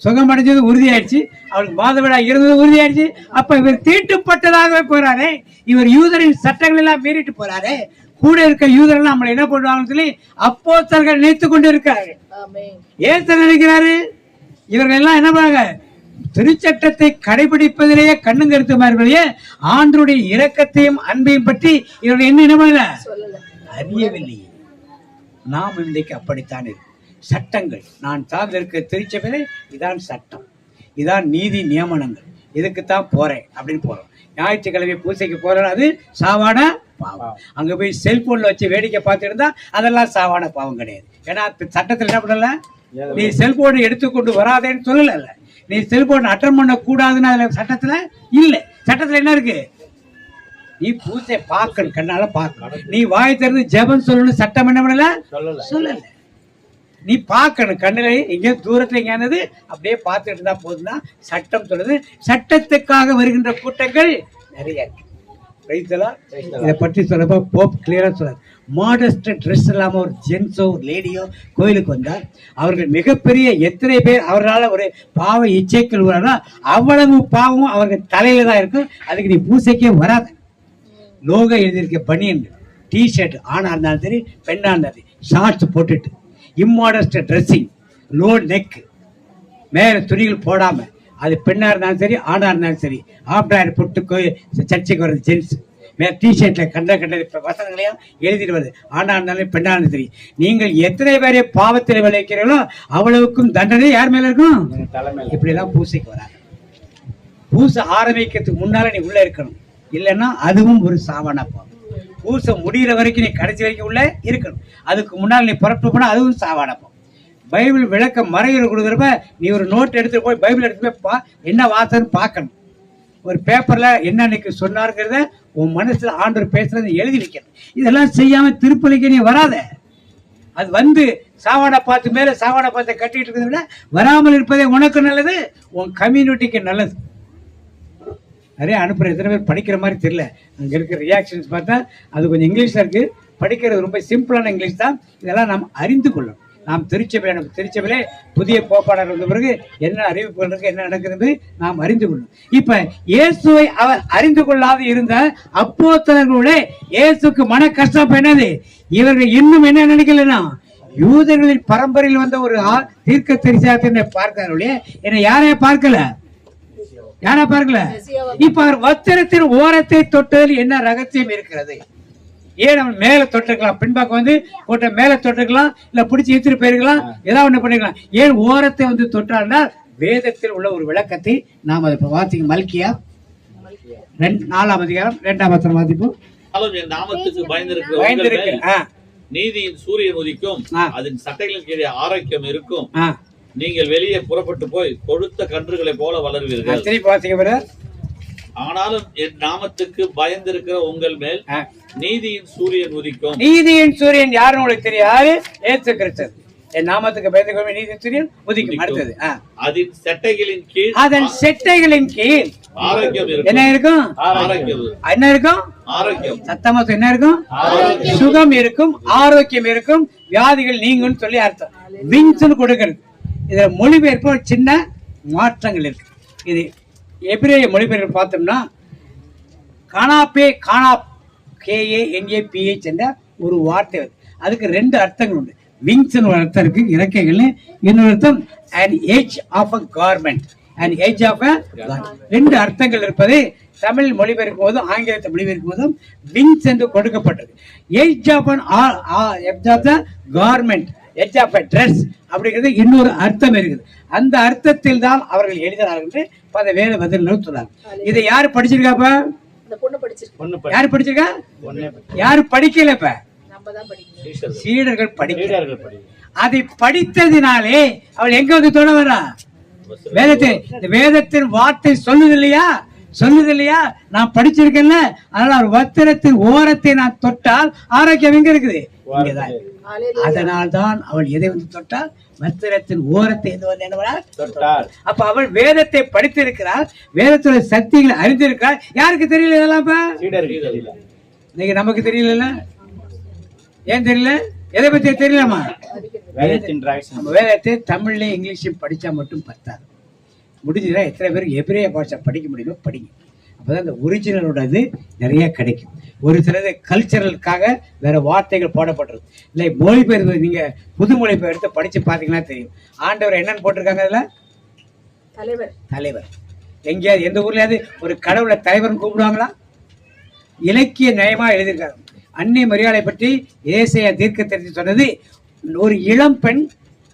சுகம் அடைஞ்சது உறுதியாயிடுச்சு, அவளுக்கு மாதவிடா இருந்தது உறுதியாயிடுச்சு. அப்ப இவர் தீட்டுப்பட்டதாகவே போறாரே, இவர் யூதரின் சட்டங்கள் எல்லாம் மீறிட்டு போறாரே. கூட இருக்க யூதர்கள் நம்மளை என்ன பண்ணுவாங்கன்னு சொல்லி அப்போஸ்தலர்கள் நினைத்து கொண்டு இருக்காரு. ஏன் நினைக்கிறாரு? இவர்கள் எல்லாம் என்ன பண்ணாங்க? திருச்சட்டத்தை கடைபிடிப்பதிலேயே கண்ணும் கருத்துமார்களே, ஆண்டருடைய இரக்கத்தையும் அன்பையும் பற்றி இவர்கள் என்ன பண்ணல, அறியவில்லை. நாம் இன்றைக்கு அப்படித்தான் இருக்கு. சட்டங்கள் நான் சார்ந்திருக்க திருச்சபையில இதான் சட்டம், இதான் நீதி நியமனங்கள், இதுக்குத்தான் போறேன் அப்படின்னு போறோம். ஞாயிற்றுக்கிழமை பூசைக்கு போறோம், அது சாவான பாவம். அங்க போய் செல்போன்ல வச்சு வேடிக்கை பார்த்துட்டு இருந்தா அதெல்லாம் சாவான பாவம் கிடையாது. ஏன்னா சட்டத்தில் என்ன பண்ணல, நீ செல்போனை எடுத்துக்கொண்டு வராதேன்னு சொல்லல. நீ செல்போன் அட்டன் பண்ண கூடாதுன்னு அதுல சட்டத்துல இல்ல. சட்டத்துல என்ன இருக்கு? நீ பூசை பார்க்கணும், கண்ணால பார்க்கணும். நீ வாய் திறந்து ஜெபம் சொல்லணும், சட்டம் என்ன பண்ணல சொல்லல. நீ பார்க்கணும், கண்ணுல எங்க தூரத்துல எங்கேயானது அப்படியே பார்த்துட்டு இருந்தா போதும்னா சட்டம் சொல்லுது. சட்டத்துக்காக வருகின்ற கூட்டங்கள் நிறைய இருக்கு. இதை பற்றி சொல்லப்போ போப் கிளியரா சொல்றாரு. மாடஸ்ட் ட்ரெஸ் இல்லாம ஒரு ஜென்ஸோ ஒரு லேடியோ கோயிலுக்கு வந்தால் அவர்கள் மிகப்பெரிய எத்தனை பேர் அவர்களால் ஒரு பாவ இச்சைக்குள் வரானா அவ்வளவு பாவமும் அவர்கள் தலையில தான் இருக்கும். அதுக்கு நீ பூசைக்கே வராத. லோக எழுதியிருக்க பனியன் டிஷர்ட் ஆணா இருந்தாலும் சரி பெண்ணா இருந்தாலும் சரி, ஷார்ட்ஸ் போட்டுட்டு இம்மாடஸ்ட் ட்ரெஸ்ஸிங், லோ நெக், மேல துணிகள் போடாம, அது பெண்ணா இருந்தாலும் சரி ஆணா இருந்தாலும் சரி, ஆப்டாயர் போட்டு சர்ச்சைக்கு வர்றது ஜென்ஸ், மேல டிஷர்ட்ல கண்டது வசனங்களையும் எழுதிட்டு வருது. ஆணா இருந்தாலும் பெண்ணா இருந்தாலும் சரி. நீங்கள் எத்தனை பேரை பாவத்தில் விளைவிக்கிறீங்களோ அவ்வளவுக்கும் தண்டனை யார் மேல இருக்கும்? இப்படி எல்லாம் பூசைக்கு வராது. பூசை ஆரம்பிக்கிறதுக்கு முன்னால நீ உள்ள இருக்கணும், இல்லைன்னா அதுவும் ஒரு சாவான பாவம். பூசை முடிகிற வரைக்கும் நீ கடைசி வரைக்கும் உள்ள இருக்கணும். அதுக்கு முன்னால் நீ புறப்பட்டு போனா அதுவும் சாவான பாவம். பைபிள் விளக்க மறைகள் கொடுக்குறப்ப நீ ஒரு நோட் எடுத்து போய் பைபிள் எடுத்து போய் என்ன வாசன்னு பார்க்கணும். ஒரு பேப்பர்ல என்ன அன்னைக்கு சொன்னாருங்கிறத உன் மனசுல ஆண்டவர் பேசுறதை எழுதி வைக்கணும். இதெல்லாம் செய்யாம திருப்பலிக்கு நீ வராத. அது வந்து சாவாடை பார்த்து மேல சாவாடை பார்த்து கட்டிட்டு இருக்கிறத விட வராமல் இருப்பதே உனக்கு நல்லது, உன் கம்யூனிட்டிக்கு நல்லது. நிறைய அனுப்புற எத்தனை பேர் படிக்கிற மாதிரி தெரியல. அங்க இருக்கிற ரியாக்ஷன்ஸ் பார்த்தா அது கொஞ்சம் இங்கிலீஷ்ல இருக்கு. படிக்கிறது ரொம்ப சிம்பிளான இங்கிலீஷ் தான். இதெல்லாம் நாம் அறிந்து கொள்ளணும். நாம் திருச்சபையிலே புதிய கோட்பாடர் வந்த பிறகு என்ன அறிவிப்புகள் இருக்கு, என்ன நடக்கிறது நாம் அறிந்து கொள்ளணும். இப்ப இயேசுவை அவர் அறிந்து கொள்ளாது இருந்த அப்போஸ்தலர்களுடைய இயேசுக்கு மன கஷ்டம் என்னது? இவர்கள் இன்னும் என்ன நினைக்கலன்னா யூதர்களின் பரம்பரையில் வந்த ஒரு தீர்க்க தரிசனத்தை பார்க்கிறார்களே, என்ன யாரையும் பார்க்கல. இப்ப அவர் வஸ்திரத்தின் ஓரத்தை தொட்டதில் என்ன ரகசியம் இருக்கிறது? ஏன் நம்ம மேல தொட்டுக்கலாம், பின்பாக்கம் வந்து போட்ட மேல தொட்டுக்கலாம், இல்ல பிடிச்சி இழுத்துட்டு போயிருக்கலாம், ஏதாவது ஒண்ணு பண்ணிக்கலாம். ஏன் ஓரத்தை வந்து தொட்டால்னா வேதத்தில் உள்ள ஒரு விளக்கத்தை நாம் அதை வாசிக்க. மல்கியா 4ஆம் அதிகாரம் 2ஆம் வசனம் வாசிப்போம். நாமத்துக்கு பயந்திருக்கு நீதியின் சூரியன் உதிக்கும், அதன் சட்டைகளின் கீழே ஆரோக்கியம் இருக்கும். நீங்கள் வெளியே புறப்பட்டு போய் கொழுத்த கன்றுகளை போல வளருவீர்கள். ஆனாலும் என் நாமத்துக்கு பயந்திருக்கிற உங்கள் மேல் நீதியின் சூரியன் உதிக்கும். நீதியின் சூரியன் யாருன்னு உங்களுக்கு தெரியாது? ஏசு கிறிஸ்து. என் நாமத்துக்கு பயந்து நீதியின் சூரியன் உதிக்கும். அடுத்தது, அதன் செட்டைகளின் கீழ், அதன் செட்டைகளின் கீழ் ஆரோக்கியம் இருக்கும். என்ன இருக்கும்? ஆரோக்கியம். என்ன இருக்கும்? ஆரோக்கியம். சத்தமா என்ன இருக்கும்? சுகம் இருக்கும், ஆரோக்கியம் இருக்கும், வியாதிகள் நீங்கும்னு சொல்லி அர்த்தம். விங்ஸ்னு கொடுக்கிறது. இதுல மொழிபெயர்ப்பு ஒரு சின்ன மாற்றங்கள் இருக்கு. இது எபிரேய மொழிபெயர்ப்பு பார்த்தோம்னா கானாப்பே, கானாப், KANAPH என்ற ஒரு வார்த்தை. அதுக்கு 2 அர்த்தங்கள் உண்டு. விங்ஸ் ஒரு அர்த்தம் இருக்கு, இறக்கைகள். இன்னொரு அர்த்தம் an edge of a garment, an edge of a garment. 2 அர்த்தங்கள் இருப்பதை தமிழ் மொழிபெயர்க்கும் போதும் ஆங்கிலத்தை மொழிபெயர்க்கும் போதும் விங்ஸ் என்று கொடுக்கப்பட்டது. edge of the garment, edge of a dress அப்படிங்கிறது இன்னொரு அர்த்தம் இருக்குது. அந்த அர்த்தத்தில் தான் அவர்கள் எழுதினார்கள் என்று பல வேற பதில் சொன்னாங்க. இதை யாரு படிச்சிருக்காப்ப? யாரு படிச்சிருக்கா? யாரு படிக்கல? இப்ப சீடர்கள் படிக்க. அதை படித்ததினாலே அவள் எங்க வந்து தொட வரா? வேதத்தின் வார்த்தை சொல்லுது இல்லையா? நான் படிச்சிருக்கேன்ல, அதனால ஒரு வஸ்திரத்தின் ஓரத்தை நான் தொட்டால் ஆரோக்கியம் எங்க இருக்குது? இங்கதான். அதனால் தான் அவள் எதை வந்து தொட்டால்? வஸ்திரத்தின் ஓரத்தை தொட்டாள். அப்ப அவள் வேதத்தை படித்திருக்கிறாள், வேதத்தோட சக்திகளை அறிந்திருக்கிறாள். யாருக்கு தெரியல இதெல்லாம்? இன்னைக்கு நமக்கு தெரியல. ஏன் தெரியல? எதை பத்தி தெரியலாமா? வேதத்தை தமிழ்ல இங்கிலீஷும் படிச்சா மட்டும் பத்தாது. முடிஞ்சதுன்னா எத்தனை பேருக்கு எபிரேய பாஷை படிக்க முடியுமோ படிங்க. அப்பதான் அந்த ஒரிஜினலோட இது நிறைய கிடைக்கும். ஒரு சிலது கல்ச்சரலுக்காக வேற வார்த்தைகள் போடப்பட்டிருக்கு. இல்லை மொழிபெயர்ப்பு, நீங்க புது மொழிபெயர்த்து படிச்சு பாத்தீங்கன்னா தெரியும். ஆண்டவர் என்னன்னு போட்டிருக்காங்க அதுல? தலைவர். எங்கேயாவது எந்த ஊர்லயாவது ஒரு கடவுளை தலைவர்னு கூப்பிடுவாங்களா? இலக்கிய நயமா எழுதியிருக்காங்க. அன்னை மரியாதை பற்றி ஏசாயா தீர்க்கதரிசி சொன்னது, ஒரு இளம் பெண்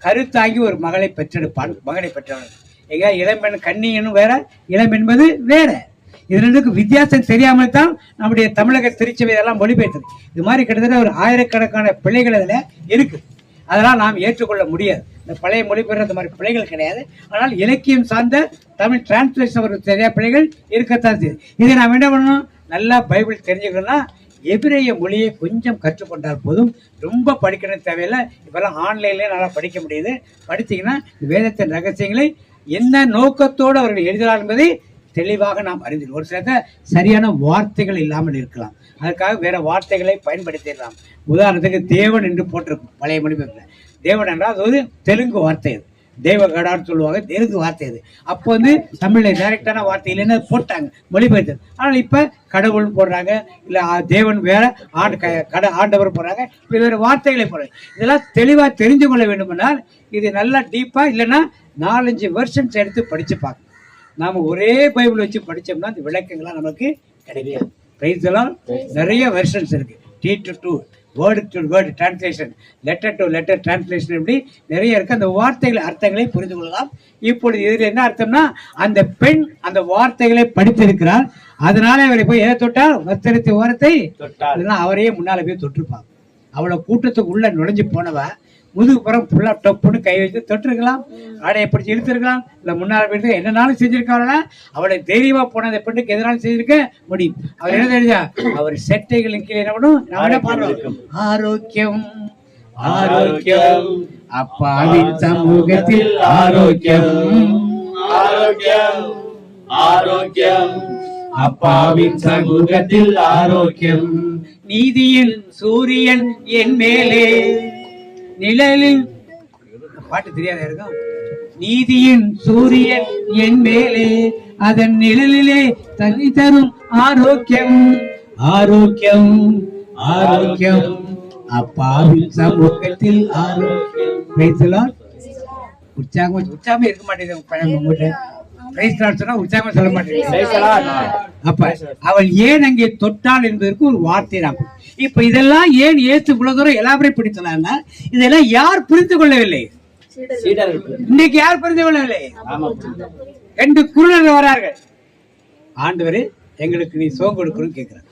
கருத்தாகி ஒரு மகளை பெற்றெடுப்பான், மகனை பெற்றவன். எங்க இளம்பெண் கன்னியனும் வேற, இளம் என்பது வேற. இது 2க்கும் வித்தியாசம் தெரியாமல் தான் நம்முடைய தமிழக திருச்சபை எல்லாம் மொழிபெயர்த்தது. இது மாதிரி கிட்டத்தட்ட ஒரு 1000கணக்கான பிழைகள் அதுல இருக்கு. அதெல்லாம் நாம் ஏற்றுக்கொள்ள முடியாது. இந்த பழைய மொழிபெயர்ந்த அந்த மாதிரி பிழைகள் கிடையாது. ஆனால் இலக்கியம் சார்ந்த தமிழ் டிரான்ஸ்லேஷன் ஒரு சரியா பிழைகள் இருக்கத்தான் செய்யுது. இதை நாம் என்ன பண்ணணும்? நல்லா பைபிள் தெரிஞ்சுக்கணும்னா எபிரேய மொழியை கொஞ்சம் கற்றுக்கொண்டால் போதும். ரொம்ப படிக்கணும் தேவையில்லை. இப்பெல்லாம் ஆன்லைன்லேயே நல்லா படிக்க முடியுது. படித்தீங்கன்னா வேதத்தின் ரகசியங்களை என்ன நோக்கத்தோடு அவர்கள் எழுதுகிறார் என்பதை தெளிவாக நாம் அறிந்திருக்கோம். ஒரு சில சரியான வார்த்தைகள் இல்லாமல் இருக்கலாம், அதுக்காக வேற வார்த்தைகளை பயன்படுத்திடலாம். உதாரணத்துக்கு தேவன் என்று போட்டிருக்கும் பழைய மொழிபெயர்ப்பில். தேவன் என்றால் அது ஒரு தெலுங்கு வார்த்தை. அது தேவகடான்னு சொல்லுவாங்க, தெலுங்கு வார்த்தை. அது அப்போ வந்து தமிழில் டைரக்டான வார்த்தை இல்லைன்னு போட்டாங்க மொழிபெயர்த்தது. ஆனால் இப்போ கடவுள்னு போடுறாங்க, இல்லை தேவன் வேற, ஆண்டவர் போடுறாங்க, இப்போ வேறு வார்த்தைகளை போடுறாங்க. இதெல்லாம் தெளிவாக தெரிஞ்சு கொள்ள வேண்டுமென்றால் இது நல்லா டீப்பாக இல்லைன்னா 4-5 வெர்ஷன்ஸ் எடுத்து படித்து பார்க்கணும். நாம் ஒரே பைபிள் வச்சு படித்தோம்னா இந்த விளக்கங்கள்லாம் நமக்கு கிடைக்காது. பிரைஸ் எல்லாம் நிறைய வெர்ஷன்ஸ் இருக்கு. T-2 word to word translation, letter to letter translation, இப்படி நிறைய இருக்கு. அந்த வார்த்தைகள் அர்த்தங்களை புரிந்து கொள்ளலாம். இப்பொழுது இதில் என்ன அர்த்தம்னா, அந்த பெண் அந்த வார்த்தைகளை படித்திருக்கிறார், அதனால அவரை போய் எதை தொட்டால்? வஸ்திரத்தை ஓரத்தை தொட்டால். அவரையே முன்னால போய் தொட்டிருப்பாங்க. அவளை கூட்டத்துக்கு உள்ள நுழைஞ்சு போனவ முதுகு புறம் ஃபுல்லா டொப்புன்னு கை வச்சு தொட்டிருக்கலாம், ஆடையை பிடிச்சி இழுத்திருக்கலாம், இல்லை முன்னாள் போயிட்டு என்னன்னாலும் செஞ்சிருக்காங்களா? அவளை தைரியமா போன அந்த பெண்ணுக்கு எதனாலும் செஞ்சிருக்க முடியும். அவர் என்ன தெரிஞ்சா? அவர் செட்டைகளின் கீழே என்ன பண்ணும்? நான் என்ன பண்றோம்? ஆரோக்கியம், ஆரோக்கியம், அப்பாவின் சமூகத்தில் ஆரோக்கியம், ஆரோக்கியம், ஆரோக்கியம், அப்பாவின் சமூகத்தில் ஆரோக்கியம். நீதியின் சூரியன் என் மேலே, நிழலில் பாட்டு தெரியாத இருக்கும். நீதியின் சூரியன் என் மேலே, அதன் நிழலிலே தனி தரும் ஆரோக்கியம், ஆரோக்கியம், ஆரோக்கியம், அப்பாவின் சமூகத்தில் ஆரோக்கியம். உற்சாகம் இருக்க மாட்டேங்குது. உற்சாகம் சொல்ல மாட்டேங்குது. அப்ப அவள் ஏன் அங்கே தொட்டாள் என்பதற்கு ஒரு வார்த்தை நாம். இப்ப இதெல்லாம் ஏன் ஏசு இவ்வளவு தூரம் எலாபரேட் படித்தலாம்னா, இதெல்லாம் யார் புரிந்து கொள்ளவில்லை? இன்னைக்கு யார் புரிந்து கொள்ளவில்லை? 2 குருடர்கள் வரார்கள். ஆண்டவரே எங்களுக்கு நீ சோகம் கொடுக்கணும்னு கேட்கிறார்.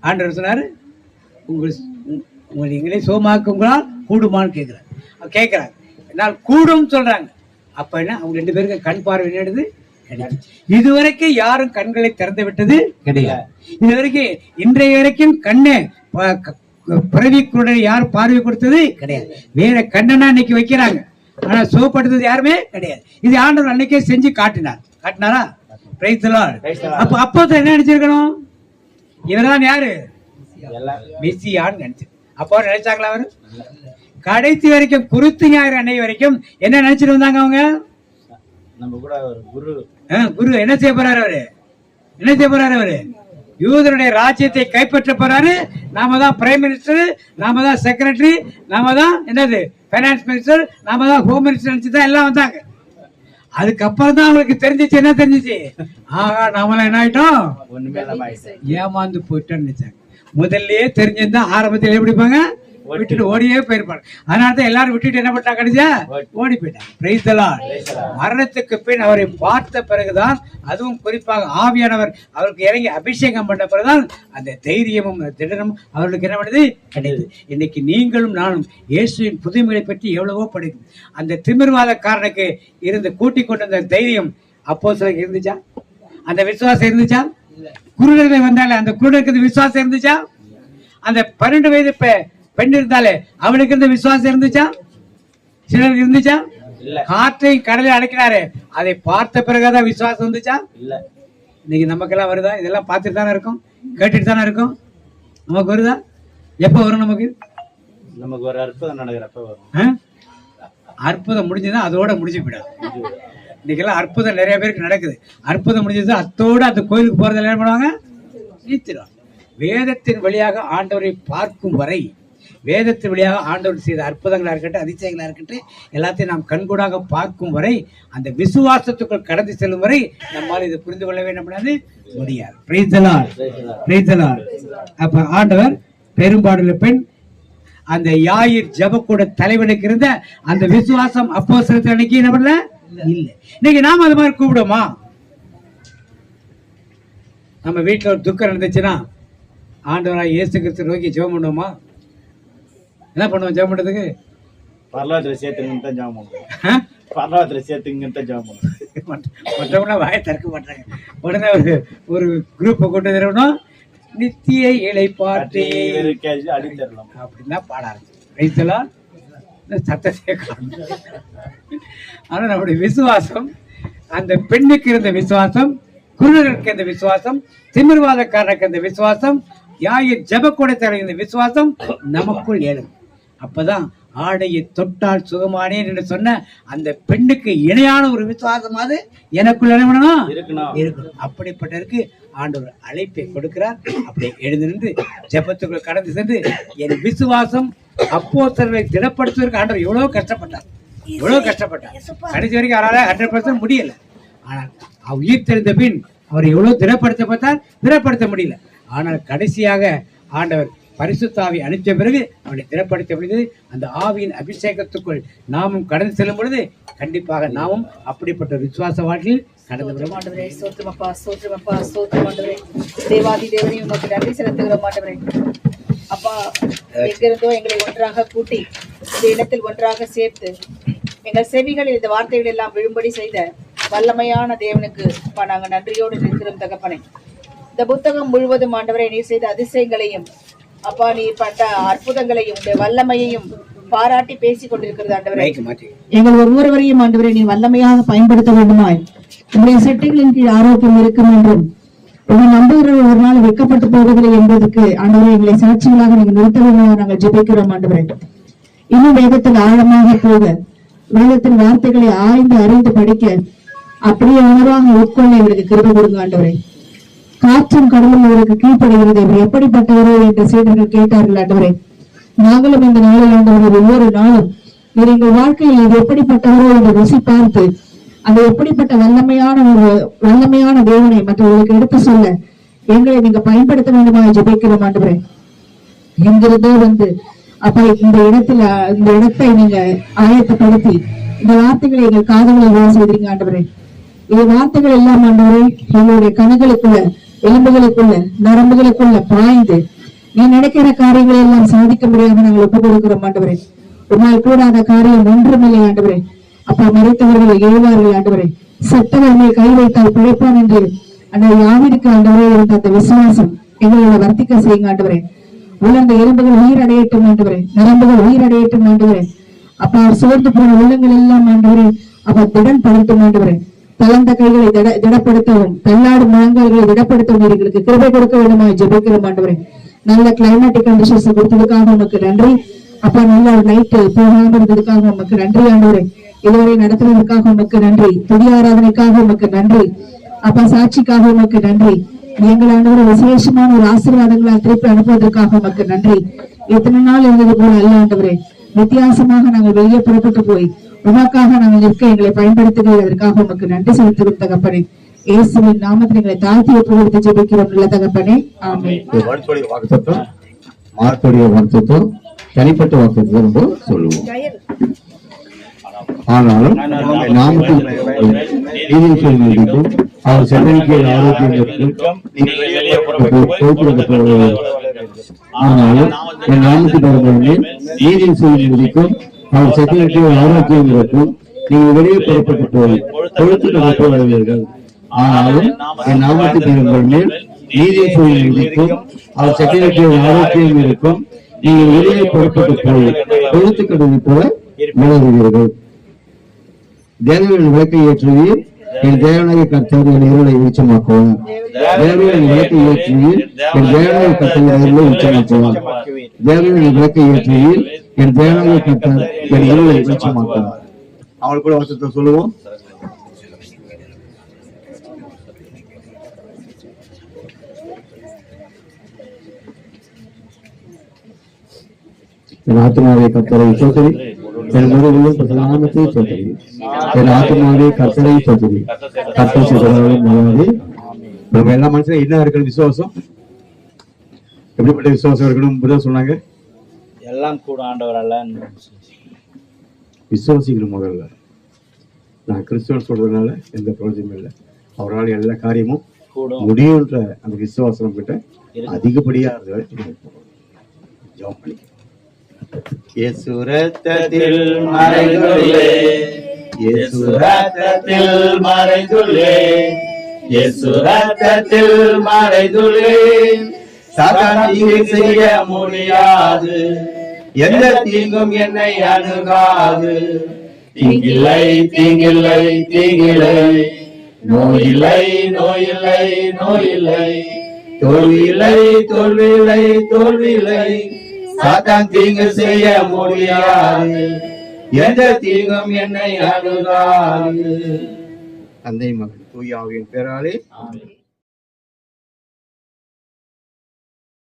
ஆண்டவர் சொன்னாரு, உங்களை நீங்களே சுகமாக்குங்களால் கூடுமான்னு கேட்குறாங்க. என்னால் கூடும் சொல்றாங்க. அப்ப என்ன, அவங்க 2 பேருக்கு கண் பார்வை என்னது கிடையாது. இதுவரைக்கும் யாரும் கண்களை திறந்து விட்டது கிடையாது. இதுவரைக்கும் இன்றைய வரைக்கும் கண்ணை பிறவிக்குடன் யாரும் பார்வை கொடுத்தது கிடையாது. வேற கண்ணனா இன்னைக்கு வைக்கிறாங்க, ஆனா சுகப்படுத்தது யாருமே கிடையாது. இது ஆண்டவர் அன்னைக்கே செஞ்சு காட்டினாரா? Praise the Lord. அப்போ என்ன நினைச்சிருக்கணும்? இவர்தான் யாரு? மெசியான்னு நினைச்சு. அப்போ நினைச்சாங்களா? அவரு கடைசி வரைக்கும் குருத்து ஞாயிறு அன்னைக்கு வரைக்கும் என்ன நினைச்சிட்டு வந்தாங்க அவங்க? நம்ம கூட குரு என்ன செய்ய போறாரு? அவரு யூதருடைய ராஜ்யத்தை கைப்பற்ற போறாரு. நாம தான் பிரைம் மினிஸ்டர், நாம தான் செக்ரட்டரி, நாம தான் என்னது பைனான்ஸ் மினிஸ்டர், நாம தான் ஹோம் மினிஸ்டர் நினைச்சுதான் எல்லாம் வந்தாங்க. அதுக்கப்புறம் தான் அவங்களுக்கு தெரிஞ்சிச்சு. என்ன தெரிஞ்சிச்சு? ஆகா, நாமளாம் என்ன ஆயிட்டோம்? ஏமாந்து போயிட்டோம்னு நினைச்சாங்க. முதல்லயே தெரிஞ்சிருந்தா ஆரம்பத்தில் எப்படிப்பாங்க? விட்டுட்டு ஓடியே போயிருப்பாங்க. அதனாலதான் எல்லாரும் விட்டுட்டு என்ன பண்ணா? கடைசியா ஓடி போயிட்டாங்க. Praise the Lord. மரணத்துக்கு பின் அவரை பார்த்த பிறகுதான், அதுவும் குறிப்பாக ஆவியானவர் அவருக்கு இறங்கி அபிஷேகம் பண்ண பிறகுதான் அந்த தைரியமும் திடனும் அவர்களுக்கு என்ன பண்ணுது கிடையாது. இன்னைக்கு நீங்களும் நானும் இயேசுவின் புதுமைகளை பற்றி எவ்வளவோ படிக்கும். அந்த திமிர்வாதக்காரனுக்கு இருந்து கூட்டிக் கொண்ட அந்த தைரியம் அப்போஸ்தலருக்கு இருந்துச்சா? அந்த விசுவாசம் இருந்துச்சா? குருடர்கள் வந்தாலே அந்த குருடருக்கு விசுவாசம் இருந்துச்சா? அந்த 12 வயது பெண் இருந்தாலே அவளுக்கு இந்த விசுவாசம் இருந்துச்சா? சிலருக்கு இருந்துச்சா? காற்றை கடலை அடைக்கிறாரு, அதை பார்த்த பிறகுதான் விசுவாசம் வந்துச்சா? இல்ல. இன்னைக்கு நமக்கெல்லாம் வருதா? இதெல்லாம் பார்த்துட்டு தானே இருக்கும், கேட்டுட்டு தானே இருக்கும். நமக்கு வருதா? எப்ப வரும்? நமக்கு ஒரு அற்புதம் நடக்கிறப்ப வரும். அற்புதம் முடிஞ்சதுன்னா அதோட முடிஞ்சு போயிடாது. இன்னைக்கெல்லாம் அற்புதம் நிறைய பேருக்கு நடக்குது. அற்புதம் முடிஞ்சது அத்தோடு அந்த கோயிலுக்கு போறது என்ன பண்ணுவாங்க? நீத்திடுவாங்க. வேதத்தின் வழியாக ஆண்டவரை பார்க்கும் வரை, வேதத்தின் வழியாக ஆண்டவர் செய்த அற்புதங்களா இருக்கட்டும், அதிசயங்களா இருக்கட்டும், எல்லாத்தையும் நாம் கண்கூடாக பார்க்கும் வரை, அந்த விசுவாசத்துக்குள் கடந்து செல்லும் வரை நம்மால் இதை புரிந்து கொள்ளவே நம்மளால முடியாது. Praise the Lord. Praise the Lord. அப்ப ஆண்டவர் பெரும்பாடுள்ள பெண் அந்த யாயிர் ஜெபக்கூட தலைவனுக்கு இருந்த அந்த விசுவாசம் அப்போஸ்தலர் அன்னைக்கு என்ன பண்ணல? இல்ல. இன்னைக்கு நாம அது மாதிரி கூப்பிடுமா? நம்ம வீட்டுல ஒரு துக்கம் நடந்துச்சுன்னா ஆண்டவராக இயேசு கிறிஸ்து நோக்கி ஜெபம் பண்ணுவோமா? என்ன பண்ணுவோம்? ஜெபம் பண்றதுக்கு பரலோகத்துல சேர்த்துங்கன்னு தான் ஜெபம் பண்ணுவோம். பரலோகத்துல சேர்த்துங்கன்னு தான் ஜெபம் பண்ணுவோம். மற்றவங்கள வாயை திறக்க மாட்டாங்க. உடனே ஒரு குரூப்பை கொண்டு வரணும், நித்திய இளைப்பாற்றி அடித்தரலாம் அப்படின்னா பாட ஆரம்பிச்சு சத்தத்தை காணும். ஆனா நம்முடைய விசுவாசம், அந்த பெண்ணுக்கு இருந்த விசுவாசம், குருடருக்கு இருந்த விசுவாசம், திமிர்வாதக்காரனுக்கு இருந்த விசுவாசம், யாயிர் ஜெபக்கூட இந்த விசுவாசம் நமக்குள் ஏழும். அப்பதான் ஆடையை தொட்டால் சுகமானேன் என்று சொன்ன அந்த பெண்ணுக்கு இணையான ஒரு விசுவாசம் அது எனக்குள்ள இருக்கணும். அப்படிப்பட்டதற்கு ஆண்டவர் அழைப்பை கொடுக்கிறார். அப்படியே எழுந்து நின்று ஜெபத்துக்குள் கடந்து சென்று என் விசுவாசம் அப்போஸ்தலரை திடப்படுத்துவதற்கு ஆண்டவர் எவ்வளவு கஷ்டப்பட்டார். கடைசி வரைக்கும் அவரால் 100% முடியல. ஆனால் உயிர் தெரிந்த பின் அவர் எவ்வளவு திடப்படுத்த முடியல. ஆனால் கடைசியாக ஆண்டவர் பரிசுத்த ஆவி அனுப்பிய பிறகு அவனை திடப்படுத்த முடிந்தது. அந்த ஆவியின் அபிஷேகத்துக்குள் நாமும் கடந்து செல்லும் பொழுது கண்டிப்பாக நாமும் அப்படிப்பட்ட விசுவாச வாழ்க்கையில் கடந்து விட மாட்டோம். தேவாதி தேவனையும் உமக்கு நன்றி செலுத்துகிறோம் ஆண்டவரே. அப்பா, எங்கிருந்தோ எங்களை ஒன்றாக கூட்டி இந்த இடத்தில் ஒன்றாக சேர்த்து எங்கள் செவிகளில் இந்த வார்த்தைகள் எல்லாம் விழும்படி செய்த வல்லமையான தேவனுக்கு நாங்கள் நன்றியோடு நிற்கிறோம் தகப்பனே. இந்த புத்தகம் முழுவதும் ஆண்டவரை நீர் செய்த அதிசயங்களையும் அப்பா நீர் பட்ட அற்புதங்களையும் உடைய வல்லமையையும் பாராட்டி பேசிக் கொண்டிருக்கிறது ஆண்டவரே. எங்கள் ஒவ்வொருவரையும் ஆண்டவரை நீ வல்லமையாக பயன்படுத்த வேண்டுமாய் உங்களுடைய சட்டைகளின் கீழ் ஆரோக்கியம் இருக்கும் என்றும் உங்கள் நம்புகிறவர்கள் ஒரு நாள் வெட்கப்பட்டு போவதில்லை என்பதற்கு ஆண்டவரை எங்களை சாட்சிகளாக நீங்கள் நிறுத்த வேண்டுமாக நாங்கள் ஜெபிக்கிறோம் ஆண்டவரே. இன்னும் வேதத்தில் ஆழமாக போக, வேதத்தின் வார்த்தைகளை ஆய்ந்து அறிந்து படிக்க, அப்படியே உணர்வாக உட்கொள்ள எங்களுக்கு கிருபை கொடுங்க ஆண்டவரே. காற்றும் கடலும் அவருக்கு கீழ்ப்படுகிறது, இவர் எப்படிப்பட்டவரோ என்று சீடர்கள் கேட்டார்கள் ஆண்டவரே. நாங்களும் இந்த நாளில் ஆண்டவரே ஒவ்வொரு நாளும் இவர் எங்கள் வாழ்க்கையில் இது எப்படிப்பட்டவரோ என்று ருசி பார்த்து அந்த எப்படிப்பட்ட வல்லமையான தேவனை மற்றவர்களுக்கு எடுத்து சொல்ல எங்களை நீங்க பயன்படுத்த வேண்டுமா ஜெபிக்கிறோம் ஆண்டவரே. எங்கிருந்தோ வந்து அப்ப இந்த இடத்தை நீங்க ஆயத்தப்படுத்தி இந்த வார்த்தைகளை எங்கள் காதுகளில் வேலை செய்தீங்க ஆண்டவரே. இந்த வார்த்தைகள் எல்லாம் ஆண்டவரே எங்களுடைய கண்களுக்குள்ள, எலும்புகளுக்குள்ள, நரம்புகளுக்குள்ள பாய்ந்து நீ நினைக்கிற காரியங்களை எல்லாம் சாதிக்க முடியாம நாங்கள் ஒப்புக் கொடுக்கிறோம் ஆண்டவரே. உன்னால் கூடாத காரியம் ஒன்றுமில்லை ஆண்டவரே. அப்பா, மறைத்தவர்கள் எழுவார்கள் ஆண்டவரே. செத்தவர் மேல் கை வைத்தால் பிழைப்பான் என்று அந்த யாவிற்கு ஆண்டவரே இருந்த அந்த விசுவாசம் எங்களோட வர்த்திக்க செய்யுங்க ஆண்டவரே. உள்ளந்த எலும்புகள் உயிரடையட்டும் ஆண்டவரே, நரம்புகள் உயிரடையட்டும் ஆண்டவரே. அப்பா, சோர்ந்து போன உள்ளங்கள் எல்லாம் ஆண்டவரே அப்ப திடன் படுத்தும் ஆண்டவரே. தளர்ந்த கைகளை திடப்படுத்தவும், தள்ளாடும் முழங்கால்களை திடப்படுத்தவும் எங்களுக்கு கிருபை கொடுக்க வேண்டுமாய் ஜெபிக்கிறோம் ஆண்டவரே. நல்ல கிளைமேட்டிக் கண்டிஷன்ஸ் கொடுத்ததுக்காக உமக்கு நன்றி அப்பா. நல்ல ஒரு நைட்டு போகாம இருந்ததுக்காக உமக்கு நன்றி ஆண்டவரே. இதுவரை நடத்துவதற்காக உமக்கு நன்றி. துதி ஆராதனைக்காக உமக்கு நன்றி அப்பா. சாட்சிக்காக உமக்கு நன்றி. எங்கள் ஆண்டவரை விசேஷமான ஒரு ஆசீர்வாதங்களால் திருப்பி அனுப்புவதற்காக உமக்கு நன்றி. எத்தனை நாள் இருந்தது போல அல்ல ஆண்டவரே, வித்தியாசமாக நாங்கள் வெளியே புறப்பட்டு போய் உமக்காக நாங்கள் இருக்க எங்களை பயன்படுத்துவதற்காக உமக்கு நன்றி செலுத்துகிறோம் தகப்பனே. இயேசுவின் நாமத்தில் எங்களை தாழ்த்தி ஒப்புக்கொடுத்து ஜெபிக்கிறோம் நல்ல தகப்பனே, ஆமென். மார்க்குடைய வாக்குத்தத்தம் தனிப்பட்ட வாக்குத்தத்தம் என்று சொல்லுவோம். ஆனாலும் நாமத்தில் அவர் சென்னைக்கு ஆரோக்கியத்திற்கும் ஆனாலும் என் நாமத்தில் பிறந்தவர்களே நீதியின் செய்யும் விதிக்கும் அவர் செக்ரட்டரி ஆரோக்கியம் இருக்கும். நீங்கள் வெளியே புறப்பட்டு போய் கொழுத்து வருவீர்கள். ஆனாலும் என் நாமத்தில் பிறந்தவர்கள் மேல் நீதியின் செய்யும் விதிக்கும் அவர் செக்ரட்டரி ஆரோக்கியம் இருக்கும். நீங்கள் வெளியே புறப்பட்டு போய் கொழுத்து கடவுளை போல விலகுவீர்கள். தேவனின் விளக்கை ஏற்றுவீர், என் தேவனாகிய கர்த்தர் என் இருளை வெளிச்சமாக்குவார். தேவனின் விளக்கை ஏற்றுவீர், என் தேவனாகிய கர்த்தர் என் இருளை வெளிச்சமாக்குவார். தேவனின் விளக்கை ஏற்றுவீர், என் தேவனாகிய கர்த்தர் என் இருளை வெளிச்சமாக்குவார். அவள் கூட வசத்தை சொல்லுவோம். என் ஆத்மாவை கர்த்தரை சோதரி, என் முழுவதும் பிரதானத்தை சோதரி, என் ஆத்மாவை கர்த்தரை சோதரி, கர்த்தர் சிதறாலும் நல்லாது. நம்ம எல்லா மனுஷனும் என்ன இருக்கணும்? விசுவாசம். எப்படிப்பட்ட விசுவாசம் இருக்கணும்? புதன் சொன்னாங்க, எல்லாம் கூட ஆண்டவர் அல்ல விசுவாசிக்கணும். முதல்ல நான் கிறிஸ்துவன் சொல்றதுனால எந்த பிரயோஜனமும் இல்லை. அவரால் எல்லா காரியமும் முடியுன்ற அந்த விசுவாசம் கிட்ட அதிகப்படியா ஜெபம் பண்ணி இயேசு ரத்தத்தில் மறைந்துள்ளே, இயேசு ரத்தத்தில் மறைந்துள்ளே, இயேசு ரத்தத்தில் மறைந்துள்ளே. சாத்தான் தீங்கு செய்ய முடியாது, எந்த தீங்கும் என்னை அணுகாது. தீங்கில்லை தீங்கில்லை தீங்கில்லை, நோயில்லை நோயில்லை நோயில்லை, தோல்வியில்லை தோல்வியில்லை தோல்வியில்லை. சாத்தான் தீங்கு செய்ய முடியாது, எந்த தீங்கும் என்னை அணுகாது. தந்தை மகன் தூய ஆவியின் பேராலே